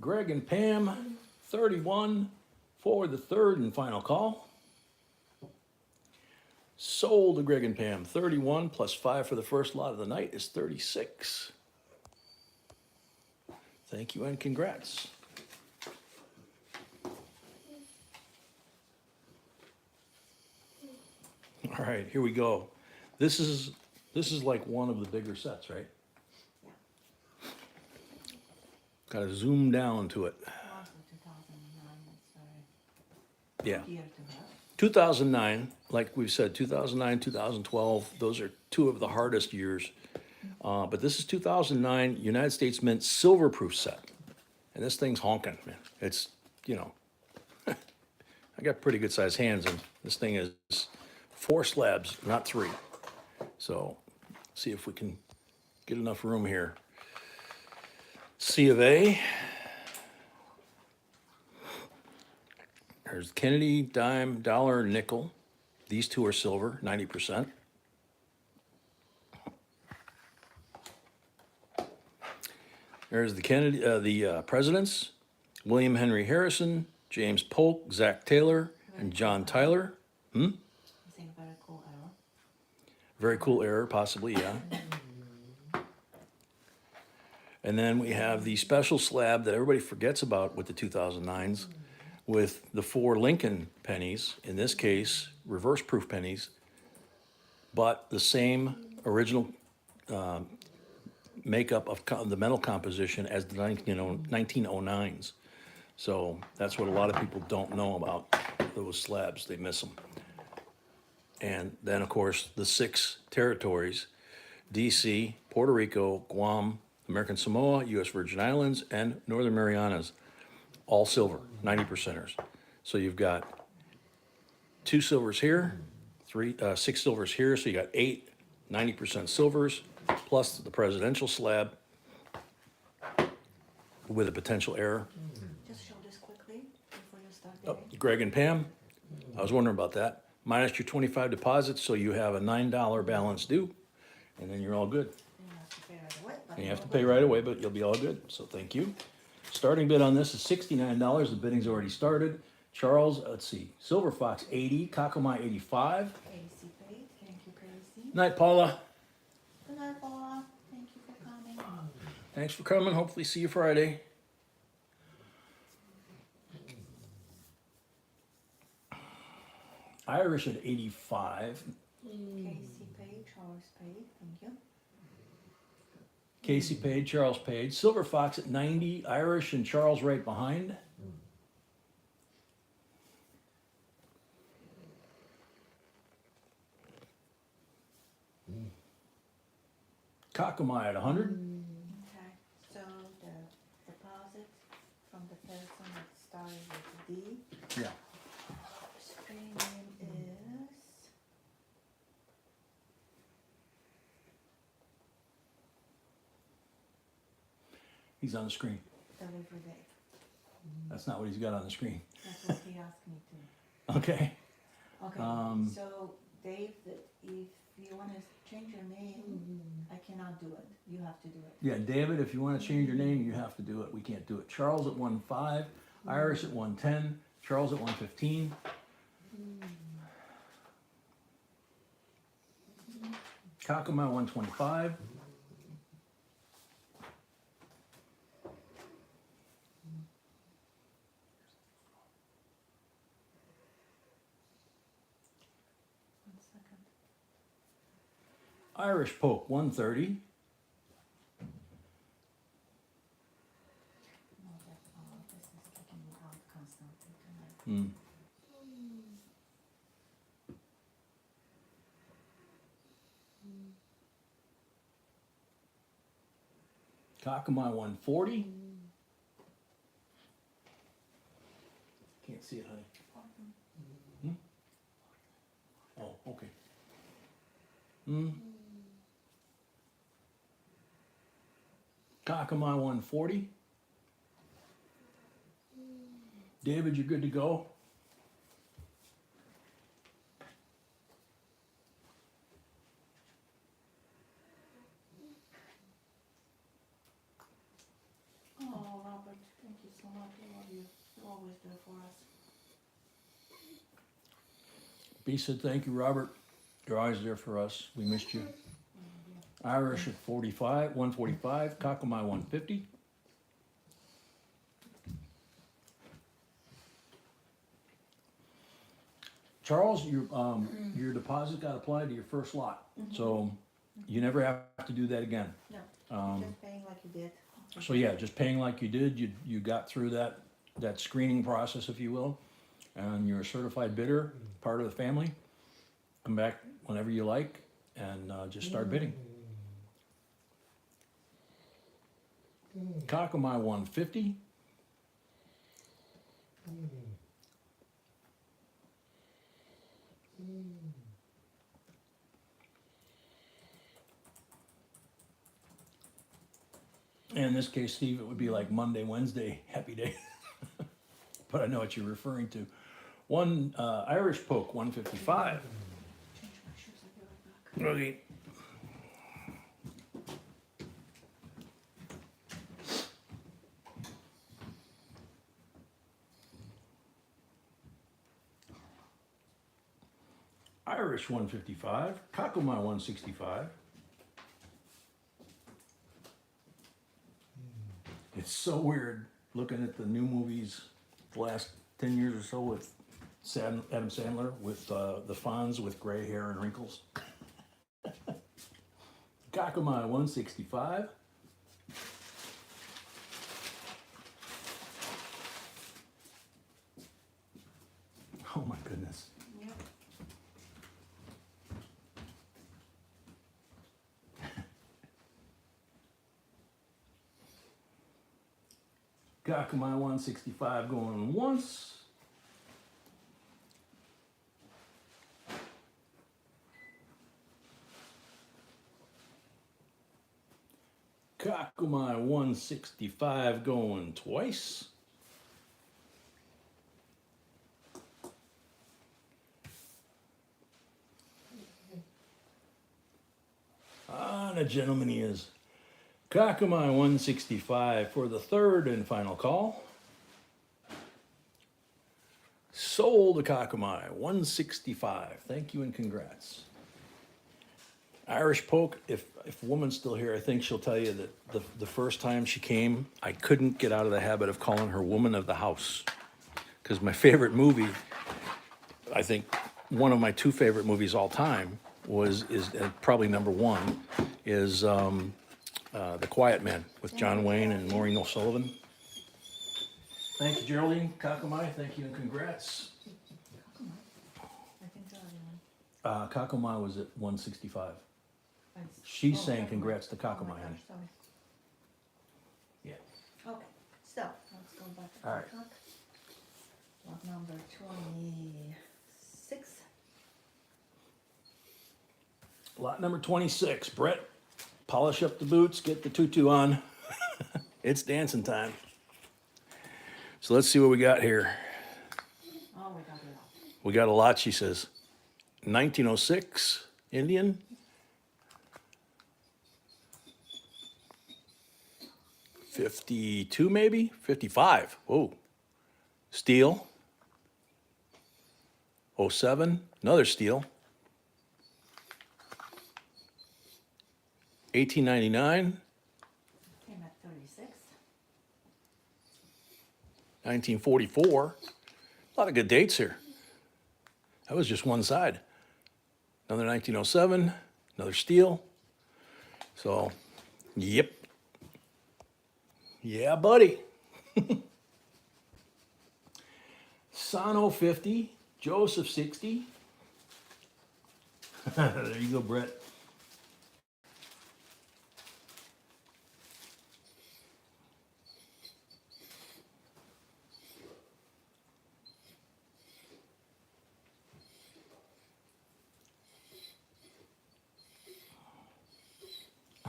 Greg and Pam, 31 for the third and final call. Sold to Greg and Pam, 31 plus 5 for the first lot of the night is 36. Thank you and congrats. All right, here we go. This is like one of the bigger sets, right? Yeah. Got to zoom down to it. Also 2009, that's Yeah. year to have. 2009, like we've said, 2009, 2012, those are two of the hardest years. But this is 2009 United States Mint silver proof set. And this thing's honking, man. It's, you know, I got pretty good sized hands, and this thing is 4 slabs, not 3. So, see if we can get enough room here. C of A. There's Kennedy, dime, dollar, nickel. These two are silver, 90%. There's the Kennedy, the presidents, William Henry Harrison, James Polk, Zach Taylor, and John Tyler. I think very cool arrow. Very cool error, possibly, yeah. And then we have the special slab that everybody forgets about with the 2009s, with the 4 Lincoln pennies, in this case, reverse proof pennies, but the same original makeup of the metal composition as the 1909s. So that's what a lot of people don't know about those slabs. They miss them. And then, of course, the 6 territories, DC, Puerto Rico, Guam, American Samoa, U.S. Virgin Islands, and Northern Marianas, all silver, 90%ers. So you've got 2 silvers here, 6 silvers here, so you got 8 90% silvers, plus the presidential slab with a potential error. Just show this quickly before you start Oh, bidding. Greg and Pam, I was wondering about that. Minus your 25 deposits, so you have a $9 balance due, and then you're all good. You have to pay right away. But And you have to pay right away, but you'll be all good, so thank you. Starting bid on this is $69, the bidding's already started. Charles, let's see, Silver Fox 80, Kakamai 85. Casey paid. Thank you, Casey. Night, Paula. Good night, Paula. Thank you for coming. Thanks for coming, hopefully see you Friday. Irish at 85. Casey paid. Charles paid. Thank you. Casey paid, Charles paid. Silver Fox at 90, Irish and Charles right behind. Kakamai at 100. Okay. So the deposit from the person that started with D. Yeah. Screen name is. He's on the screen. Delivery date. That's not what he's got on the screen. That's what he asked me to. Okay. Okay, so Dave, if you wanna change your name, I cannot do it, you have to do it. Yeah, David, if you want to change your name, you have to do it. We can't do it. Charles at 1.5, Irish at 110, Charles at 115. Kakamai 125. One second. Irish Poke 130. No, this is kicking me out constantly tonight. Hmm. Kakamai 140. Can't see it, honey. Oh, okay. Kakamai 140. David, you're good to go. Oh, Robert, thank you so much, I love you, you're always there for us. B said, thank you, Robert. You're always there for us. We missed you. Irish at 45, 145, Kakamai 150. Charles, your deposit got applied to your first lot, so you never have to do that again. No, Um, just paying like you did. So yeah, just paying like you did, you got through that screening process, if you will, and you're a certified bidder, part of the family. Come back whenever you like and just start bidding. Kakamai 150. And in this case, Steve, it would be like Monday, Wednesday, happy day. But I know what you're referring to. One Irish Poke 155. Change my shoes, I'll be right back. Okay. Irish 155, Kakumai 165. It's so weird looking at the new movies the last 10 years or so with Adam Sandler with the Fonz with gray hair and wrinkles. Kakumai 165. Oh my goodness. Yep. Kakumai 165 going once. Kakumai 165 going twice. And a gentleman he is. Kakumai 165 for the third and final call. Sold to Kakumai 165. Thank you and congrats. Irish Poke, if woman's still here, I think she'll tell you that the first time she came, I couldn't get out of the habit of calling her woman of the house. Because my favorite movie, I think one of my two favorite movies all time is probably number one, is The Quiet Man with John Wayne and Maureen O'Sullivan. Thank you, Geraldine. Kakumai, thank you and congrats. I think the other one. Kakumai was at 165. Thanks. She's Oh, saying Kakumai. congrats to Oh my Kakumai, gosh, honey. sorry. Yeah. Okay, so let's go back to All the right. top. Lot number 26. Lot number 26. Brett, polish up the boots, get the tutu on. It's dancing time. So let's see what we got here. Oh, we got it all. We got a lot, she says. 1906 Indian. '52 maybe? 55. Whoa. Steel. '07, another steel. 1899. Came at 36. 1944. A lot of good dates here. That was just one side. Another 1907, another steel. So, yep. Yeah, buddy. Sano 50, Joseph 60. There you go, Brett.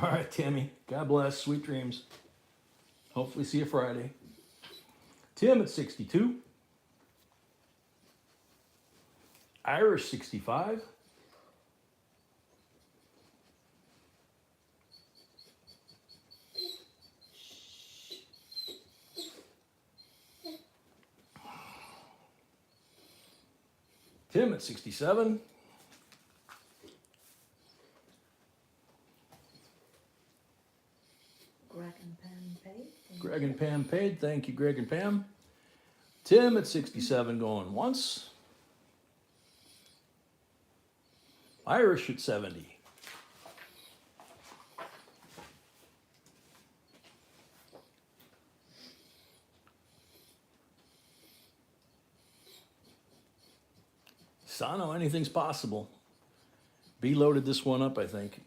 All right, Tammy. God bless. Sweet dreams. Hopefully see you Friday. Tim at 62. Irish 65. Tim at 67. Greg and Pam paid. Greg and Pam paid. Thank you, Greg and Pam. Tim at 67 going once. Irish at 70. Sano, anything's possible. B loaded this one up, I think.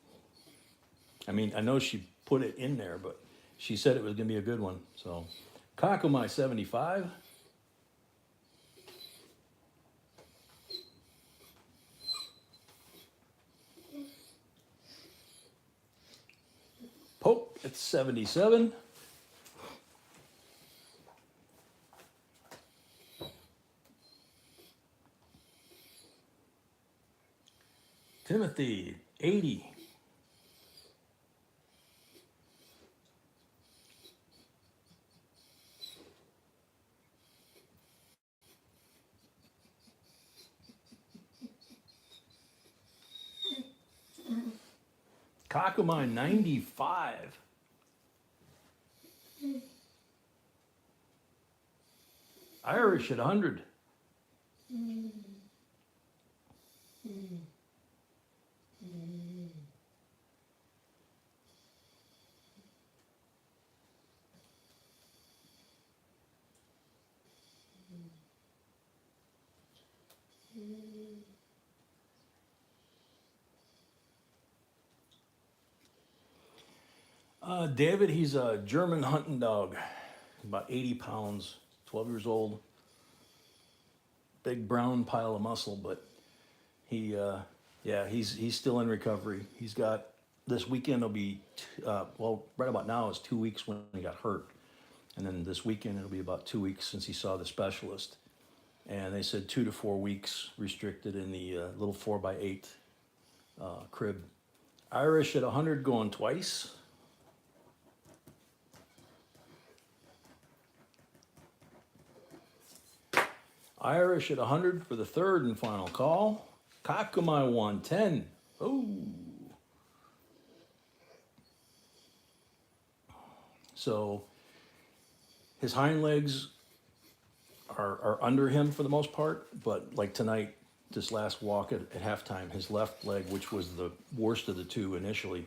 I mean, I know she put it in there, but she said it was going to be a good one. So, Kakumai 75. Poke at 77. Timothy 80. Kakumai 95. Irish at 100. David, he's a German hunting dog, about 80 pounds, 12 years old. Big brown pile of muscle, but he's still in recovery. He's got, this weekend will be, right about now is 2 weeks when he got hurt. And then this weekend it'll be about 2 weeks since he saw the specialist. And they said 2 to 4 weeks restricted in the little 4x8 crib. Irish at 100 going twice. Irish at 100 for the third and final call. Kakumai 110. Oh. So his hind legs are under him for the most part, but like tonight, this last walk at halftime, his left leg, which was the worst of the two initially,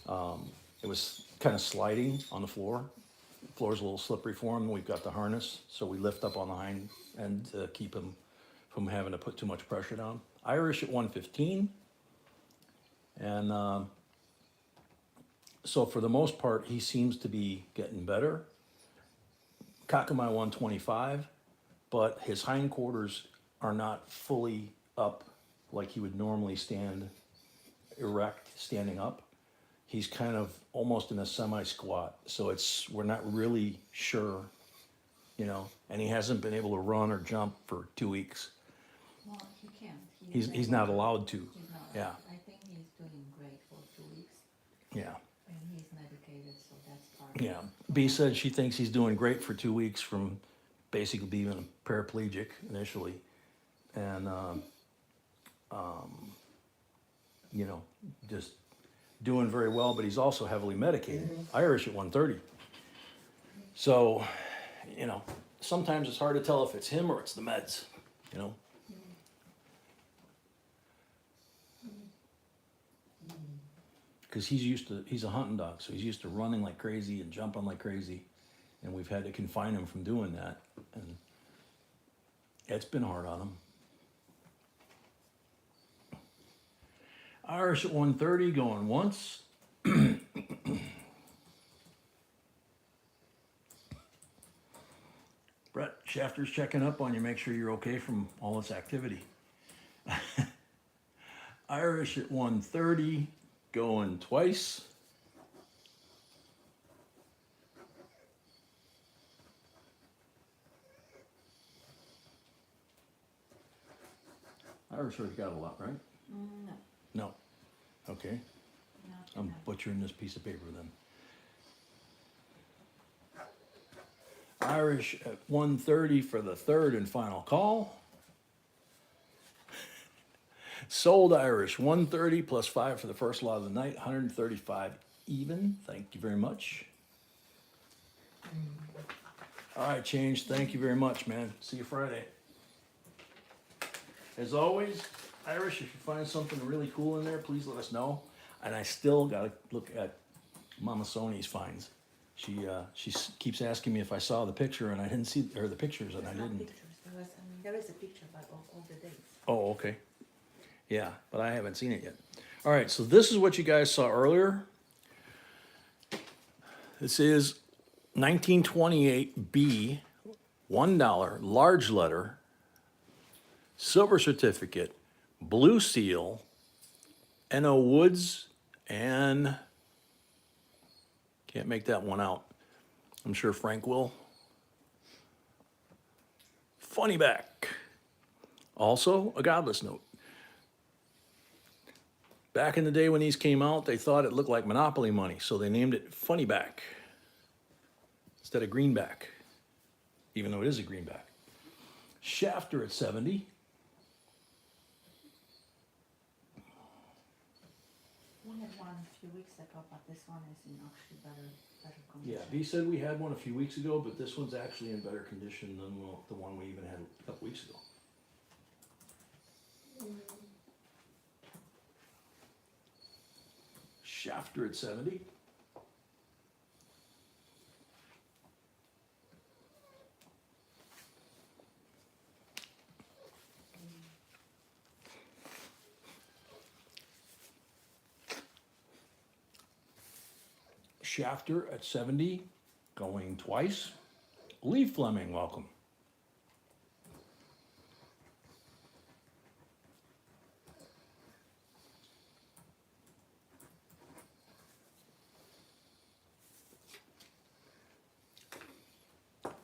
it was kind of sliding on the floor. The floor's a little slippery for him. We've got the harness, so we lift up on the hind end to keep him from having to put too much pressure down. Irish at 115. And so for the most part, he seems to be getting better. Kakumai 125, but his hindquarters are not fully up like he would normally stand erect, standing up. He's kind of almost in a semi-squat, so we're not really sure, and he hasn't been able to run or jump for 2 weeks. Well, he can't. He's not allowed to. He's not. Yeah. I think he's doing great for 2 weeks, Yeah. and he's medicated, so that's part. Yeah. B said she thinks he's doing great for 2 weeks from basically being a paraplegic initially, and just doing very well. But he's also heavily medicated. Irish at 130. So, sometimes it's hard to tell if it's him or it's the meds. Because he's a hunting dog, so he's used to running like crazy and jumping like crazy, and we've had to confine him from doing that, and it's been hard on him. Irish at 130 going once. Brett, Shafter's checking up on you, make sure you're okay from all this activity. Irish at 130 going twice. Irish already got a lot, right? No. No. Okay. Not I'm enough. butchering this piece of paper then. Irish at 130 for the third and final call. Sold Irish 130 plus 5 for the first lot of the night, 135 even. Thank you very much. All right, Change. Thank you very much, man. See you Friday. As always, Irish, if you find something really cool in there, please let us know. And I still got to look at Mama Sony's finds. She keeps asking me if I saw the picture, and I didn't see the pictures, and I There's not didn't. pictures. There is a picture, but of all the dates. Oh, okay. Yeah, but I haven't seen it yet. All right, so this is what you guys saw earlier. This is 1928 B, $1, large letter, silver certificate, blue seal, N.O. Woods, and can't make that one out. I'm sure Frank will. Funny back. Also, a godless note. Back in the day when these came out, they thought it looked like Monopoly money, so they named it Funny Back instead of Greenback, even though it is a greenback. Shafter at 70. We had one a few weeks ago, but this one is in actually better Yeah, condition. B said we had one a few weeks ago, but this one's actually in better condition than the one we even had a couple weeks ago. Shafter at 70. Shafter at 70, going twice. Lee Fleming, welcome.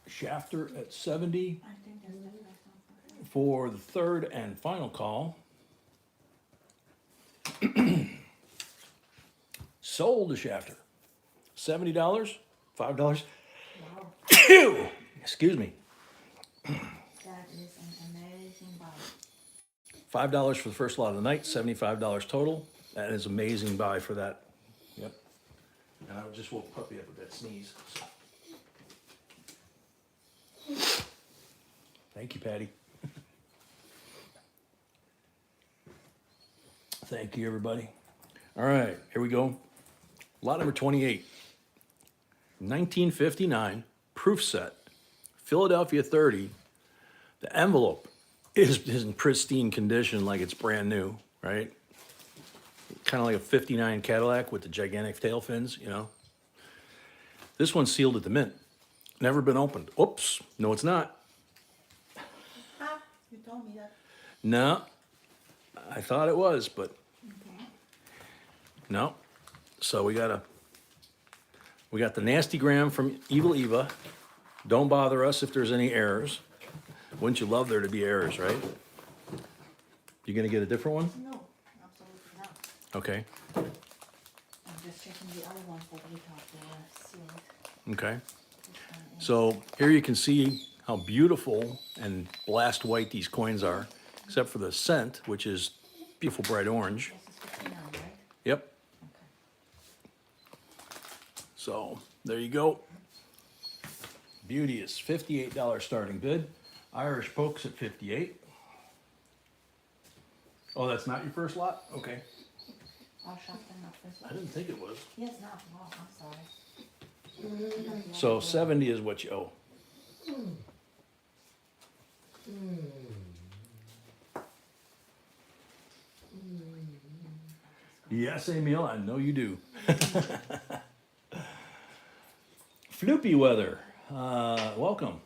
Shafter at 70 I think that's the first one. for the third and final call. Sold to Shafter. $70, $5. Wow, Excuse me. that is an amazing buy. $5 for the first lot of the night, $75 total. That is amazing buy for that. Yep. And I just woke Puppy up with that sneeze. So. Thank you, Patty. Thank you, everybody. All right, here we go. Lot number 28. 1959, proof set, Philadelphia 30. The envelope is in pristine condition, like it's brand new, right? Kind of like a 59 Cadillac with the gigantic tail fins, you know. This one's sealed at the mint. Never been opened. Oops, no it's not. Ah, you told me that. No, I thought it was, but Okay. no. So we got the nasty gram from Evil Eva. Don't bother us if there's any errors. Wouldn't you love there to be errors, right? You gonna get a different one? No, absolutely not. Okay, I'm just checking the other ones that we thought they were sealed. okay. This one is, So here you can see how beautiful and blast white these coins are, except for the scent, which is beautiful bright orange. this is 59, right? Yep. Okay. So there you go. Beauty is $58 starting bid. Irish Pokes at 58. Oh, that's not your first lot? Okay. I'll shop them up this I one. didn't think it was. Yes, not. Oh, I'm sorry. So 70 is what you owe. Yes, Emil, I know you do. Floopy weather, welcome.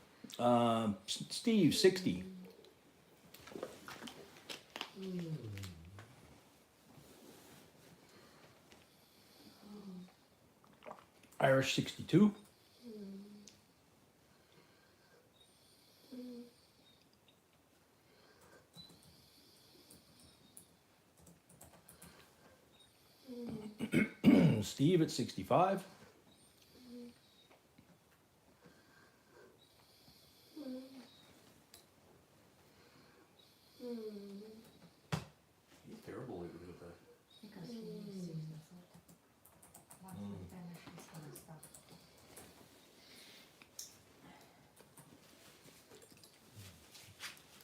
Steve, 60. Irish, 62. Steve at 65. He's terrible with that. Because he sees the sort. Once we finish, he's gonna stop.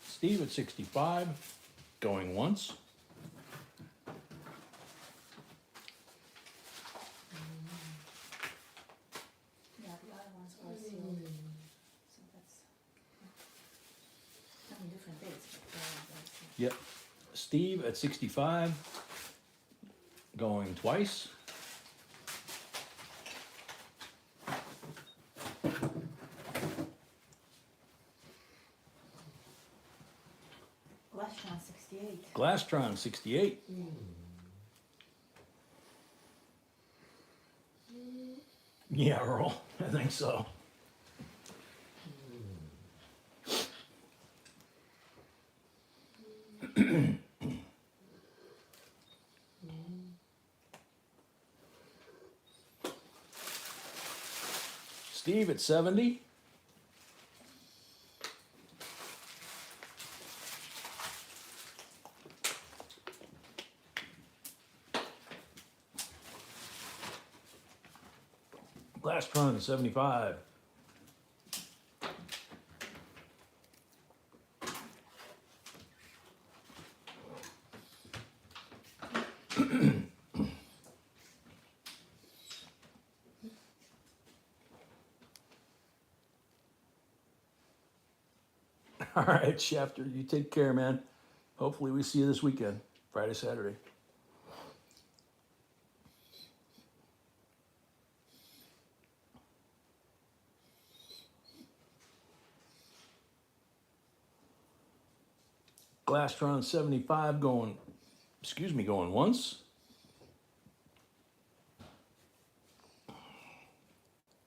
Steve at 65, going once. Yeah, the other ones were sealed. So that's, I mean, different dates, but they're sealed. Yep. Steve at 65, going twice. Glasshound 68. Glasstron, 68. Yeah, Earl, I think so. Steve at 70. Glastron 75. All right, Shafter, you take care, man. Hopefully we see you this weekend, Friday, Saturday. Glastron 75 going, going once.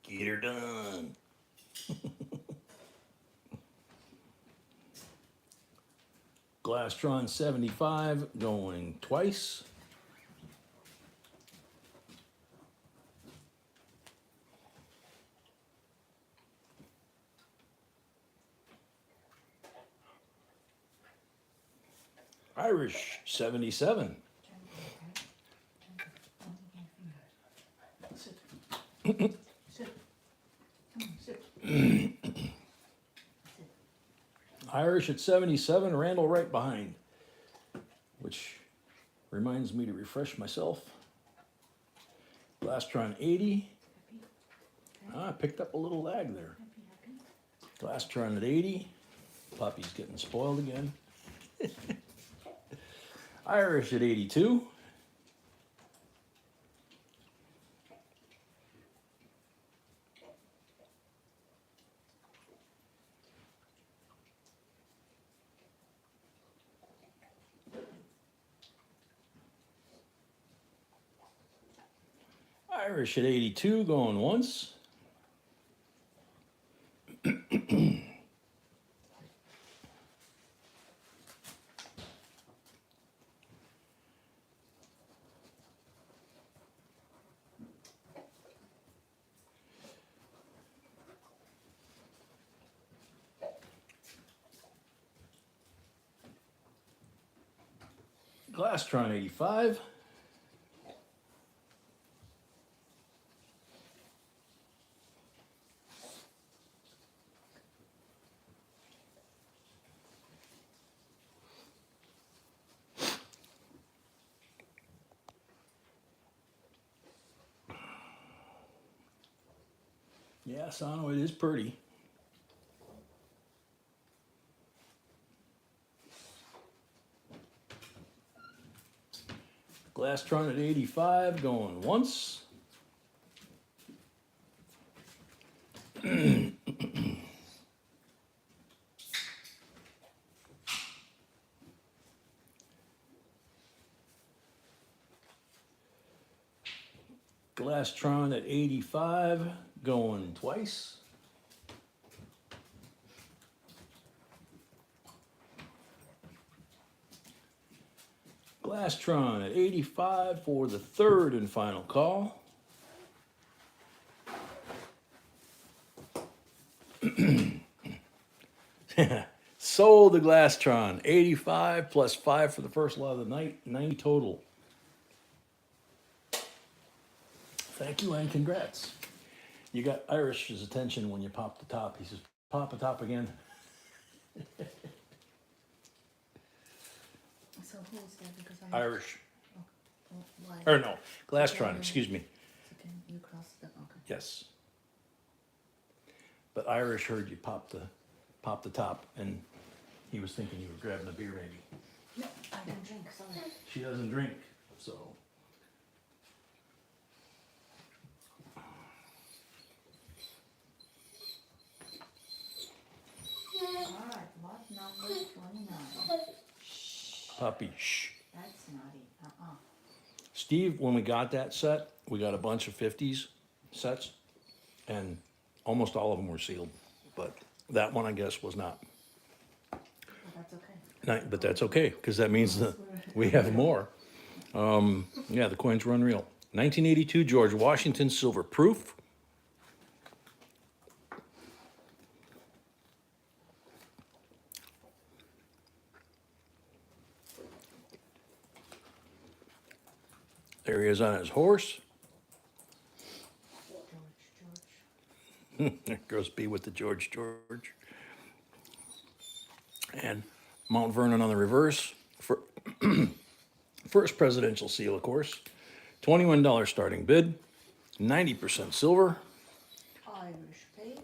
Get her done. Glastron 75 going twice. Irish 77. Sit. Sit. Come on, sit. Sit. Irish at 77, Randall right behind, which reminds me to refresh myself. Glastron 80. I picked up a little lag there. Happy. Glastron at 80. Puppy's getting spoiled again. Irish at 82. Irish at 82 going once. Glastron 85. Yeah, Sano, it is pretty. Glastron at 85 going once. Glastron at 85 going twice. Glastron at 85 for the third and final call. Sold the Glastron. 85 plus 5 for the first lot of the night. 90 total. Thank you and congrats. You got Irish's attention when you popped the top. He says, pop the top again. So who is that? Because I Irish. Oh, why? Or no, Glastron, excuse me. So can you cross the okay. Yes. But Irish heard you pop the top, and he was thinking you were grabbing a beer maybe. No, I don't drink, sorry. She doesn't drink, so. Alright, lot number 29. Puppy, shh. That's naughty. Steve, when we got that set, we got a bunch of 50s sets, and almost all of them were sealed. But that one, I guess, was not. But that's okay. But that's okay, because that means that we have more. Yeah, the coins were unreal. 1982 George Washington silver proof. There he is on his horse. George. There goes B with the George. And Mount Vernon on the reverse. For first presidential seal, of course. $21 starting bid. 90% silver. Irish paid.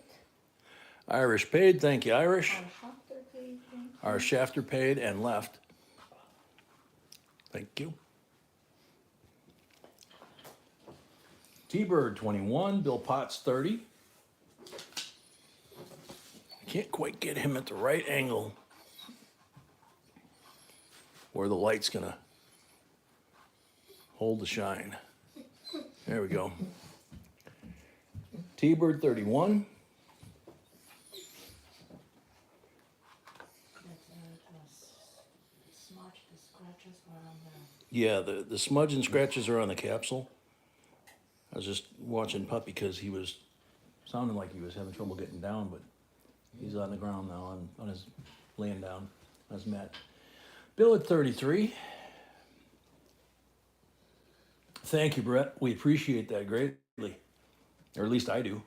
Irish paid. Thank you, Irish. Our shafter paid. Thank you. Our shafter paid and left. Thank you. T-Bird 21, Bill Potts 30. I can't quite get him at the right angle where the light's gonna hold the shine. There we go. T-Bird 31. Smudge, the scratches were on the. Yeah, the smudge and scratches are on the capsule. I was just watching Puppy because he was sounding like he was having trouble getting down, but he's on the ground now on his laying down on his mat. Bill at 33. Thank you, Brett. We appreciate that greatly. Or at least I do.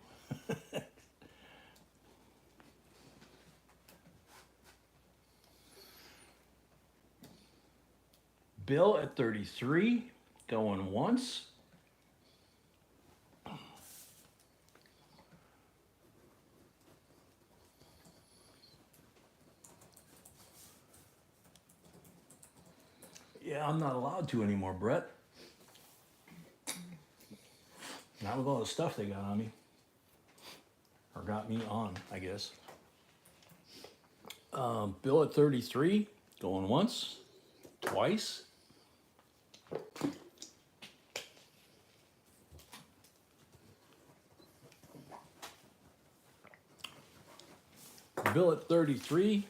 Bill at 33, going once. Yeah, I'm not allowed to anymore, Brett. Not with all the stuff they got on me. Or got me on, I guess. Bill at 33, going once, twice. Bill at 33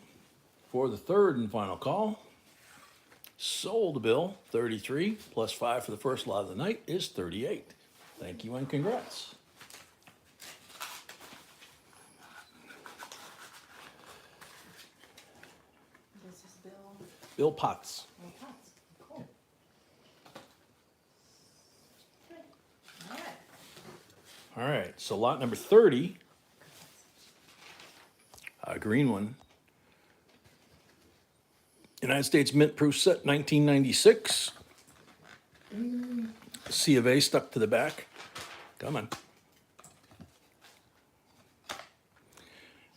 for the third and final call. Sold bill 33 plus 5 for the first lot of the night is 38. Thank you and congrats. This is Bill. Bill Potts. Bill Potts. Cool. Good. All right. All right, so lot number 30, a green one. United States Mint Proof Set 1996. C of A stuck to the back. Come on.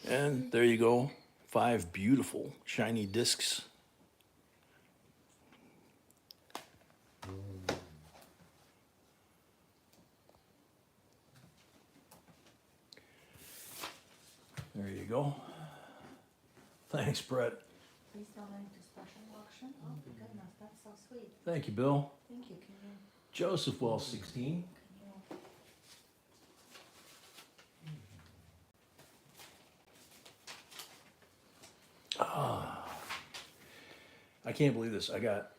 And there you go. 5 beautiful shiny discs. There you go. Thanks, Brett. Please donate to special auction. Oh, goodness, that's so sweet. Thank you, Bill. Thank you. Can you? Joseph Wells, 16. Can you? I can't believe this. I got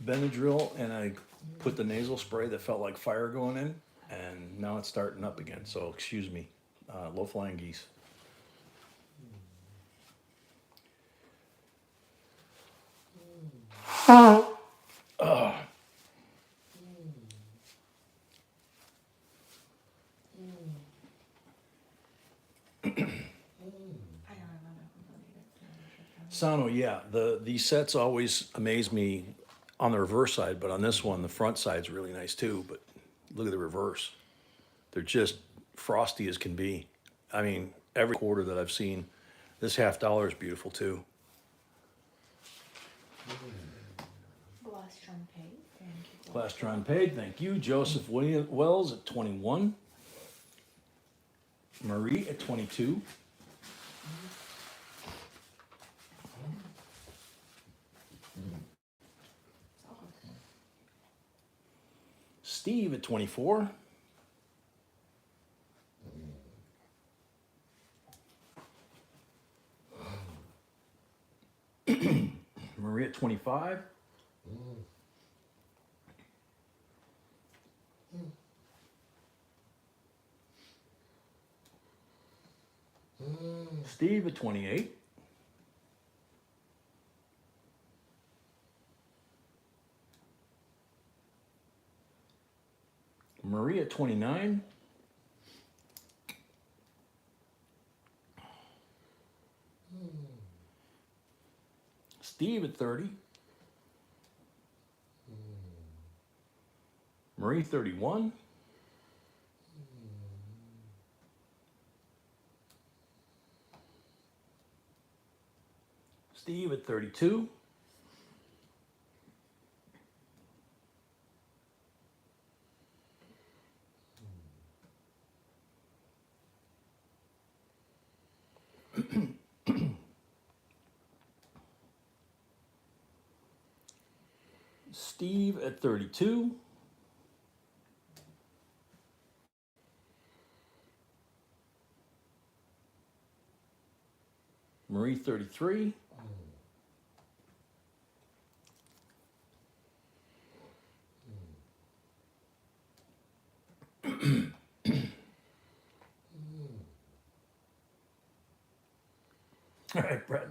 Benadryl and I put the nasal spray that felt like fire going in, and now it's starting up again. So excuse me, low flying geese. I don't remember who donated to Sano, yeah, these sets always amaze me on the reverse side, but on this one, the front side's really nice too. But look at the reverse; they're just frosty as can be. I mean, every quarter that I've seen, this $50 is beautiful too. Blastron paid. Thank you. Plastron paid, thank you. Joseph Wells at 21. Marie at 22. Steve at 24. Marie at 25. Steve at 28. Marie at 29. Steve at 30. Marie 31. Steve at 32. Steve at 32. Marie 33. All right, Brett.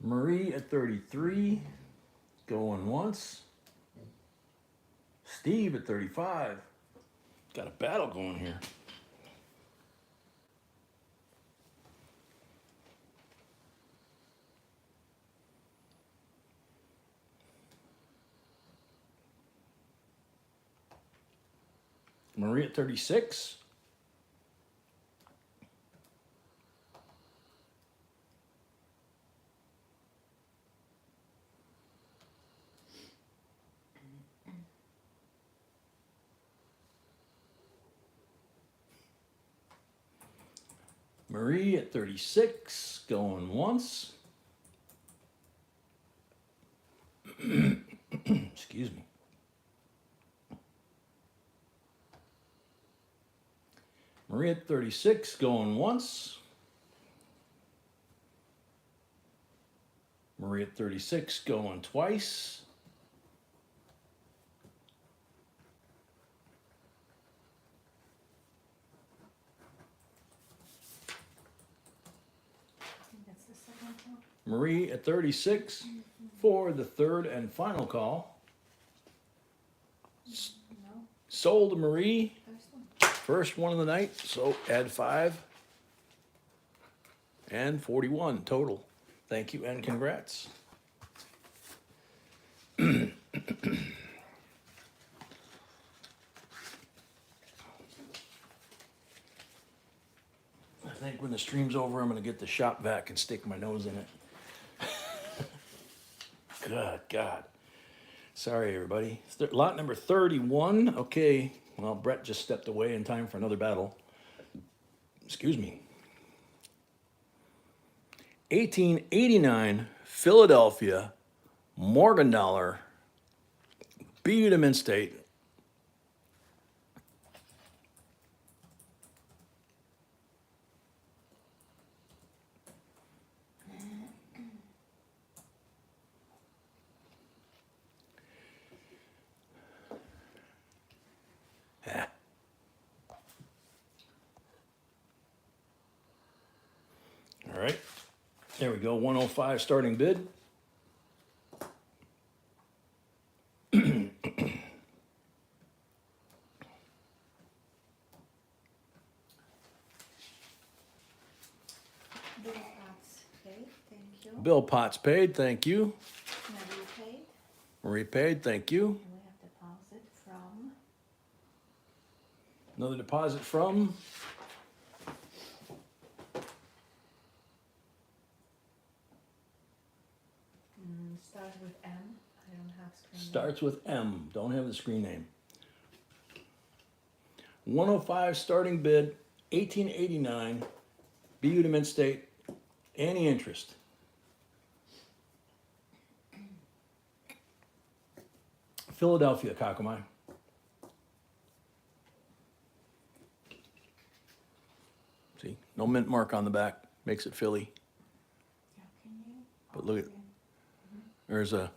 Marie at 33. Going once. Steve at 35. Got a battle going here. Marie at 36. Marie at 36, going once. Excuse me. Marie at 36, going once. Marie at 36, going twice. I think that's the second one. Marie at 36 for the third and final call. No, Sold to Marie, first one. first one of the night, so add 5 and 41 total. Thank you and congrats. I think when the stream's over, I'm gonna get the shop vac and stick my nose in it. Good God. Sorry, everybody. Lot number 31. Okay, well, Brett just stepped away in time for another battle. Excuse me. 1889, Philadelphia, Morgan dollar, Beat Mint State. Ah. All right, there we go, 105 starting bid. Bill Potts paid, thank you. Bill Potts paid, thank you. Marie paid, Marie paid, thank you. and we have deposit from Another deposit from starts with M. I don't have screen. starts with M, don't have the screen name. 105 starting bid, 1889, BU to Mint State, any interest. Philadelphia, Kakamai. See, no mint mark on the back, makes it Philly. Yeah, can you? But look at, there's a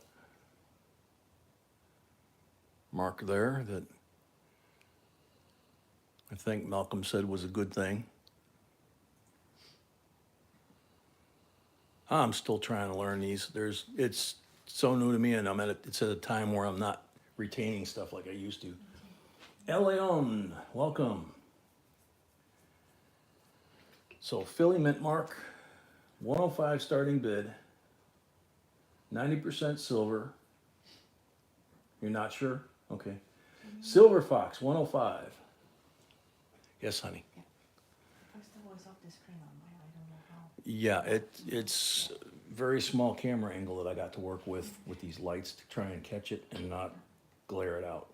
mark there that I think Malcolm said was a good thing. I'm still trying to learn these. It's so new to me, and it's at a time where I'm not retaining stuff like I used to. Leon, welcome. So Philly Mint Mark, 105 starting bid, 90% silver. You're not sure? Okay. Silver Fox, 105. Yes, honey. First of all, it's off the screen on mine, I don't know how. Yeah, it's very small camera angle that I got to work with these lights to try and catch it and not glare it out.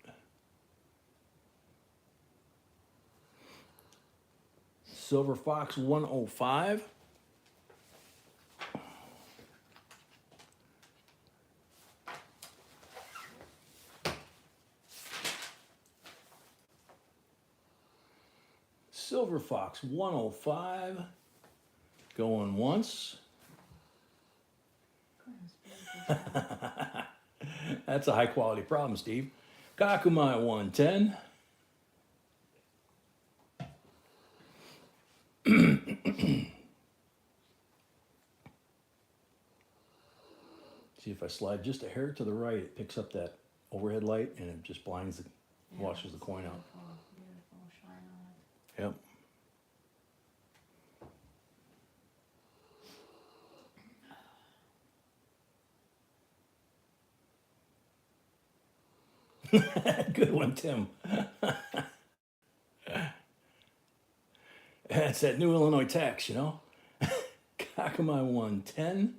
Silver Fox 105. Silver Fox 105. Going once. That's a high quality problem, Steve. Kakumai 110. See, if I slide just a hair to the right, it picks up that overhead light and it just blinds the, washes the coin out. Beautiful shine on it. Yep. Good one, Tim. That's that New Illinois tax, you know? Kakamai 110.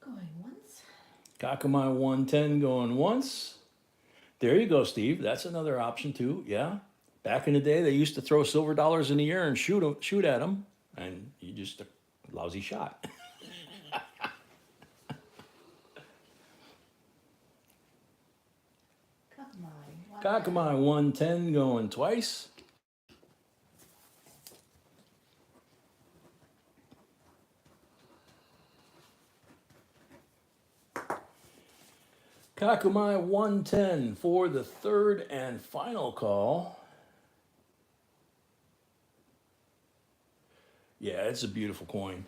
Going once. Kakamai 110 going once. There you go, Steve. That's another option too. Yeah. Back in the day, they used to throw silver dollars in the air and shoot at them, and you just a lousy shot. Kakamai 110 going twice. Kakamai 110 for the third and final call. Yeah, it's a beautiful coin.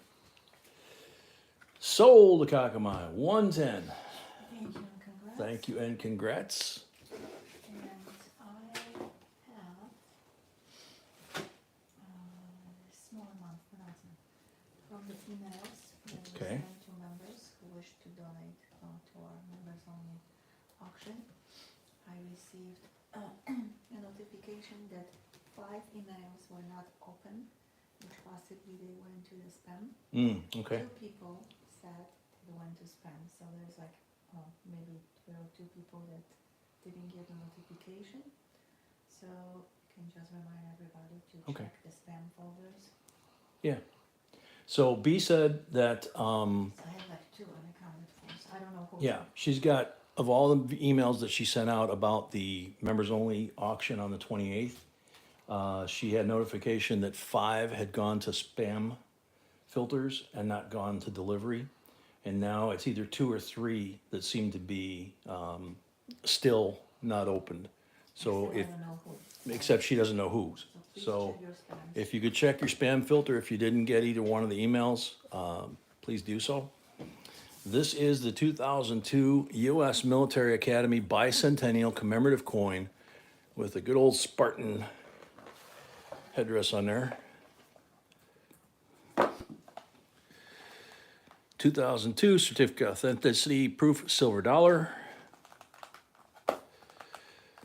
Sold the Kakamai 110. Thank you and congrats. Thank you and congrats. And I have small amount announcement from the emails that were Okay. sent to members who wish to donate to our members only auction. I received a notification that 5 emails were not open, which possibly they went to the spam. Okay. 2 people said they went to spam, so there's like maybe there are 2 people that didn't get the notification. So you can just remind everybody to Okay. check the spam folders. Yeah. So B said that, So I had like 2 unaccounted for, so I don't know who. yeah, she's got, of all the emails that she sent out about the members only auction on the 28th, she had notification that 5 had gone to spam filters and not gone to delivery. And now it's either 2 or 3 that seem to be still not opened. So Except I if, don't know who. except she doesn't know whose. Please So check your spam. if you could check your spam filter, if you didn't get either one of the emails, please do so. This is the 2002 U.S. Military Academy Bicentennial Commemorative Coin with a good old Spartan headdress on there. 2002 Certificate of Authenticity Proof Silver Dollar.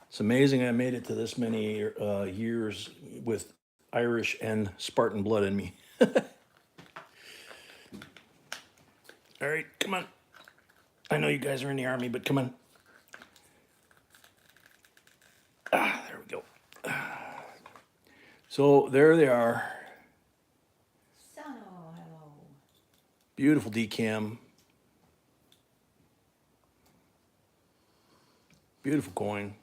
It's amazing I made it to this many years with Irish and Spartan blood in me. All right, come on. I know you guys are in the army, but come on. There we go. So there they are. Sano, hello. Beautiful decam. Beautiful coin.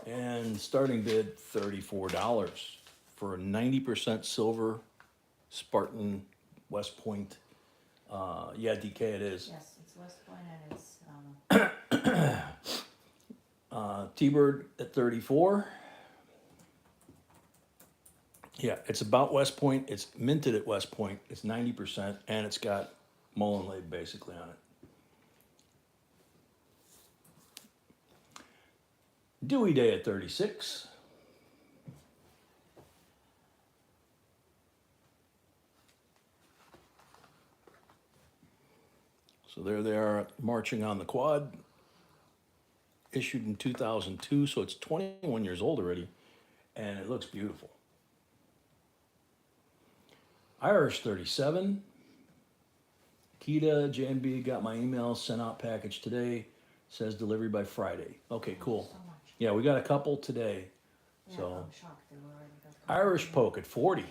And starting bid $34 for a 90% silver Spartan West Point. Yeah, DK it is. Yes, it's West Point and it's T-Bird at 34. Yeah, it's about West Point. It's minted at West Point. It's 90%, and it's got mullen laid basically on it. Dewey Day at 36. So there they are marching on the quad. Issued in 2002, so it's 21 years old already, and it looks beautiful. Irish 37. Kita JNB got my email, sent out package today. Says delivery by Friday. Okay, cool. So much. Yeah, we got a couple today. Yeah, So I'm shocked they were already got Irish poke at 40.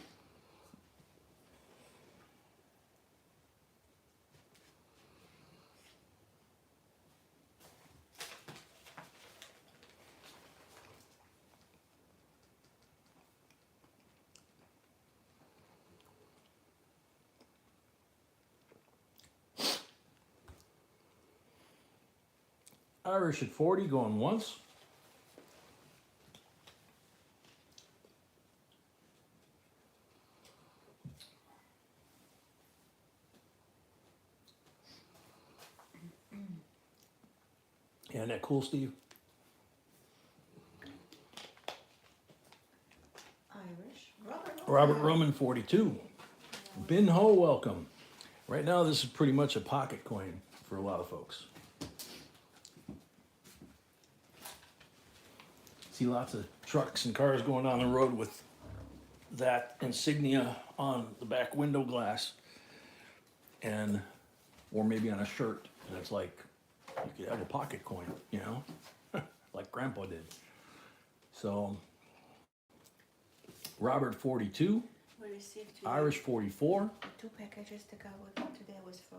Irish at 40 going once. Yeah, isn't that cool, Steve? Irish. Robert Roman 42. Bin Ho, welcome. Right now, this is pretty much a pocket coin for a lot of folks. See lots of trucks and cars going down the road with that insignia on the back window glass, and or maybe on a shirt, and it's like you could have a pocket coin, you know, like Grandpa did. So Robert 42, We received today Irish 44. 2 packages that got with today was for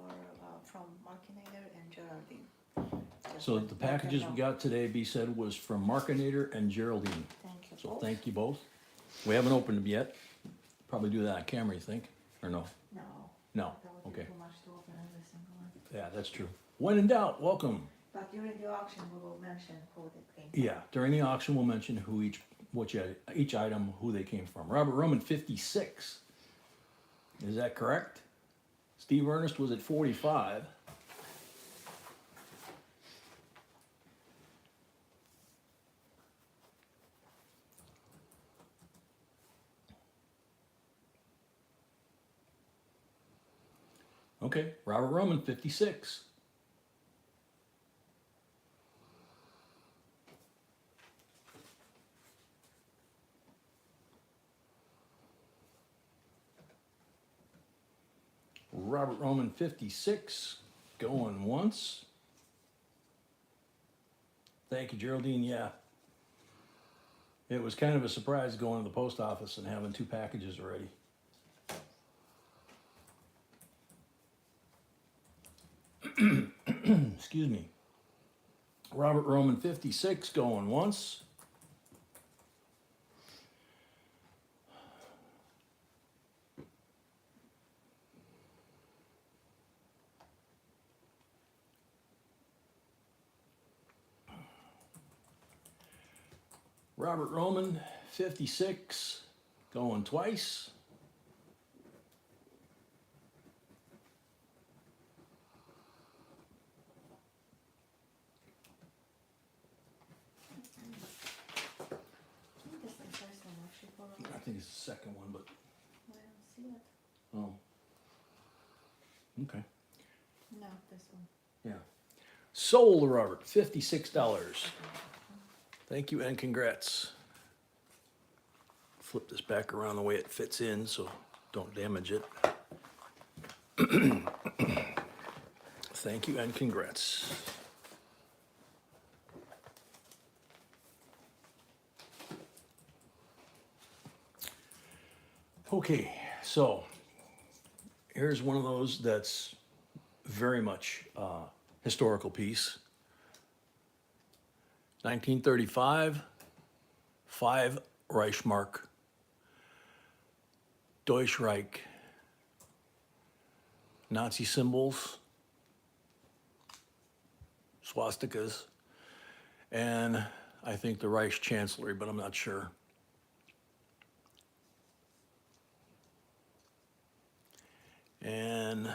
from Markinator and Geraldine. Just So let the them packages know. we got today, B said, was from Markinator and Geraldine. Thank you. So both. thank you both. We haven't opened them yet. Probably do that on camera, you think? Or no? No. No, That would be okay. too much to open every single one. Yeah, that's true. When in doubt, welcome. But during the auction, we will mention who they came from. Yeah, during the auction, we'll mention who each item, who they came from. Robert Roman 56. Is that correct? Steve Ernest was at 45. Okay, Robert Roman 56. Robert Roman 56, going once. Thank you, Geraldine. Yeah. It was kind of a surprise going to the post office and having 2 packages already. Excuse me. Robert Roman 56, going once. Robert Roman 56, going twice. I think this is the first one actually for them. I think it's the second one, but I don't see it. oh. Okay. No, this one. Yeah. Sold, Robert, $56. Thank you and congrats. Flip this back around the way it fits in so don't damage it. Thank you and congrats. Okay, so here's one of those that's very much historical piece. 1935, 5 Reichsmark, Deutschreich, Nazi symbols, swastikas, and I think the Reich Chancellery, but I'm not sure. And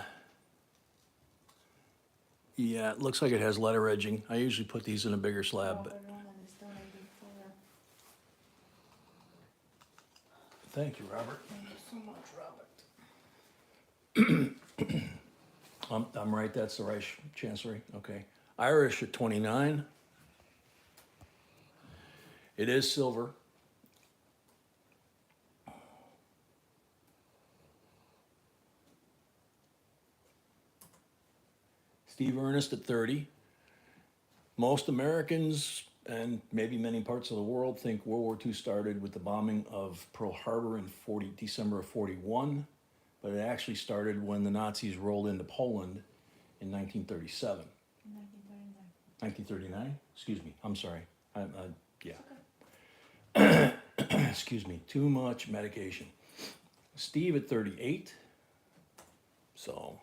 yeah, it looks like it has letter edging. I usually put these in a bigger slab, but Robert Roman is donating for. thank you, Robert. Thank you so much, Robert. I'm right, that's the Reich Chancellery, okay. Irish at 29. It is silver. Steve Ernest at 30. Most Americans, and maybe many parts of the world, think World War II started with the bombing of Pearl Harbor in December of 41, but it actually started when the Nazis rolled into Poland in 1937. 1939. 1939? Excuse me, I'm sorry. Yeah. Okay. Excuse me, too much medication. Steve at 38. So,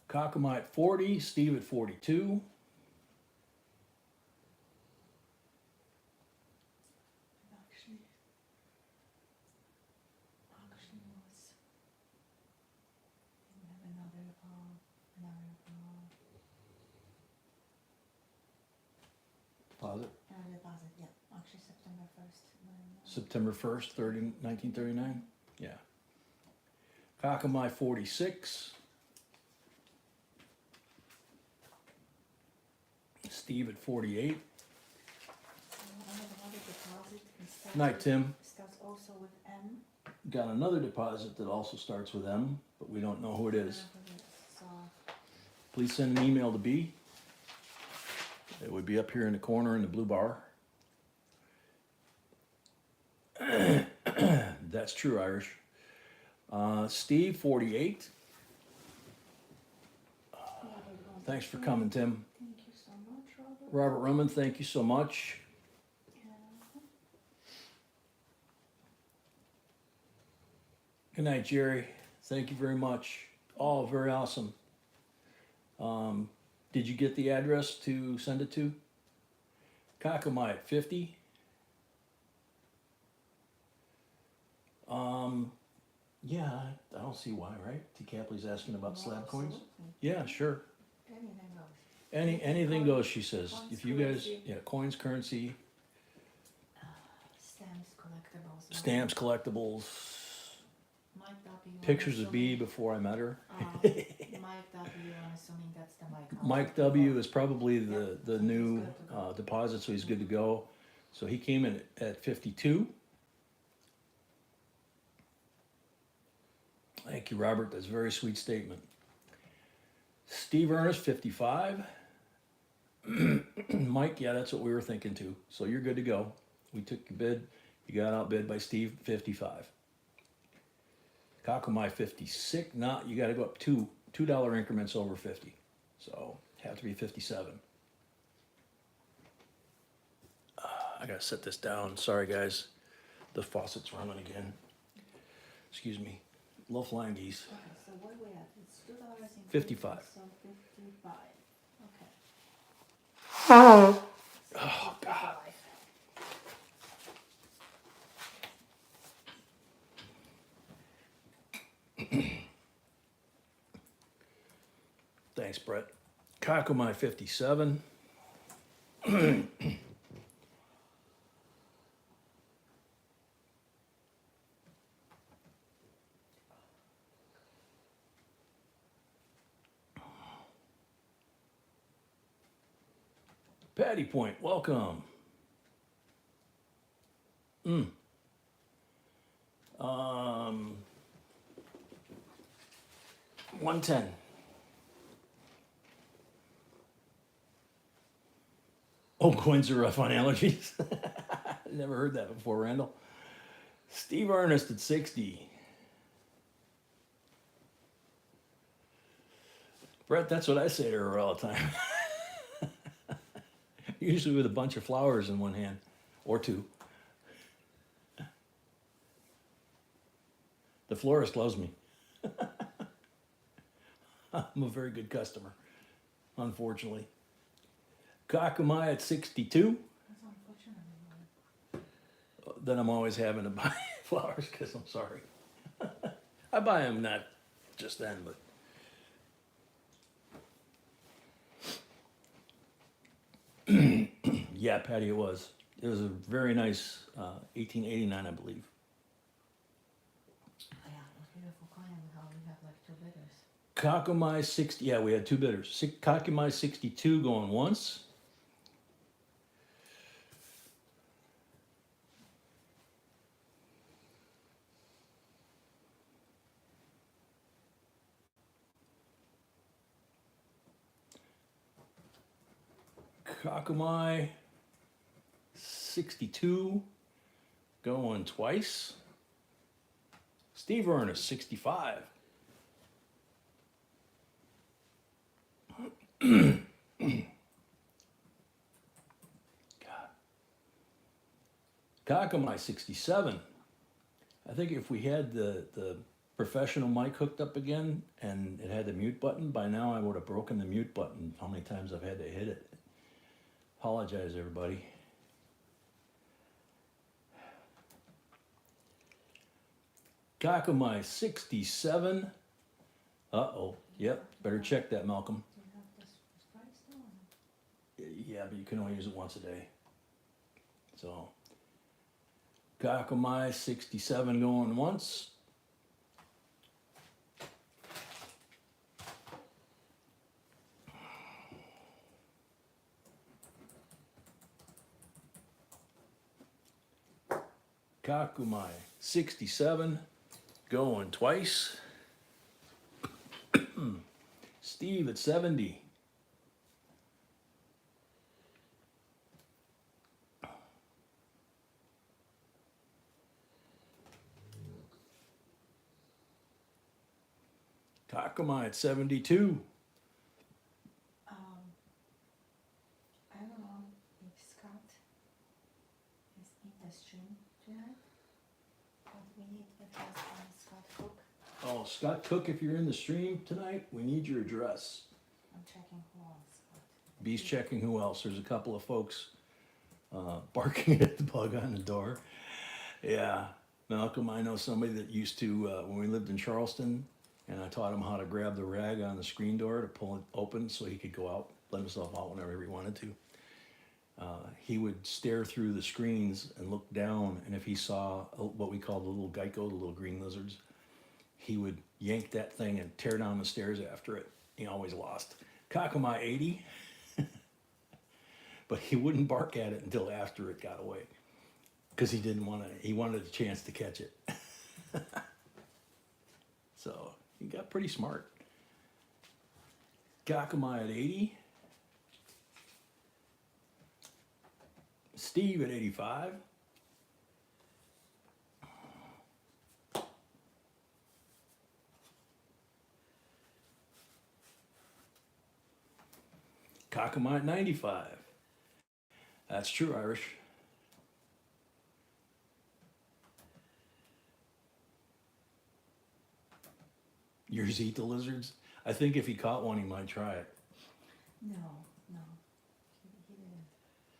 Kakuma at 40, Steve at 42. Actually was. We have another Deposit. deposit. Yeah, actually September 1st. September 1st, 1939? Yeah. Kakamai 46. Steve at 48. I have another deposit. Night, Tim. Starts also with M. Got another deposit that also starts with M, but we don't know who it is. So, Please send an email to B. It would be up here in the corner in the blue bar. That's true, Irish. Steve, 48. Thanks for coming, Tim. thank you so much, Robert. Robert Rumman, thank you so much. Good night, Jerry. Thank you very much. Oh, very awesome. Did you get the address to send it to? Kakamai at 50. Yeah, I don't see why, right? T. Capley's asking about slab coins. Absolutely. Yeah, sure. Anything goes. Anything goes, she says. Coins, If you guys, currency. yeah, coins, currency, Stamps, collectibles. stamps, collectibles, Mike W. I'm pictures of B assuming- before I met her. Mike W. I'm assuming that's the Mike. Mike W. is probably the Yeah, so he's new good to go. deposit, so he's good to go. So he came in at 52. Thank you, Robert. That's a very sweet statement. Steve Ernest, 55. Mike, yeah, that's what we were thinking too. So you're good to go. We took your bid. You got outbid by Steve, 55. Kakumai, 56. No, you got to go up $2 increments over 50. So have to be 57. I got to set this down. Sorry, guys. The faucet's running again. Excuse me. Low flying geese. Okay, so what are we at? It's $2 in 55. So 55. Okay. Oh, God. 55. Thanks, Brett. Kakumai, 57. Patty Point, welcome. 110. Oh, coins are rough on allergies. Never heard that before, Randall. Steve Ernest at 60. Brett, that's what I say to her all the time. Usually with a bunch of flowers in one hand, or two. The florist loves me. I'm a very good customer, unfortunately. Kakumai at 62. That's unfortunate. Then I'm always having to buy flowers because I'm sorry. I buy them not just then, but. Yeah, Patty, it was. It was a very nice 1889, I believe. Yeah, it was beautiful coin. How we have like two bidders. Kakumai 60, yeah, we had two bidders. Kakumai 62 going once. Kakumai 62 going twice. Steve Ernest 65. Kakumai 67. I think if we had the professional mic hooked up again and it had the mute button, by now I would have broken the mute button. How many times I've had to hit it. Apologize, everybody. Kakumai 67. Uh-oh. Yep, better check that, Malcolm. Do you have this price now? Yeah, but you can only use it once a day. So, Kakumai 67 going once. Kakumai 67 going twice. Steve at 70. Kakumai at 72. I don't know if Scott is in the stream tonight, but we need address from Scott Cook. Oh, Scott Cook, if you're in the stream tonight, we need your address. I'm checking who else, but B's checking who else. There's a couple of folks barking at the bug on the door. Yeah, Malcolm, I know somebody that used to, when we lived in Charleston, and I taught him how to grab the rag on the screen door to pull it open so he could go out, let himself out whenever he wanted to. He would stare through the screens and look down, and if he saw what we call the little gecko, the little green lizards, he would yank that thing and tear down the stairs after it. He always lost. Kakumai 80, but he wouldn't bark at it until after it got away because he didn't want to, he wanted a chance to catch it. So he got pretty smart. Kakumai at 80. Steve at 85. Kakumai at 95. That's true, Irish. Yours eat the lizards? I think if he caught one, he might try it. no, he didn't.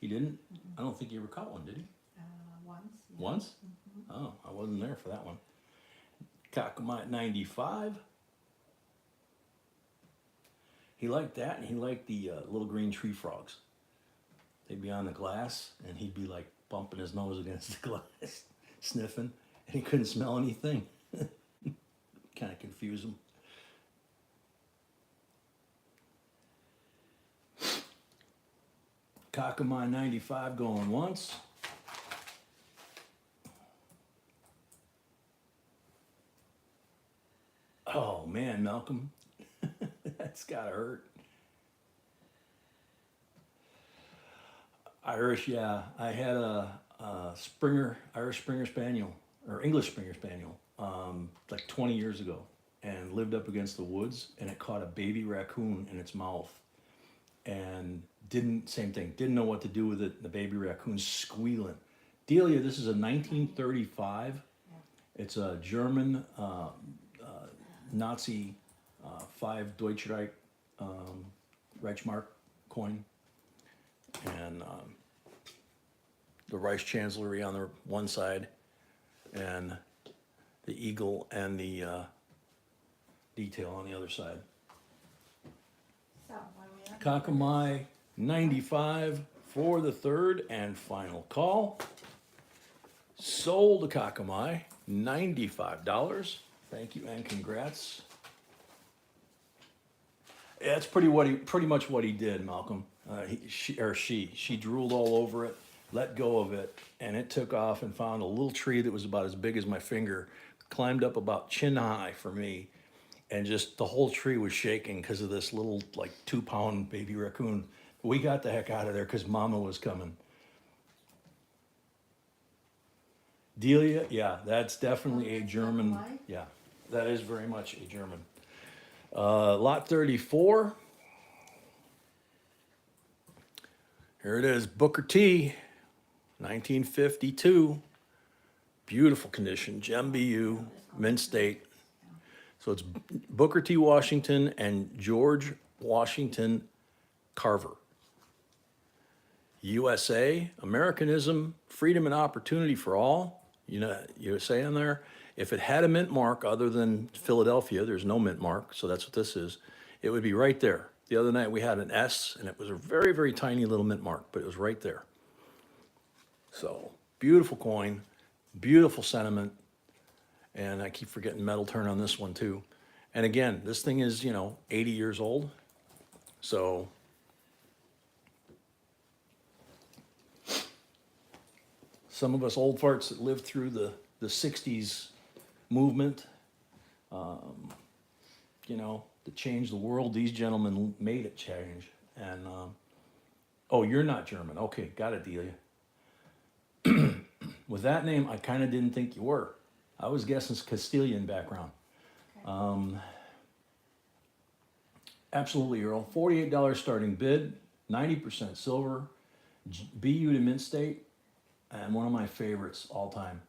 He didn't? I don't think he ever caught one, did he? Once. Yeah. Once? Mhm. Oh, I wasn't there for that one. Kakumai at 95. He liked that, and he liked the little green tree frogs. They'd be on the glass, and he'd be like bumping his nose against the glass, sniffing, and he couldn't smell anything. Kind of confuse him. Kakumai 95 going once. Oh man, Malcolm, that's gotta hurt. Irish, yeah. I had a Irish Springer Spaniel, or English Springer Spaniel, like 20 years ago, and lived up against the woods, and it caught a baby raccoon in its mouth, and didn't know what to do with it. The baby raccoon's squealing. Delia, this is a 1935, It's a German Nazi 5 Deutschreich Reichsmark coin, and the Reichschancellery on the one side, and the eagle and the detail on the other side. So, where we at? Kakamai 95 for the third and final call. Sold to Kakamai, $95. Thank you and congrats. Yeah, that's pretty much what he did, Malcolm. She drooled all over it, let go of it, and it took off and found a little tree that was about as big as my finger, climbed up about chin high for me, and just the whole tree was shaking because of this little like 2-pound baby raccoon. We got the heck out of there because Mama was coming. Delia, yeah, that's definitely a German. Yeah, that is very much a German. Lot 34. Here it is, Booker T, 1952. Beautiful condition, Gem BU, Mint State. So it's Booker T. Washington and George Washington Carver. USA, Americanism, freedom and opportunity for all. You know, USA on there. If it had a mint mark other than Philadelphia, there's no mint mark, so that's what this is. It would be right there. The other night we had an S, and it was a very, very tiny little mint mark, but it was right there. So, beautiful coin, beautiful sentiment, and I keep forgetting metal turn on this one too. And again, this thing is, 80 years old, so some of us old farts that lived through the 60s movement, to change the world, these gentlemen made it change. And, oh, you're not German. Okay, got it, Delia. With that name, I kind of didn't think you were. I was guessing Castilian background. Okay. Absolutely, Earl. $48 starting bid, 90% silver, BU to Mint State, and one of my favorites all time.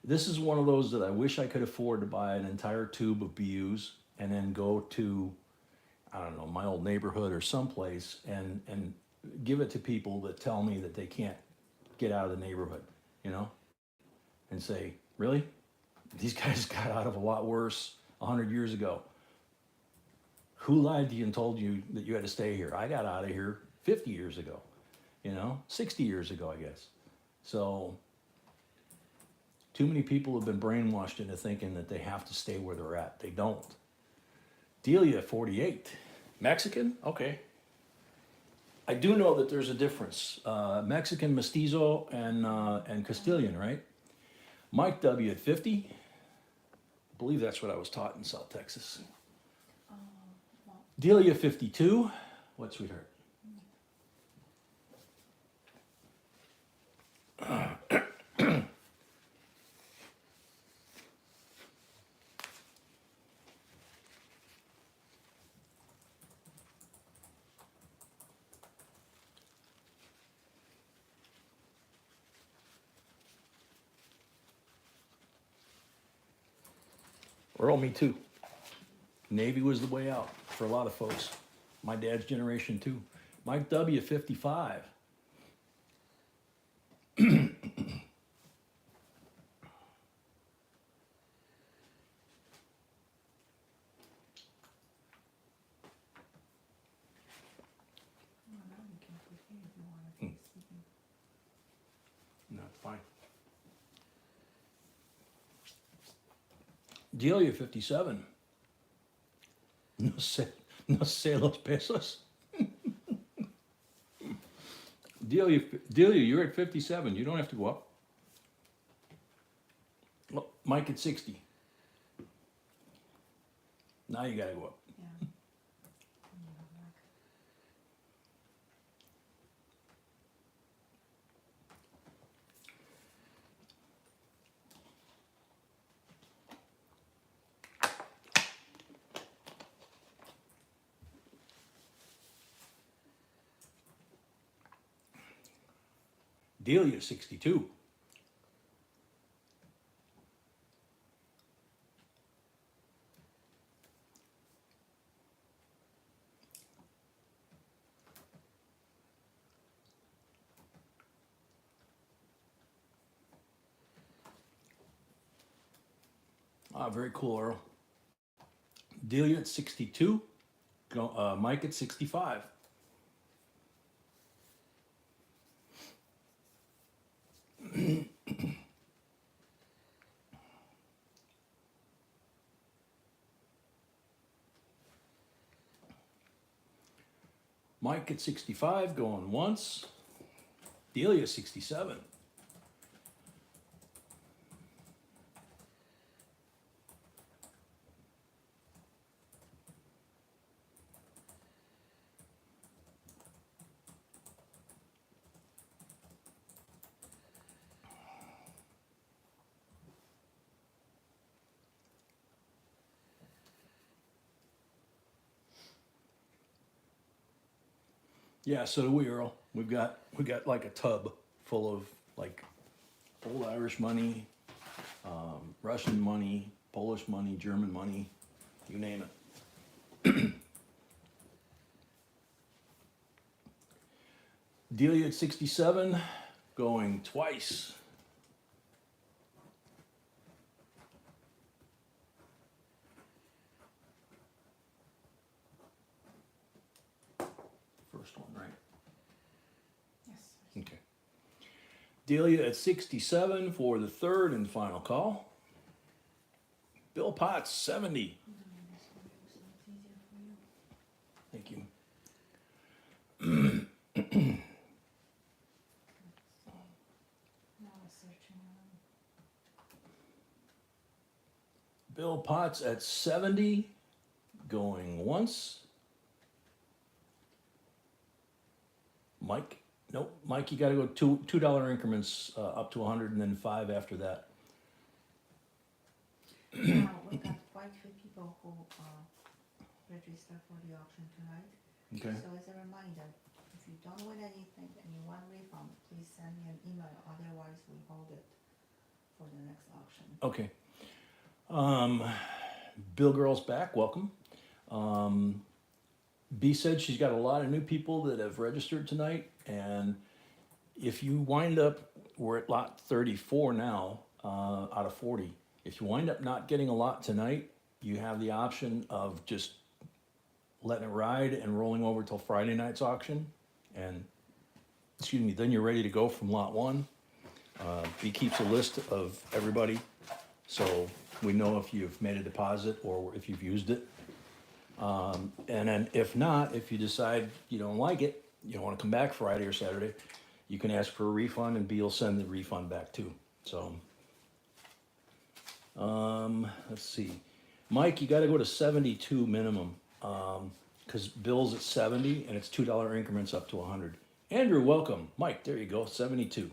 This is one of those that I wish I could afford to buy an entire tube of BUs and then go to, I don't know, my old neighborhood or someplace and give it to people that tell me that they can't get out of the neighborhood, and say, really? These guys got out of a lot worse 100 years ago. Who lied to you and told you that you had to stay here? I got out of here 50 years ago, 60 years ago, I guess. So too many people have been brainwashed into thinking that they have to stay where they're at. They don't. Delia, 48. Mexican? Okay. I do know that there's a difference. Mexican, mestizo, and Castilian, right? Mike W at 50. I believe that's what I was taught in South Texas. Well, Delia, 52. What, sweetheart? Earl, me too. Navy was the way out for a lot of folks. My dad's generation too. Mike W, 55. well, now you can put here if you want to keep speaking. No, it's fine. Delia, 57. No sé los pesos. Delia, you're at 57. You don't have to go up. Well, Mike at 60. Now you gotta go up. Yeah. Like, Delia, 62. Ah, very cool, Earl. Delia at 62. Mike at 65. Mike at 65 going once. Delia 67. Yeah, so do we, Earl. We got like a tub full of like old Irish money, Russian money, Polish money, German money, you name it. Delia at 67, going twice. First one, right? Yes. Okay. Delia at 67 for the third and final call. Bill Potts, 70. Thank you. Now I'm searching. Bill Potts at 70, going once. Mike, nope. Mike, you got to go $2 increments up to 100, and then 5 after that. Now, we got quite a few people who registered for the auction tonight. Okay. So as a reminder, if you don't win anything and you want refund, please send me an email, otherwise we hold it for the next auction. Okay. Bill Girl's back. Welcome. B said she's got a lot of new people that have registered tonight, and if you wind up, we're at lot 34 now out of 40. If you wind up not getting a lot tonight, you have the option of just letting it ride and rolling over till Friday night's auction, and excuse me, then you're ready to go from lot 1. B keeps a list of everybody, so we know if you've made a deposit or if you've used it. And then if not, if you decide you don't like it, you don't want to come back Friday or Saturday, you can ask for a refund and B will send the refund back too. So, let's see. Mike, you got to go to 72 minimum because Bill's at 70 and it's $2 increments up to 100. Andrew, welcome. Mike, there you go, 72.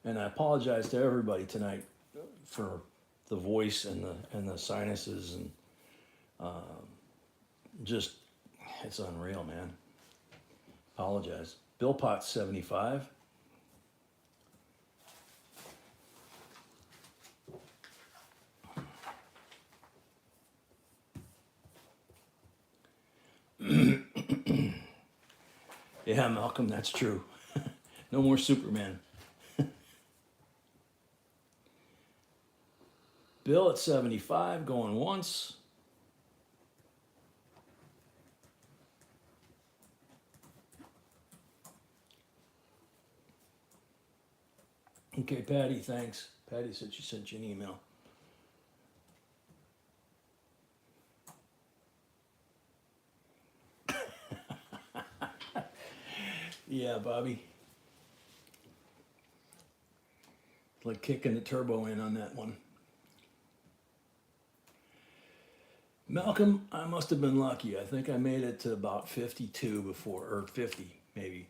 And I apologize to everybody tonight for the voice and the sinuses and just it's unreal, man. Apologize. Bill Potts 75. Yeah, Malcolm, that's true. No more Superman. Bill at 75, going once. Okay, Patty, thanks. Patty said she sent you an email. Yeah, Bobby. Like kicking the turbo in on that one. Malcolm, I must have been lucky. I think I made it to about 52 before, or 50 maybe.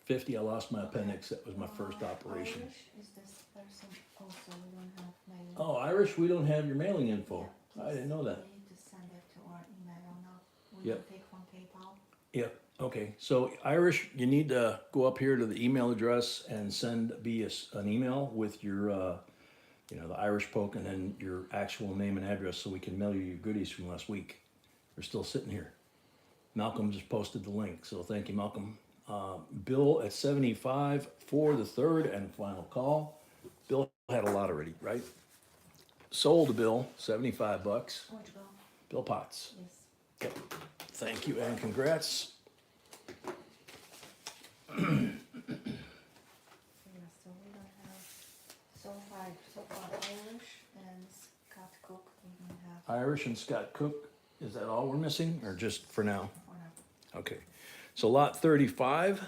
50, I lost my appendix. That was my first operation. Irish is this person also, we don't have mailing. Oh, Irish, we don't have your mailing info. Yeah, I didn't know that. You need to send it to our email now. We Yep. don't take from PayPal. Yep, okay. So Irish, you need to go up here to the email address and send an email with your, the Irish poke and then your actual name and address so we can mail you your goodies from last week. They're still sitting here. Malcolm just posted the link, so thank you, Malcolm. Bill at 75 for the third and final call. Bill had a lot already, right? Sold to Bill, 75 bucks. Which bill? Bill Potts. Yes. Yep. Thank you and congrats. Yeah, so we don't have so far Irish and Scott Cook. We don't have Irish and Scott Cook, is that all we're missing or just for now? for now. Okay, so lot 35.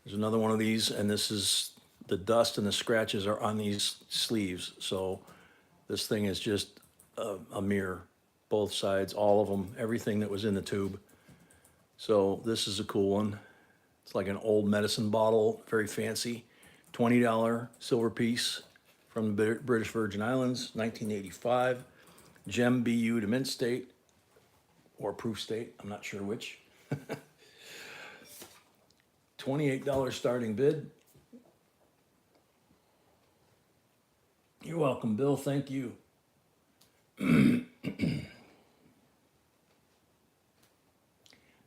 There's another one of these, and this is, the dust and the scratches are on these sleeves. So this thing is just a mirror, both sides, all of them, everything that was in the tube. So this is a cool one. It's like an old medicine bottle, very fancy. $20 silver piece from the British Virgin Islands, 1985. Gem BU to mint state, or proof state, I'm not sure which. $28 starting bid. You're welcome, Bill, thank you.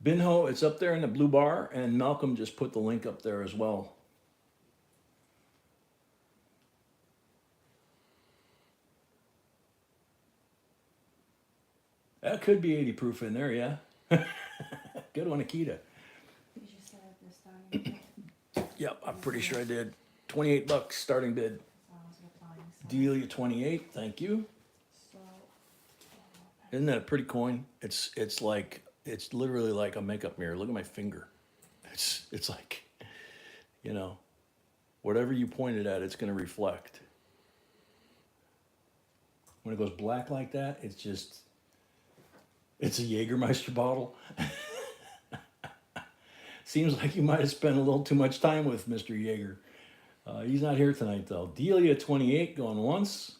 Binho, it's up there in the blue bar, and Malcolm just put the link up there as well. That could be 80 proof in there, yeah. Good one, Akita. Did you say the starting bid? Yep, I'm pretty sure I did. 28 bucks starting bid. So I was replying. So, Delia 28, thank you. so Isn't that a pretty coin? It's like, it's literally like a makeup mirror. Look at my finger. It's like, you know, whatever you point it at, it's gonna reflect. When it goes black like that, it's just, it's a Jägermeister bottle. Seems like you might have spent a little too much time with Mr. Jaeger. He's not here tonight though. Delia 28 going once.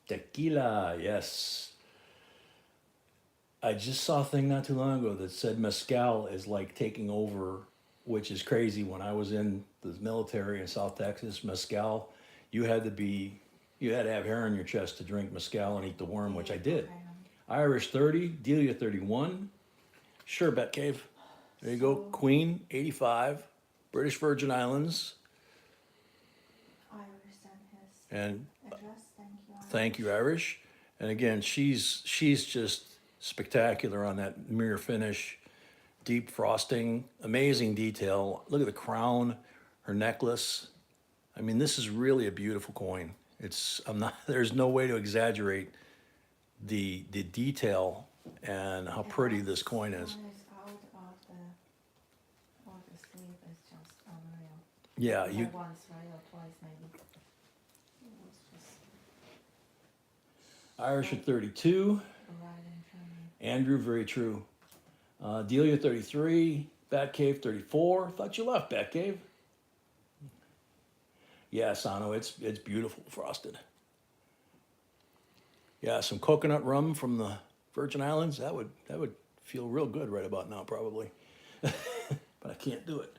Tequila, yes. I just saw a thing not too long ago that said mezcal is like taking over, which is crazy. When I was in the military in South Texas, mezcal, you had to have hair on your chest to drink mezcal and eat the worm, which I did. okay, Irish 30, Delia 31. Sure, Betcave. There you go. So- Queen 85, British Virgin Islands. Irish and his And address. Thank you. Irish. thank you, Irish. And again, she's just spectacular on that mirror finish, deep frosting, amazing detail. Look at the crown, her necklace. I mean, this is really a beautiful coin. There's no way to exaggerate the detail and how pretty this coin is. One is out of the sleeve is just unreal. Yeah, Not once, right, or twice maybe. It was just Irish at 32. right in front of me. Andrew, very true. Delia 33, Batcave 34. Thought you left, Batcave. Yeah, Sano, it's beautiful frosted. Yeah, some coconut rum from the Virgin Islands. That would feel real good right about now, probably. But I can't do it.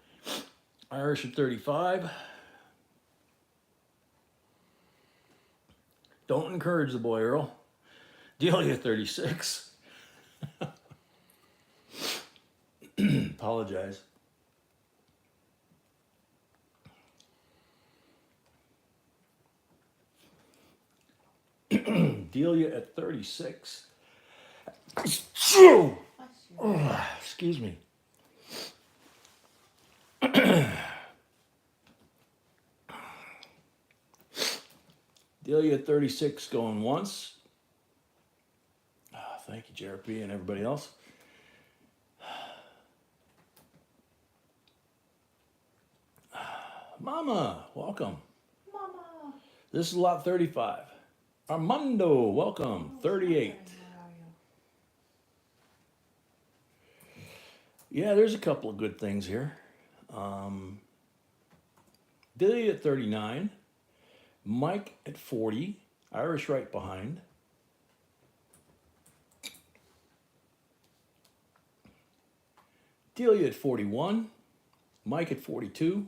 Irish at 35. Don't encourage the boy, Earl. Delia 36. Apologize. Delia at 36. Bless you. Excuse me. Delia at 36 going once. Thank you, JRP and everybody else. Mama, welcome. Mama. This is lot 35. Armando, welcome. 38. Where are you? Yeah, there's a couple of good things here. Dilly at 39. Mike at 40. Irish right behind. Delia at 41. Mike at 42.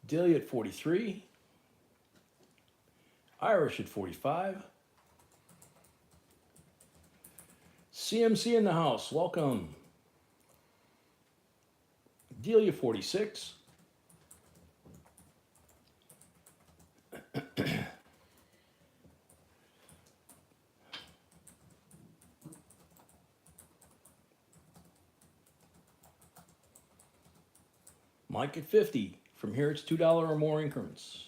Delia at 43. Irish at 45. CMC in the house, welcome. Delia 46. Mike at 50. From here it's $2 or more increments.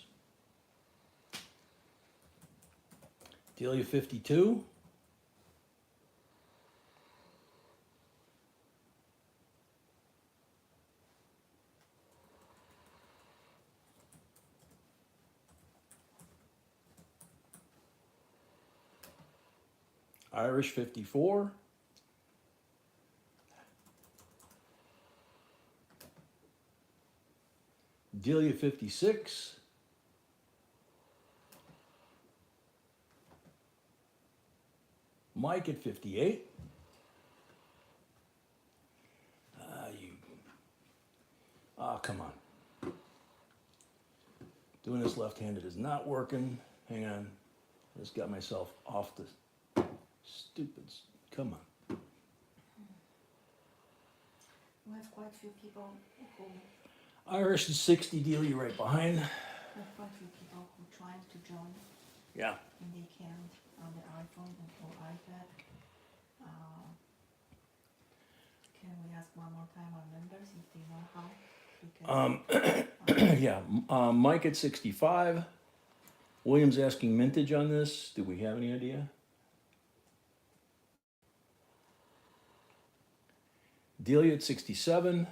Delia 52. Irish 54. Delia 56. Mike at 58. Come on. Doing this left-handed is not working. Hang on. I just got myself off the stupid. Come on. We have quite a few people who Irish is 60. Delia right behind. we have quite a few people who trying to join Yeah. and they can't on the iPhone or iPad. Can we ask one more time our members if they know how? Because Yeah. Mike at 65. William's asking mintage on this. Do we have any idea? Delia at 67.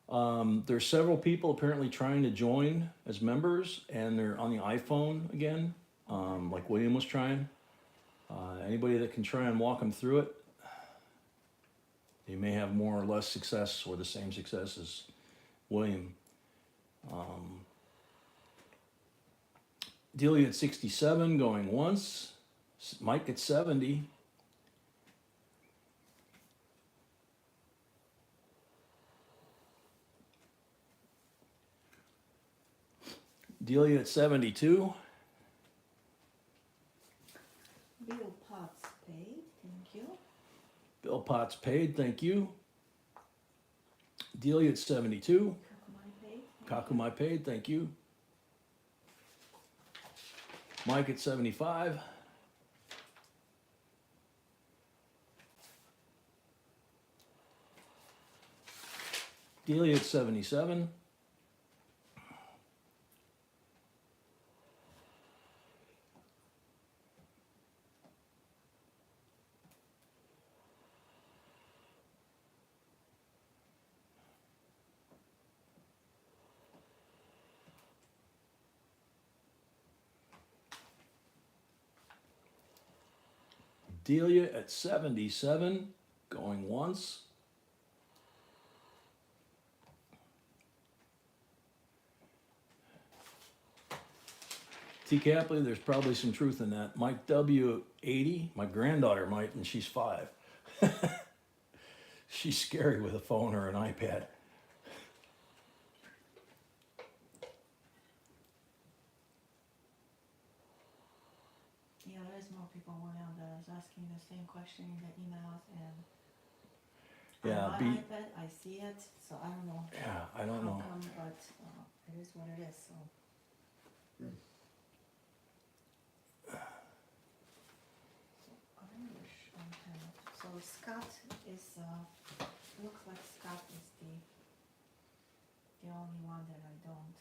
There's several people apparently trying to join as members, and they're on the iPhone again, like William was trying. Anybody that can try and walk them through it, they may have more or less success or the same success as William. Delia at 67 going once. Mike at 70. Delia at 72. Bill Potts paid, thank you. Bill Potts paid, thank you. Delia at 72. Kakumai paid. Kakumai paid, thank you. Mike at 75. Delia at 77. Delia at 77, going once. T. Capley, there's probably some truth in that. Mike W. 80, my granddaughter might, and she's 5. She's scary with a phone or an iPad. Yeah, there's more people William that is asking the same question in the emails and Yeah, on my iPad I see it, so I don't know Yeah, I don't how know. come, but it is what it is. So. Irish Unpaid. So Scott is looks like Scott is the only one that I don't.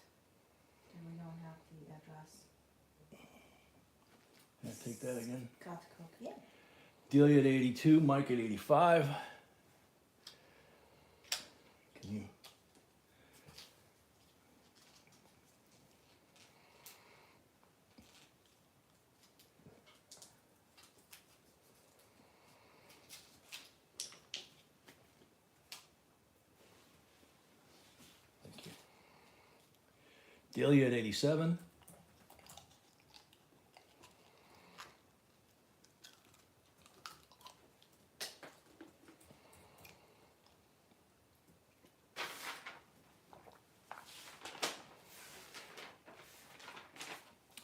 And we don't have the address. Can I take that again? Scott Cook, yeah. Delia at 82, Mike at 85. Can you? Thank you. Delia at 87.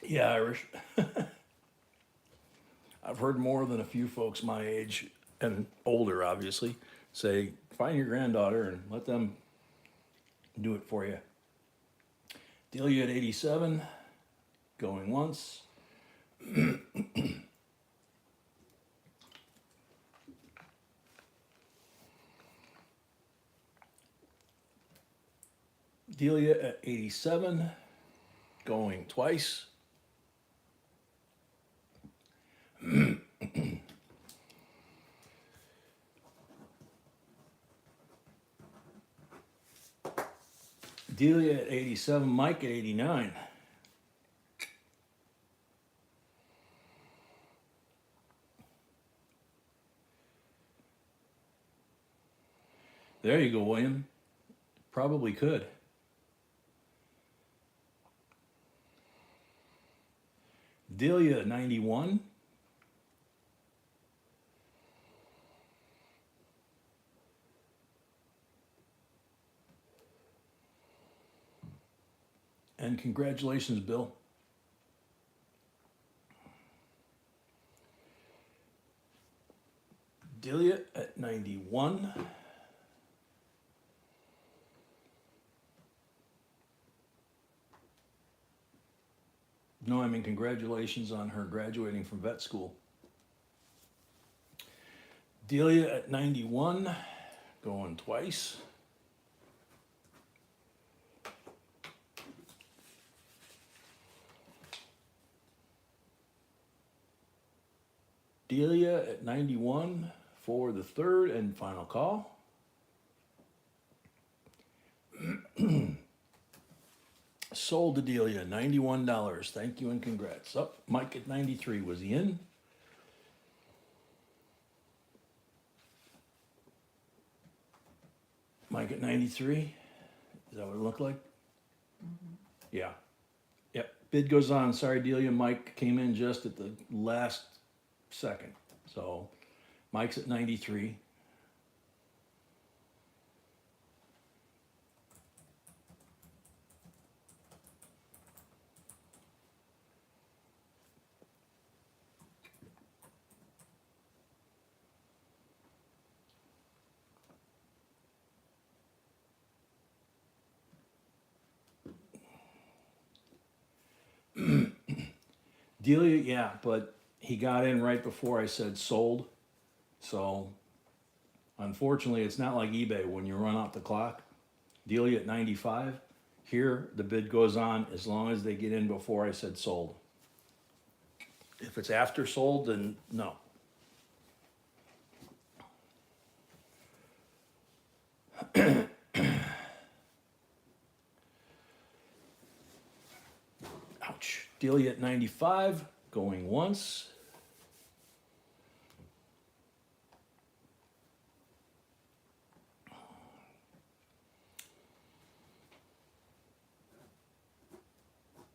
Yeah, Irish. I've heard more than a few folks my age and older, obviously, say, find your granddaughter and let them do it for you. Delia at 87, going once. Delia at 87, going twice. Delia at 87, Mike at 89. There you go, William. Probably could. Delia at 91. And congratulations, Bill. Delia at 91. No, I mean congratulations on her graduating from vet school. Delia at 91, going twice. Delia at 91 for the third and final call. Sold to Delia, $91. Thank you and congrats. Up, Mike at 93. Was he in? Mike at 93. Is that what it looked like? Yeah. Yep. Bid goes on. Sorry, Delia. Mike came in just at the last second. So Mike's at 93. Delia, yeah, but he got in right before I said sold. So unfortunately, it's not like eBay when you run out the clock. Delia at 95. Here, the bid goes on as long as they get in before I said sold. If it's after sold, then no. Ouch. Delia at 95, going once.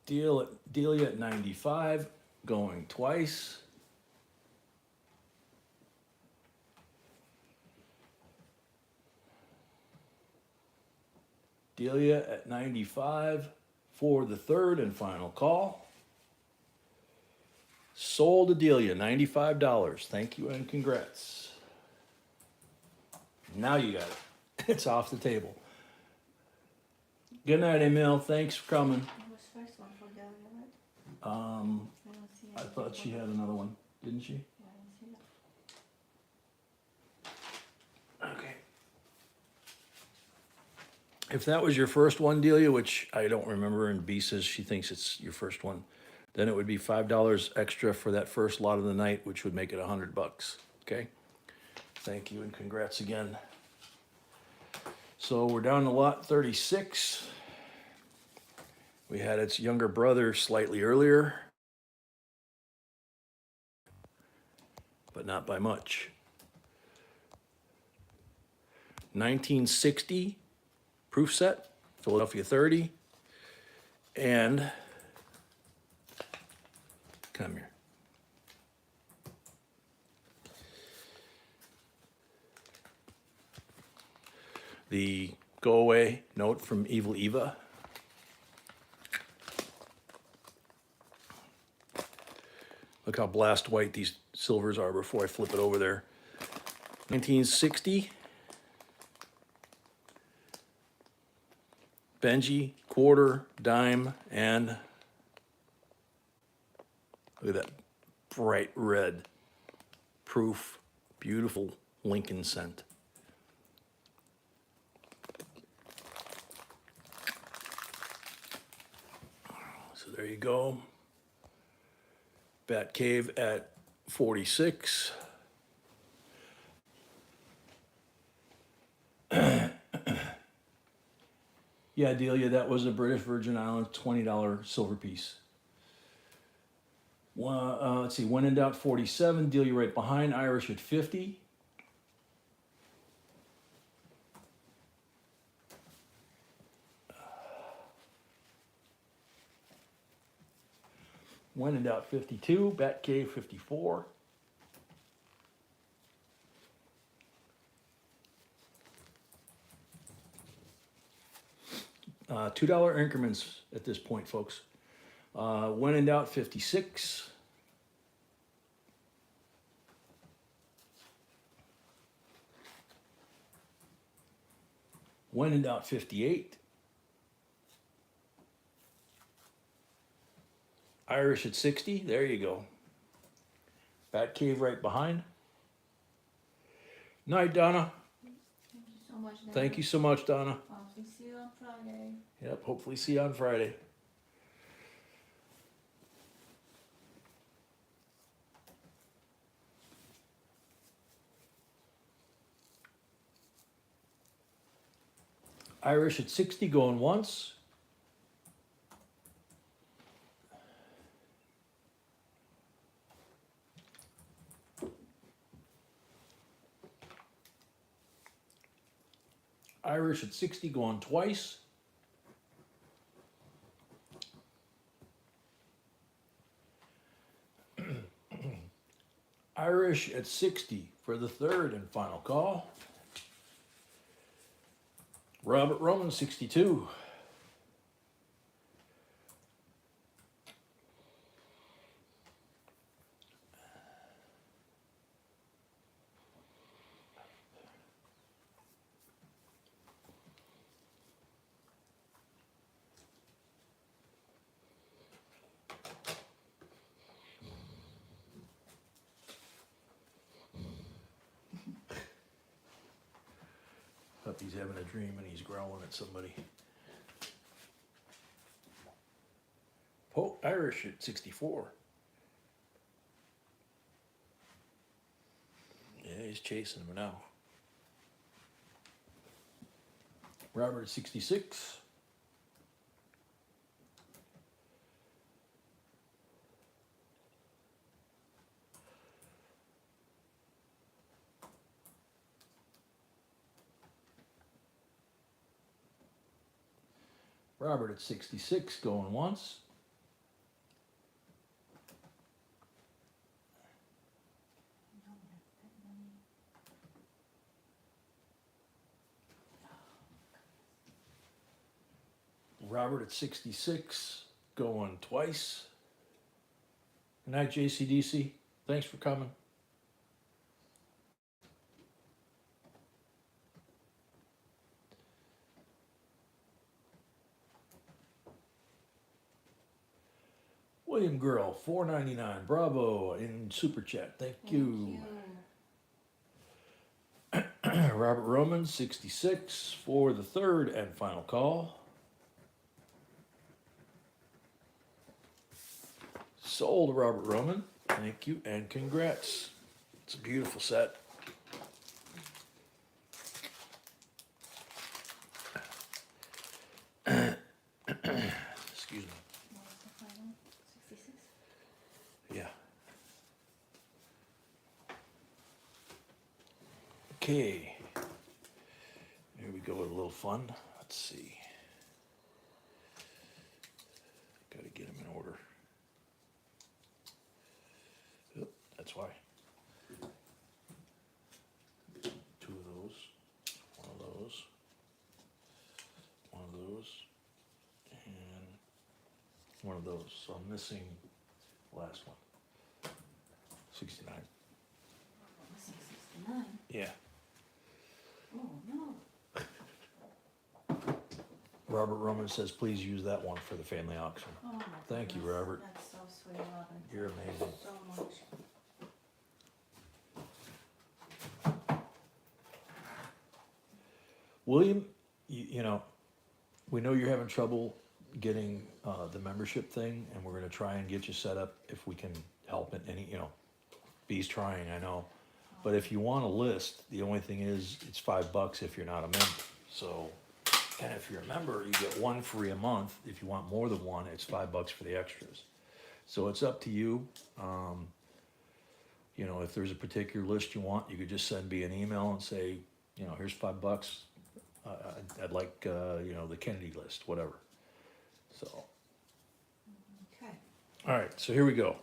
Delia at 95, going twice. Delia at 95 for the third and final call. Sold to Delia, $95. Thank you and congrats. Now you got it. It's off the table. Good night, Emil. Thanks for coming. It was first one for Delia, right? I I don't see thought she had another one, didn't she? Yeah, I don't see that. Okay. If that was your first one, Delia, which I don't remember, and B says she thinks it's your first one, then it would be $5 extra for that first lot of the night, which would make it $100. Okay. Thank you and congrats again. So we're down to lot 36. We had its younger brother slightly earlier, but not by much. 1960 proof set, Philadelphia 30, and come here. The go away note from Evil Eva. Look how blast white these silvers are before I flip it over there. 1960. Benji, quarter, dime, and look at that bright red proof, beautiful Lincoln cent. So there you go. Bat Cave at 46. Yeah, Delia, that was a British Virgin Islands $20 silver piece. Let's see, when in doubt 47, Delia right behind, Irish at 50. When in doubt 52, Bat Cave 54. $2 increments at this point, folks. When in doubt 56. When in doubt 58. Irish at 60. There you go. Bat Cave right behind. Night, Donna. Thank you so much, Dana. Thank you so much, Donna. Hopefully see you on Friday. Yep, hopefully see you on Friday. Irish at 60 going once. Irish at 60 going twice. Irish at 60 for the third and final call. Robert Roman 62. Puppy's having a dream and he's growling at somebody. Irish at 64. Yeah, he's chasing him now. Robert at 66. Robert at 66 going once. Robert at 66 going twice. Good night, JCDC. Thanks for coming. William Girl, $4.99. Bravo in super chat. Thank you. Robert Roman, 66 for the third and final call. Sold, Robert Roman. Thank you and congrats. It's a beautiful set. Excuse me. What was the final? 66? Yeah. Okay. Here we go with a little fun. Let's see. Got to get them in order. Yep, that's why. Two of those. One of those. One of those. And one of those. So I'm missing the last one. 69. 669. Yeah. Oh, no. Robert Roman says, please use that one for the family auction. Oh, my Thank you, goodness. Robert. That's so sweet, Robert. You're Thank you amazing. so much. William, you know, we know you're having trouble getting the membership thing, and we're going to try and get you set up if we can help it. Any, you know, B's trying, I know. But if you want a list, the only thing is it's $5 if you're not a member. So, and if you're a member, you get one free a month. If you want more than one, it's $5 for the extras. So it's up to you. You know, if there's a particular list you want, you could just send me an email and say, you know, here's $5. I'd like, you know, the Kennedy list, whatever. So, Okay. all right, so here we go.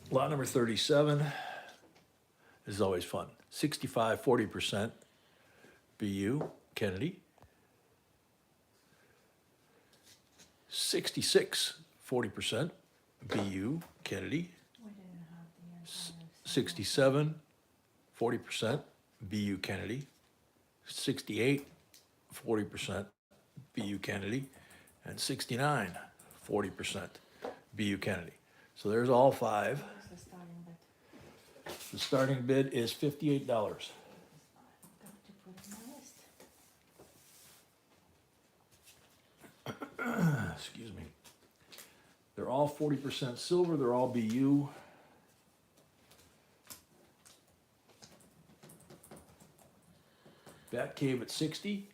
Lot number 37. This is always fun. 65, 40%. BU, Kennedy. 66, 40%. BU, Kennedy. We didn't have the entire. 67, 40%. BU, Kennedy. 68, 40%. BU, Kennedy. And 69, 40%. BU, Kennedy. So there's all five. What's the starting bid? The starting bid is $58. I've got to put in my list. Excuse me. They're all 40% silver. They're all BU. Bat Cave at 60.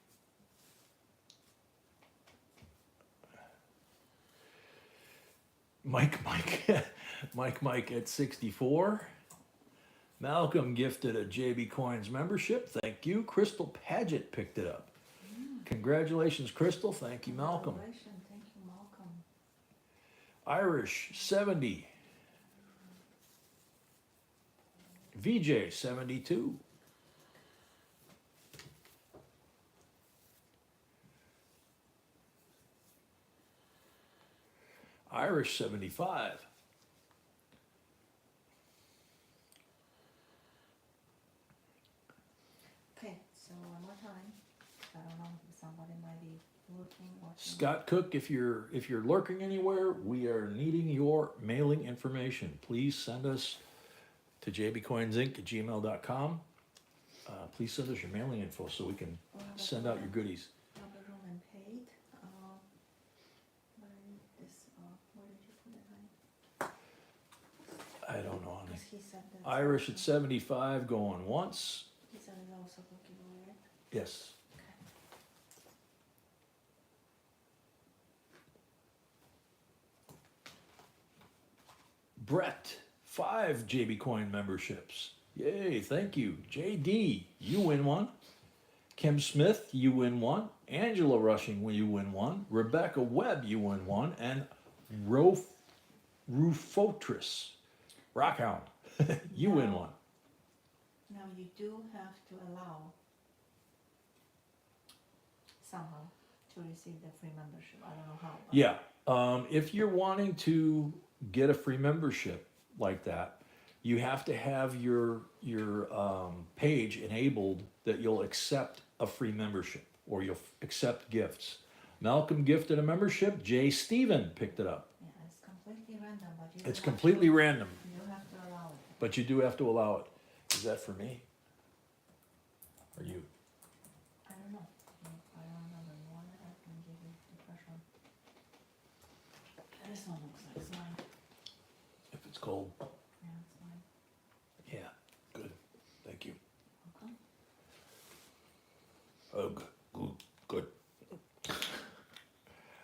Mike Mike at 64. Malcolm gifted a JB Coins membership. Thank you. Crystal Paget picked it up. Congratulations, Crystal. Thank you, Malcolm. Congratulations. Thank you, Malcolm. Irish 70. VJ 72. Irish 75. Okay, so one more time. I don't know if somebody might be looking, watching. Scott Cook, if you're lurking anywhere, we are needing your mailing information. Please send us to jbcoinsinc@gmail.com. Please send us your mailing info so we can send out your goodies. Robert Roman paid. Where did this, where did you put it, honey? I don't know, honey. Because he said that. Irish at 75 going once. He said it's also for giveaway, right? Yes. Okay. Brett, 5 JB Coin memberships. Yay, thank you. JD, you win one. Kim Smith, you win one. Angela Rushing, you win one. Rebecca Webb, you win one. And Rufotris, Rockhound, you win one. Now you do have to allow somehow to receive the free membership. I don't know how. But Yeah, if you're wanting to get a free membership like that, you have to have your page enabled that you'll accept a free membership or you'll accept gifts. Malcolm gifted a membership. Jay Steven picked it up. Yeah, it's completely random, but you. It's have completely to, random, You have to allow it. but you do have to allow it. Is that for me? Or you? I don't know. I don't remember. You want it? I can give you the fresh one. This one looks like it's mine. If it's cold. Yeah, it's mine. Yeah, good. Thank you. Okay. Good.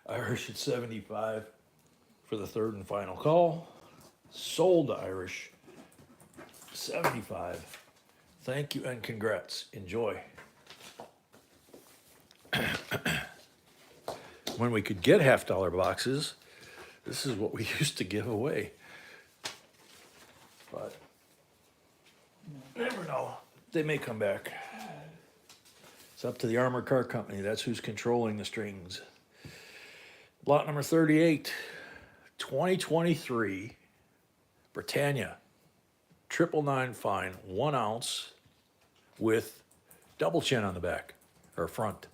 Irish at 75 for the third and final call. Sold Irish 75. Thank you and congrats. Enjoy. When we could get $50 boxes, this is what we used to give away. But never know. They may come back. It's up to the armored car company. That's who's controlling the strings. Lot number 38, 2023, Britannia, $999 fine, 1 ounce with double chin on the back or front.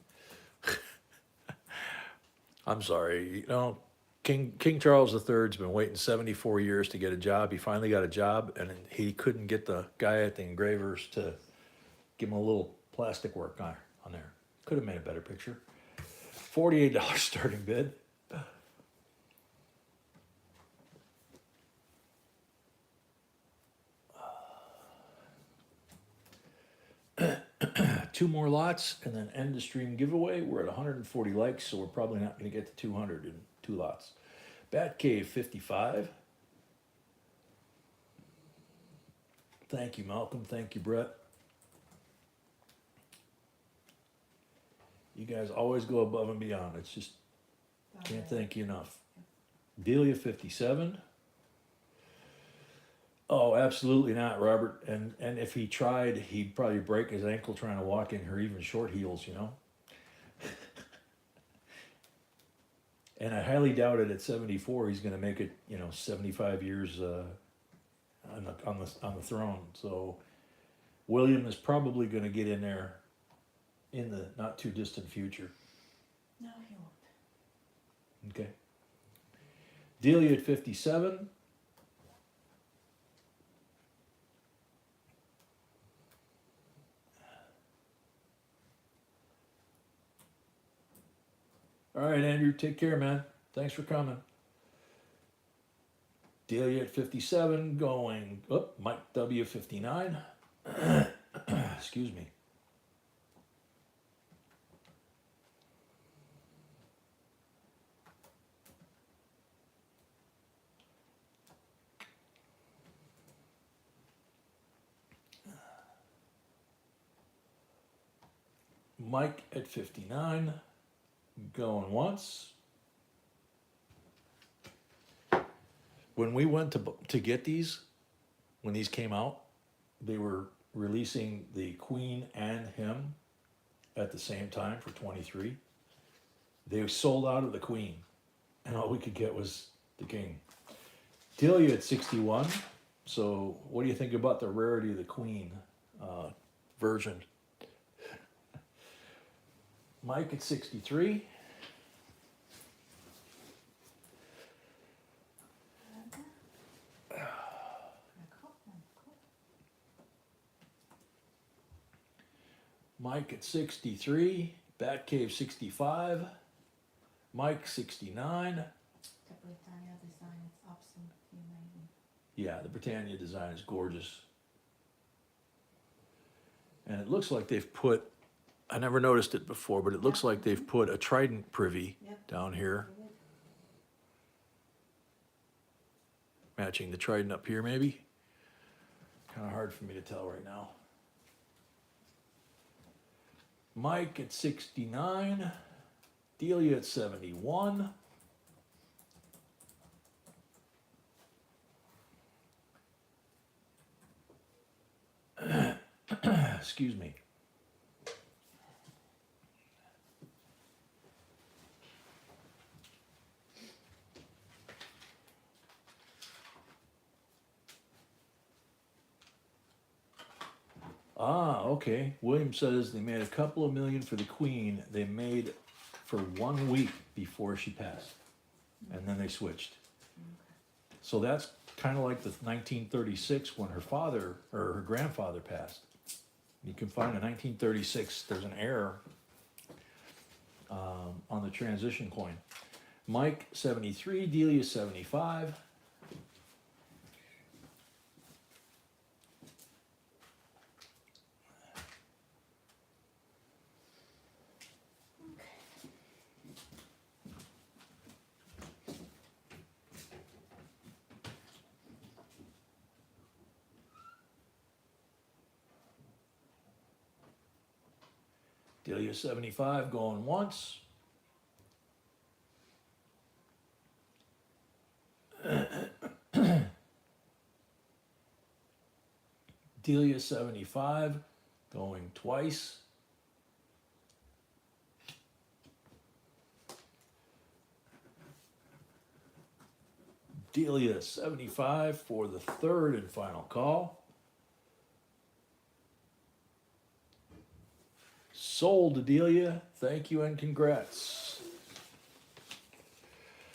I'm sorry, you know, King Charles III's been waiting 74 years to get a job. He finally got a job, and he couldn't get the guy at the engravers to give him a little plastic work on there. Could have made a better picture. $48 starting bid. Two more lots and then end the stream giveaway. We're at 140 likes, so we're probably not going to get to 200 in 2 lots. Batcave 55. Thank you, Malcolm. Thank you, Brett. You guys always go above and beyond. It's just, can't thank you enough. Delia 57. Oh, absolutely not, Robert. And if he tried, he'd probably break his ankle trying to walk in her even short heels, you know. And I highly doubt it at 74 he's going to make it, you know, 75 years on the throne. So William is probably going to get in there in the not too distant future. No, he won't. Okay. Delia at 57. All right, Andrew, take care, man. Thanks for coming. Delia at 57, going, oh, Mike W 59. Excuse me. Mike at 59. Going once. When we went to get these, when these came out, they were releasing the Queen and him at the same time for 23. They sold out of the Queen, and all we could get was the King. Delia at 61. So what do you think about the rarity of the Queen version? Mike at 63. Mike at 63. Batcave 65. Mike 69. The Britannia design is absolutely amazing. Yeah, the Britannia design is gorgeous. And it looks like they've put, I never noticed it before, but it looks like they've put a trident privy down here. Matching the trident up here, maybe. Kind of hard for me to tell right now. Mike at 69. Delia at 71. Excuse me. Ah, okay. William says they made a couple of million for the Queen. They made for 1 week before she passed. And then they switched. So that's kind of like the 1936 when her father or her grandfather passed. You can find a 1936, there's an error on the transition coin. Mike 73, Delia 75. Delia 75 going once. Delia 75 going twice. Delia 75 for the third and final call. Sold, Adelia. Thank you and congrats.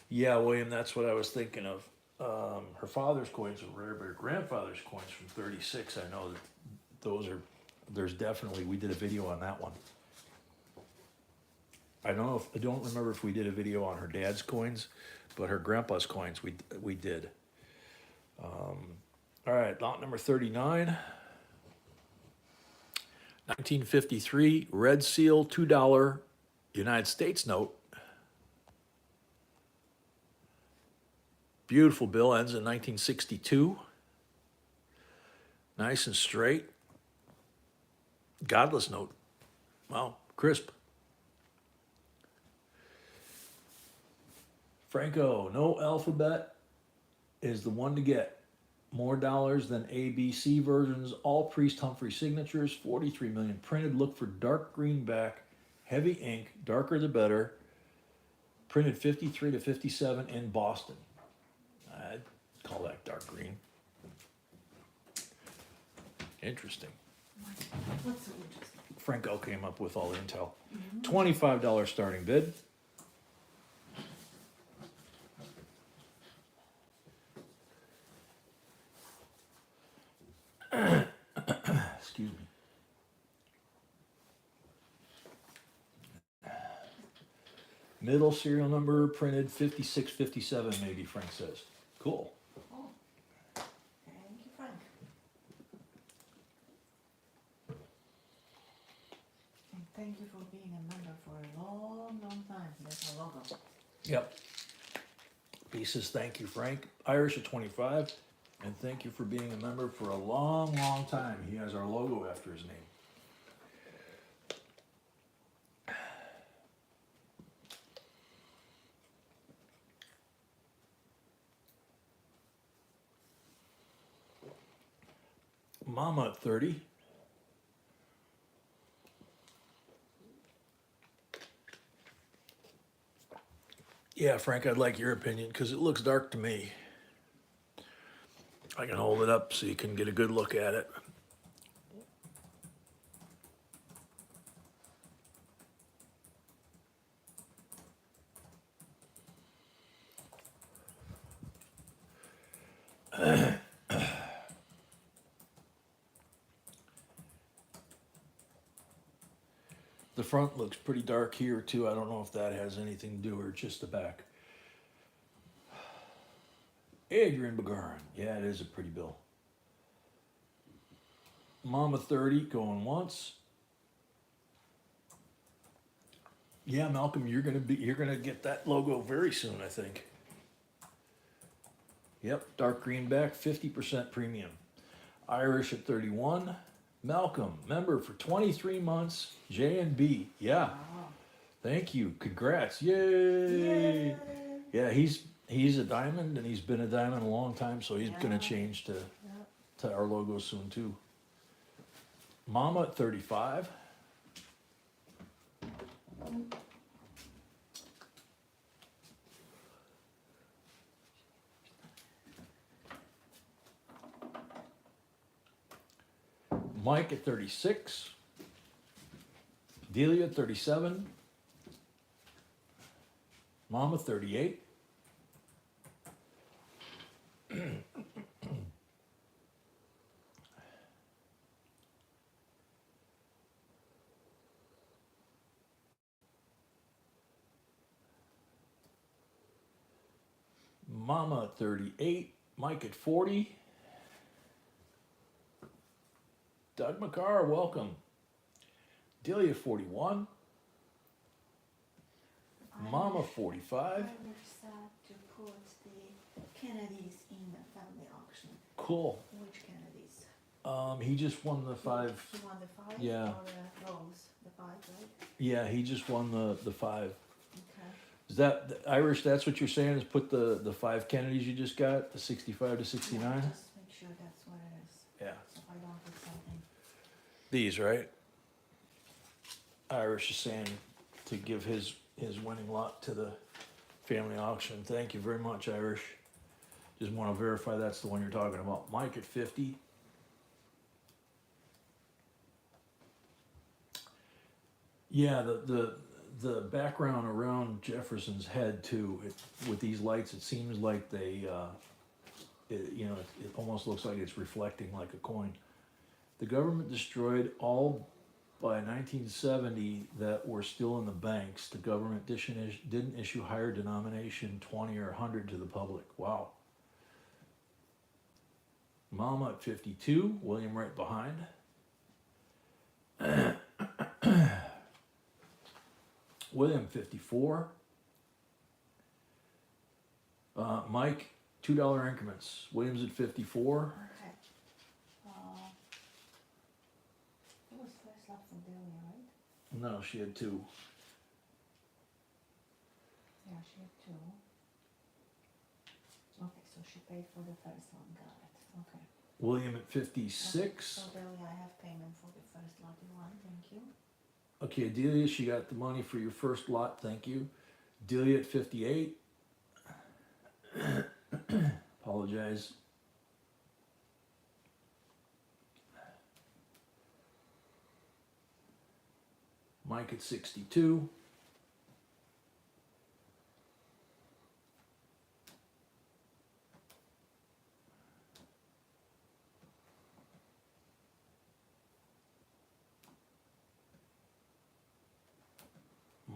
Yeah, William, that's what I was thinking of. Her father's coins are rare, but her grandfather's coins from 36, I know that those are, there's definitely, we did a video on that one. I don't remember if we did a video on her dad's coins, but her grandpa's coins, we did. All right, lot number 39. 1953, red seal, $2 United States note. Beautiful bill, ends in 1962. Nice and straight. Godless note. Wow, crisp. Franco, no alphabet is the one to get. More dollars than ABC versions, all Priest Humphrey signatures, 43 million printed. Look for dark green back, heavy ink, darker the better. Printed 53 to 57 in Boston. I'd call that dark green. Interesting. What's so interesting? Franco came up with all the intel. $25 starting bid. Excuse me. Middle serial number printed 5657, maybe Frank says. Cool. Oh, thank you, Frank. And thank you for being a member for a long, long time. That's a logo. Yep. He says, thank you, Frank. Irish at 25. And thank you for being a member for a long, long time. He has our logo after his name. Mama at 30. Yeah, Frank, I'd like your opinion because it looks dark to me. I can hold it up so you can get a good look at it. The front looks pretty dark here too. I don't know if that has anything to do or just the back. Adrian Begarin. Yeah, it is a pretty bill. Mama 30 going once. Yeah, Malcolm, you're gonna get that logo very soon, I think. Yep, dark greenback, 50% premium. Irish at 31. Malcolm, member for 23 months. J and B. Yeah. Wow. Thank you. Congrats. Yay. Yay. Yeah, he's a diamond and he's been a diamond a long time, so he's gonna Yeah. change Yep. to our logo soon too. Mama at 35. Mike at 36. Delia at 37. Mama 38. Mama at 38. Mike at 40. Doug McCarr, welcome. Delia 41. Mama 45. I was sad to put the Kennedys in the family auction. Cool. Which Kennedys? He just won the 5. He won the 5 Yeah. or the Rose? The 5, right? Yeah, he just won the 5. Okay. Is that Irish? That's what you're saying? Is put the 5 Kennedys you just got, the 65 to 69? Yeah, just make sure that's what it is. Yeah. So I don't put something. These, right? Irish is saying to give his winning lot to the family auction. Thank you very much, Irish. Just want to verify that's the one you're talking about. Mike at 50. Yeah, the background around Jefferson's head too, with these lights, it seems like they, it almost looks like it's reflecting like a coin. The government destroyed all by 1970 that were still in the banks. The government didn't issue higher denomination 20 or 100 to the public. Wow. Mama at 52, William right behind. William 54. Mike, $2 increments. William's at 54. Okay. It was first lot from Delia, right? No, she had 2. Yeah, she had 2. Okay, so she paid for the first one, got it, okay. William at 56. So Delia, I have payment for the first lot you want, thank you. Okay, Delia, she got the money for your first lot, thank you. Delia at 58. Apologize. Mike at 62.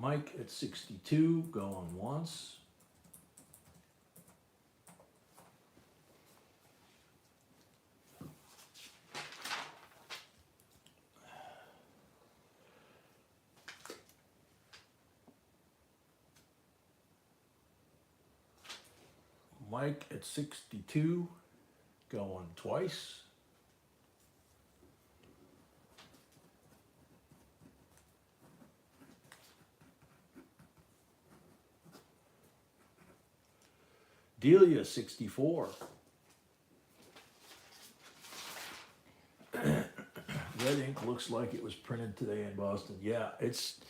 Mike at 62, going once. Mike at 62, going twice. Delia 64. Red ink looks like it was printed today in Boston. Yeah, it's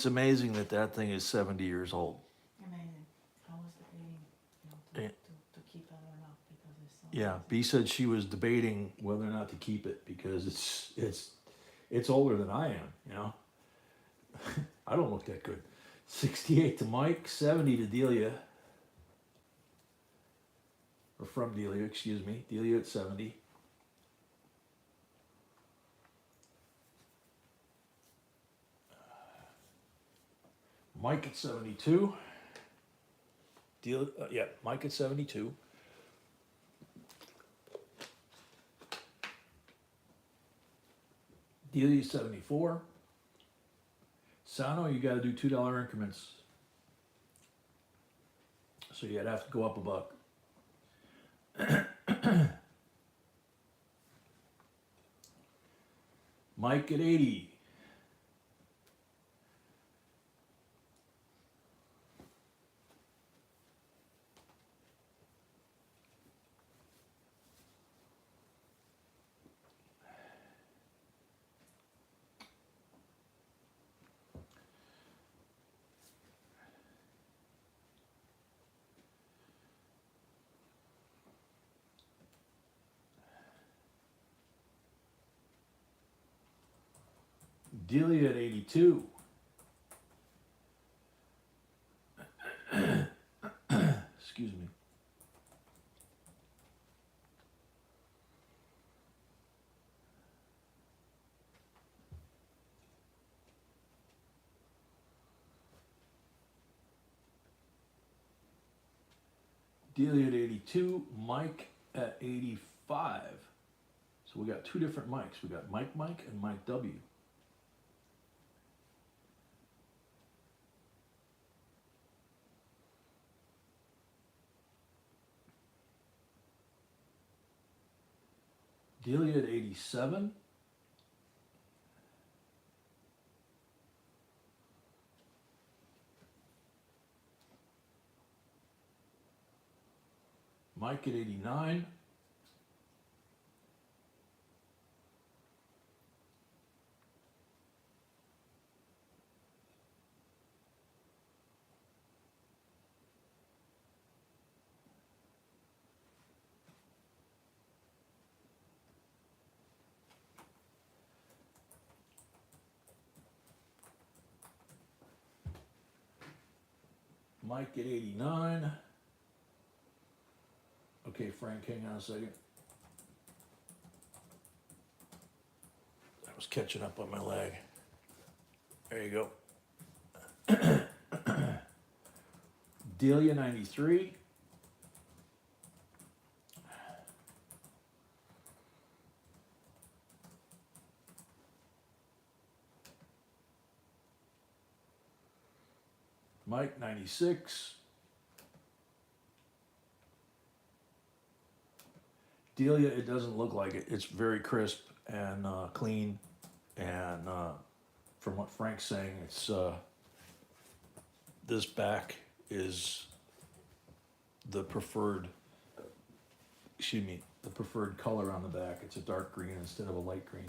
amazing that thing is 70 years old. Amazing. I was debating, Yeah. to keep it or not because it's so. Yeah, B said she was debating whether or not to keep it because it's older than I am, I don't look that good. 68 to Mike, 70 to Delia. Or from Delia, excuse me. Delia at 70. Mike at 72. Mike at 72. Delia 74. Sano, you got to do $2 increments. So you'd have to go up a buck. Mike at 80. Delia at 82. Excuse me. Delia at 82, Mike at 85. So we got 2 different mics. We got Mike and Mike W. Delia at 87. Mike at 89. Mike at 89. Okay, Frank, hang on a second. I was catching up on my lag. There you go. Delia 93. Mike 96. Delia, it doesn't look like it. It's very crisp and clean. And from what Frank's saying, it's this back is the preferred, the preferred color on the back. It's a dark green instead of a light green.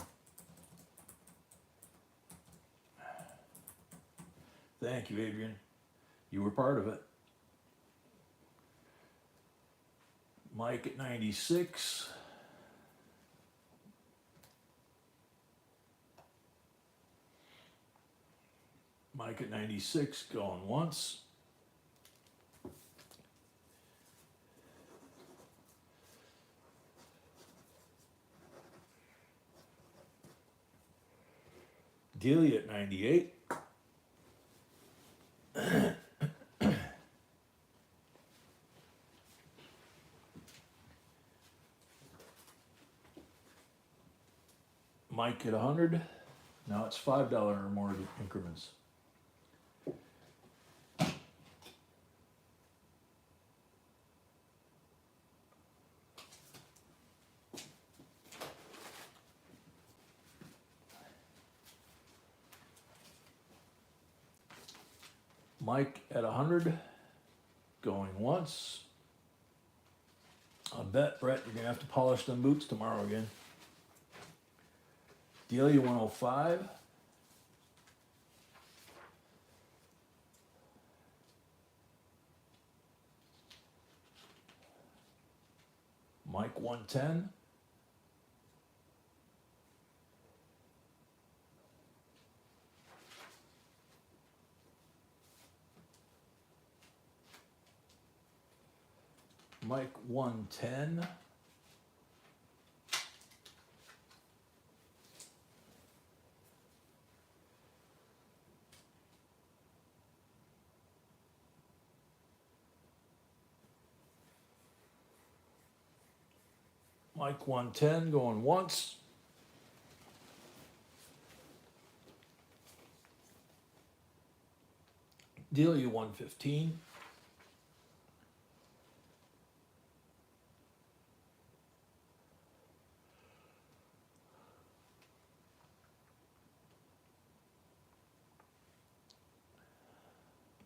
Thank you, Adrian. You were part of it. Mike at 96. Mike at 96 going once. Delia at 98. Mike at 100. Now it's $5 or more increments. Mike at 100, going once. I bet, Brett, you're gonna have to polish them boots tomorrow again. Delia 105. Mike 110. Mike 110. Mike 110 going once. Delia 115.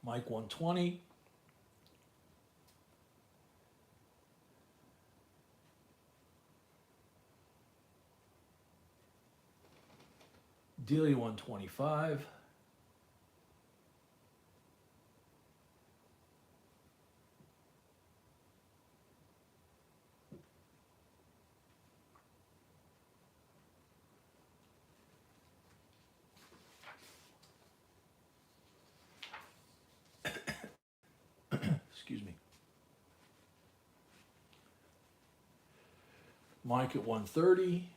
Mike 120. Delia 125. Excuse me. Mike at 130.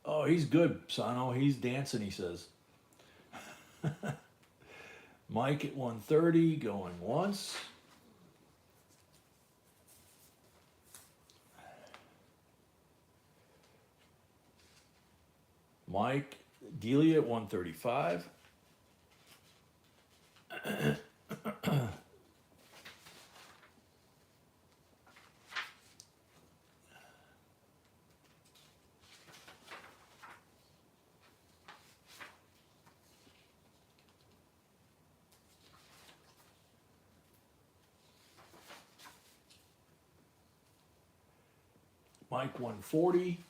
Oh, he's good, Sano. He's dancing, he says. Mike at 130, going once. Mike, Delia at 135. Mike 140.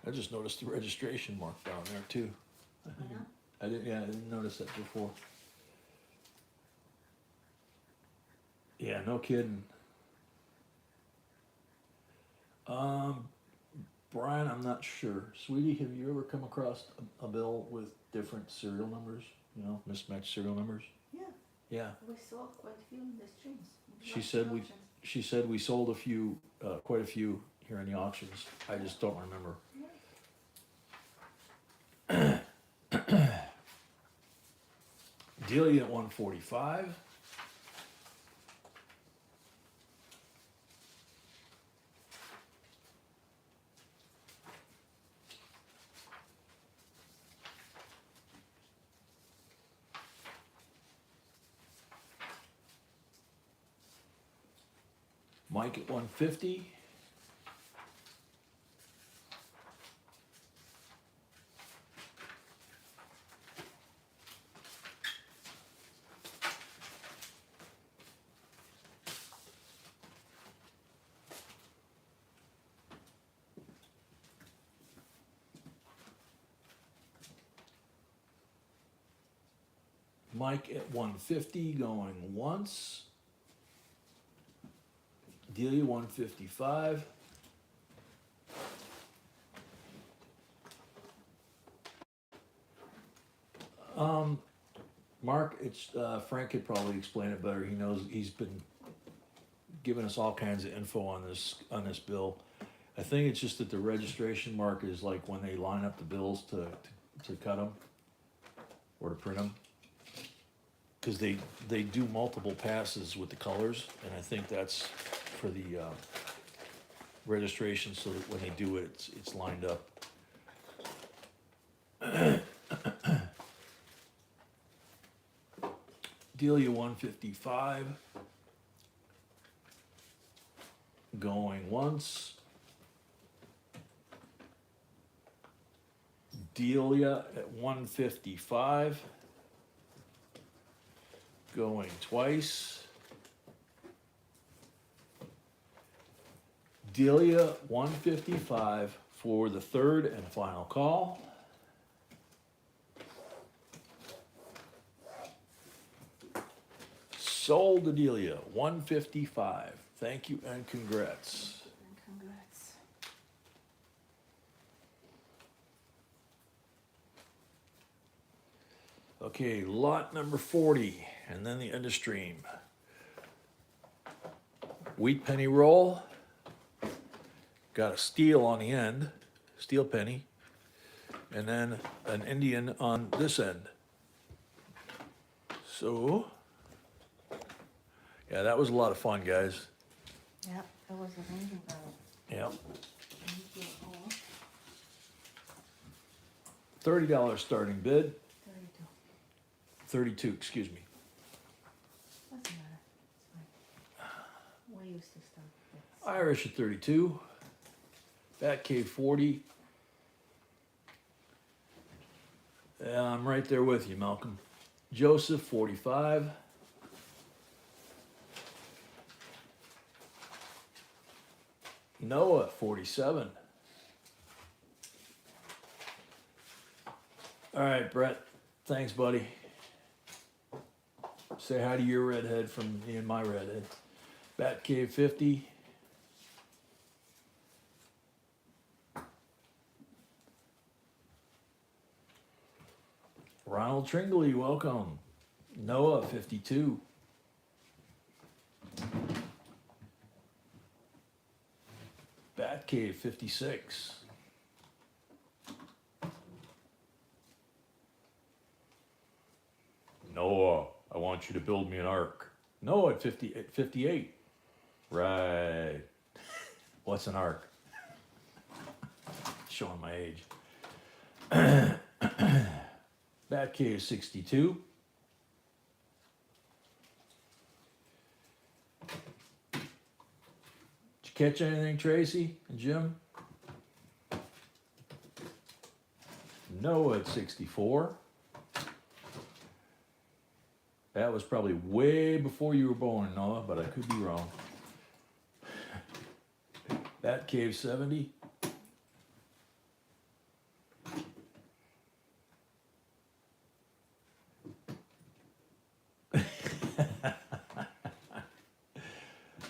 I just noticed the registration mark down there too. I didn't notice that before. Yeah, no kidding. Brian, I'm not sure. Sweetie, have you ever come across a bill with different serial numbers? You know, mismatched serial numbers? Yeah, Yeah. we saw quite a few in the streams. She said we sold a few, quite a few here in the auctions. I just don't remember. Yeah. Delia at 145. Mike at 150. Mike at 150 going once. Delia 155. Mark, it's Frank could probably explain it better. He knows, he's been giving us all kinds of info on this bill. I think it's just that the registration mark is like when they line up the bills to cut them or to print them, because they do multiple passes with the colors, and I think that's for the registration, so that when they do it, it's lined up. Delia 155 going once. Delia at 155 going twice. Delia 155 for the third and final call. Sold to Delia 155. Thank you and congrats. And congrats. Okay, lot number 40, and then the end of stream. Wheat penny roll. Got a steel on the end, steel penny, and then an Indian on this end. So, yeah, that was a lot of fun, guys. Yeah, that was amazing. Yep. Thank you all. $30 starting bid. 32. 32, excuse me. Doesn't matter. It's fine. We used to start with. Irish at 32. Batcave 40. Yeah, I'm right there with you, Malcolm. Joseph 45. Noah 47. All right, Brett. Thanks, buddy. Say hi to your redhead from me and my redhead. Batcave 50. Ronald Tringley, welcome. Noah 52. Batcave 56. Noah, I want you to build me an ark. Noah at 58. Right. What's an ark? Showing my age. Batcave 62. Did you catch anything, Tracy and Jim? Noah at 64. That was probably way before you were born, Noah, but I could be wrong. Batcave 70.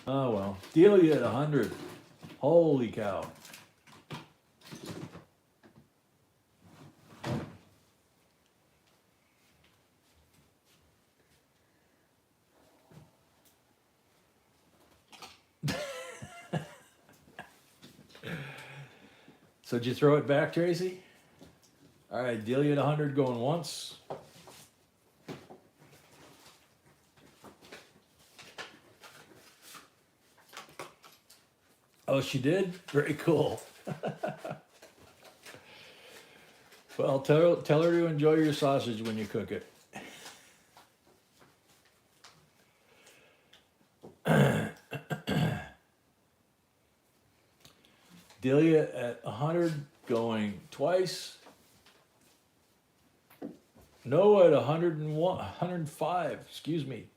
Oh well, Delia at 100. Holy cow. So did you throw it back, Tracy? All right, Delia at 100 going once. Oh, she did? Very cool. Well, tell her to enjoy your sausage when you cook it. Delia at 100 going twice. Noah at 101, 105, excuse me.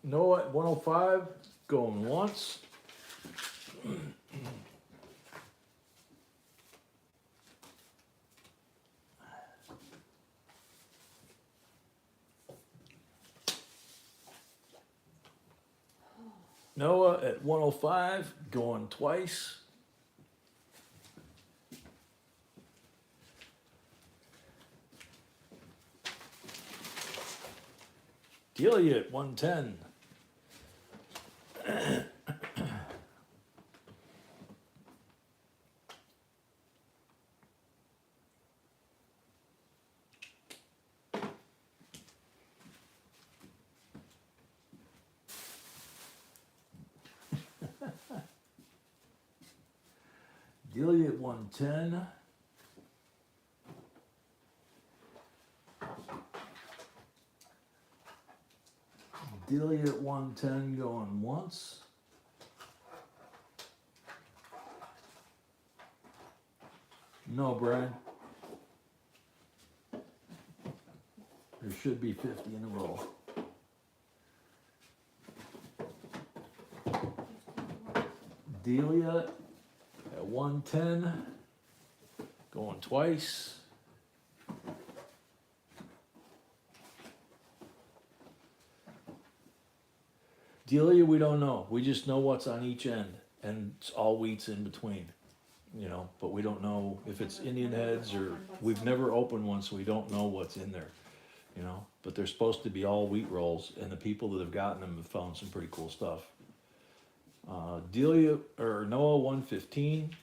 Noah at 105 going once. Noah at 105 going twice. Delia at 110. Delia at 110. Delia at 110 going once. No, Brian. There should be 50 in a row. Delia at 110 going twice. Delia, we don't know. We just know what's on each end, and it's all wheats in between, you know, but we don't know if it's Indian heads or we've never opened one, so we don't know what's in there, you know, but they're supposed to be all wheat rolls, and the people that have gotten them have found some pretty cool stuff. Delia or Noah 115.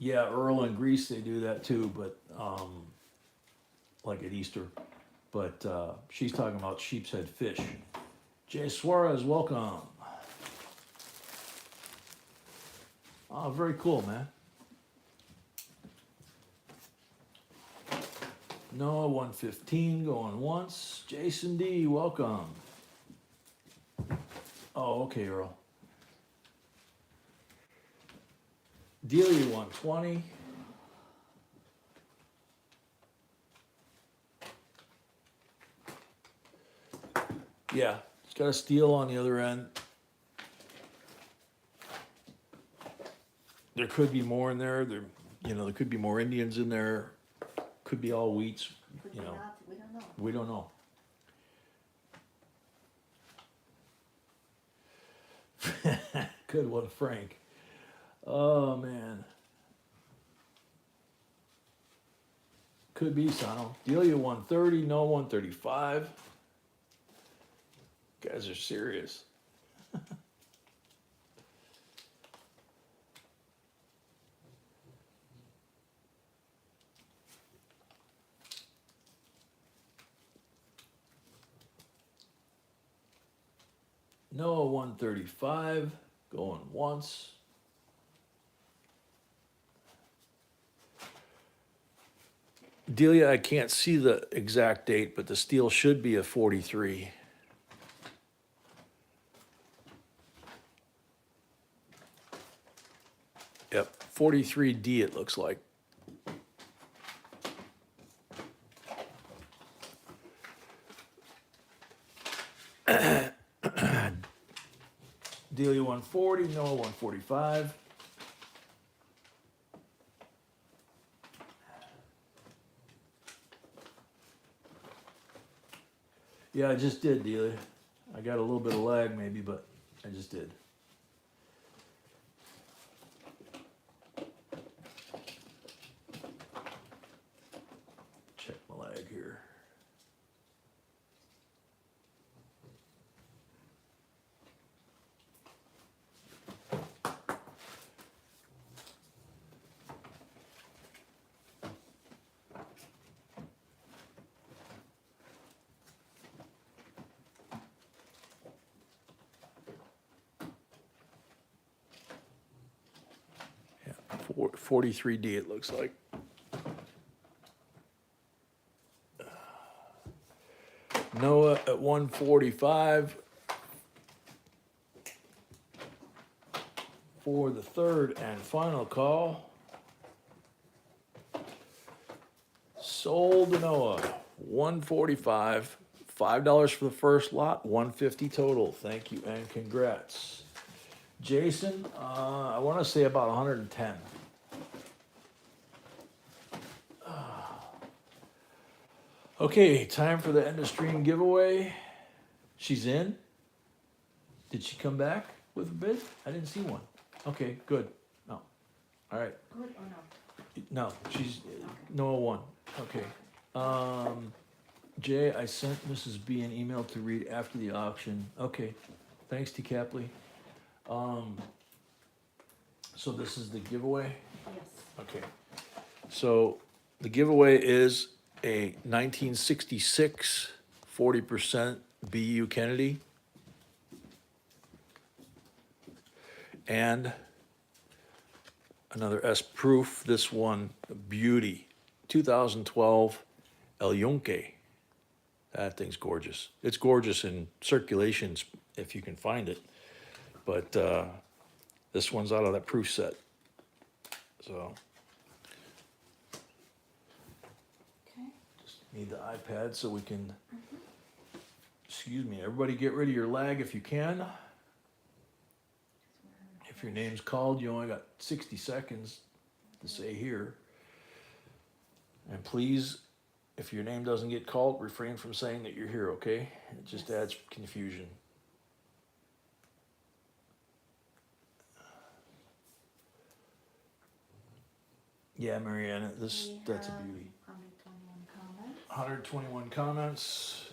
Yeah, Earl in Greece, they do that too, but like at Easter. But she's talking about sheep's head fish. Jay Suarez, welcome. Oh, very cool, man. Noah 115 going once. Jason D, welcome. Oh, okay, Earl. Delia 120. Yeah, it's got a steel on the other end. There could be more in there. There could be more Indians in there. Could be all wheats. Could You be know, not, we don't know. we don't know. Good one, Frank. Oh man. Could be Sano. Delia 130, no 135. Guys are serious. Noah 135, going once. Delia, I can't see the exact date, but the steel should be a 43. Yep, 43D it looks like. Delia 140, Noah 145. Yeah, I just did, Delia. I got a little bit of lag maybe, but I just did. Check my lag here. Yeah, 43D it looks like. Noah at 145 for the third and final call. Sold to Noah, 145, $5 for the first lot, 150 total. Thank you and congrats. Jason, I want to say about 110. Okay, time for the end of stream giveaway. She's in. Did she come back with a bid? I didn't see one. Okay, good. No. All right. Good or not? No, she's Noah won. Okay. Jay, I sent Mrs. B an email to read after the auction. Okay. Thanks, T. Capley. So this is the giveaway? Yes. Okay. So the giveaway is a 1966 40% BU Kennedy and another S proof. This one, beauty, 2012 El Yunque. That thing's gorgeous. It's gorgeous in circulations if you can find it, but this one's out of that proof set. So Okay. just need the iPad so we can. Excuse me, everybody, get rid of your lag if you can. If your name's called, you only got 60 seconds to say here. And please, if your name doesn't get called, refrain from saying that you're here, okay? It just adds confusion. Yeah, Mariana, that's a beauty. 121 comments. 121 comments.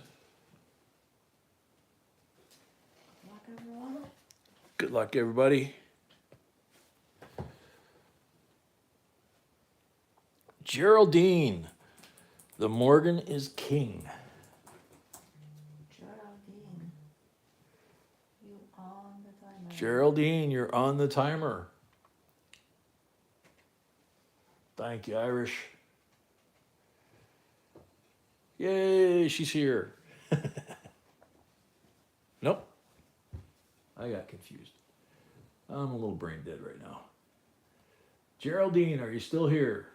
Good luck, everyone. Good luck, everybody. Geraldine, the Morgan is king. Geraldine, you on the timer. Geraldine, you're on the timer. Thank you, Irish. Yay, she's here. Nope. I got confused. I'm a little brain dead right now. Geraldine, are you still here?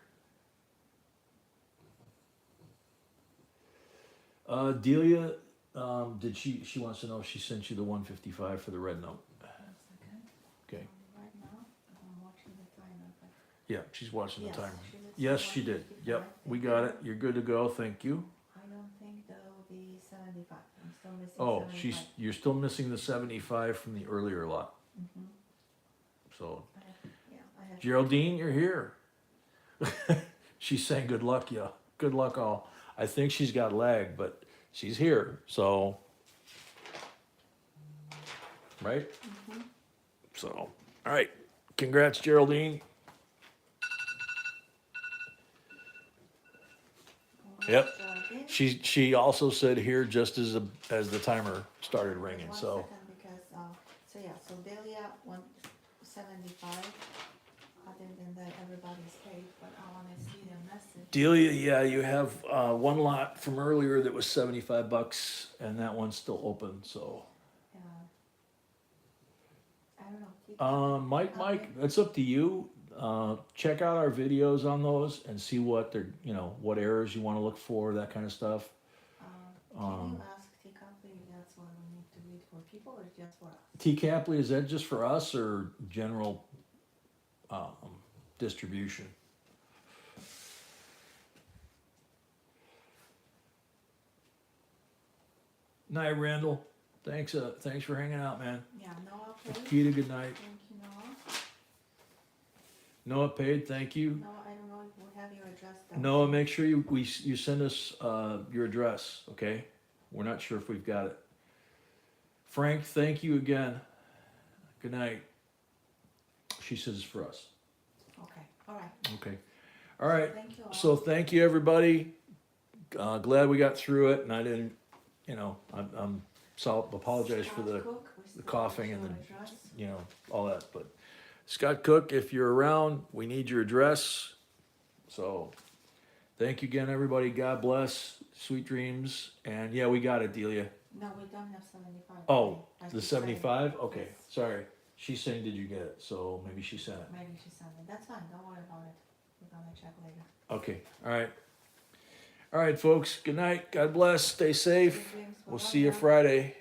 Delia, did she wants to know if she sent you the 155 for the red note. 1 second. Okay. Right now, I'm watching the timer. But Yeah, she's watching yes, the timer. she did Yes, say she did. 155. Yep, we Thank got you. it. You're good to go. Thank you. I don't think there will be 75. I'm still missing Oh, 75. you're still missing the 75 from the earlier lot. Mhm. So, I have. Geraldine, you're here. She's saying good luck, yeah. Good luck, all. I think she's got lag, but she's here. So, right? Mhm. So, all right. Congrats, Geraldine. Yep. Geraldine. She also said here just as the timer started ringing. One So, second, because so Delia 175. Other than that, everybody's paid, but I want to see them message. Delia, yeah, you have one lot from earlier that was $75, and that one's still open. So, Yeah. I don't know. Mike, it's up to you. Check out our videos on those and see what they're, what errors you want to look for, that kind of stuff. Can you ask T Company if that's what we need to read for people or just for us? T Capley, is that just for us or general distribution? Night, Randall. Thanks for hanging out, man. Yeah, Noah paid. Keita, good night. Thank you, Noah. Noah paid, thank you. Noah, I don't know if we have your address down. Noah, make sure you send us your address, okay? We're not sure if we've got it. Frank, thank you again. Good night. She says it's for us. Okay, all right. Okay. All right. Thank you all. So thank you, everybody. Glad we got through it, and I didn't, apologize for the Scott Cook, we still coughing and have the, your address. all that. But Scott Cook, if you're around, we need your address. So thank you again, everybody. God bless. Sweet dreams. And yeah, we got it, Delia. No, we don't have 75. Oh, I the keep saying. 75? Okay, Yes. sorry. She's saying, did you get it? So maybe she sent it. Maybe she sent it. That's fine, don't worry about it. We're gonna check later. Okay, all right. All right, folks. Good night. God bless. Stay safe. Sweet dreams, we We'll love see you ya. Friday.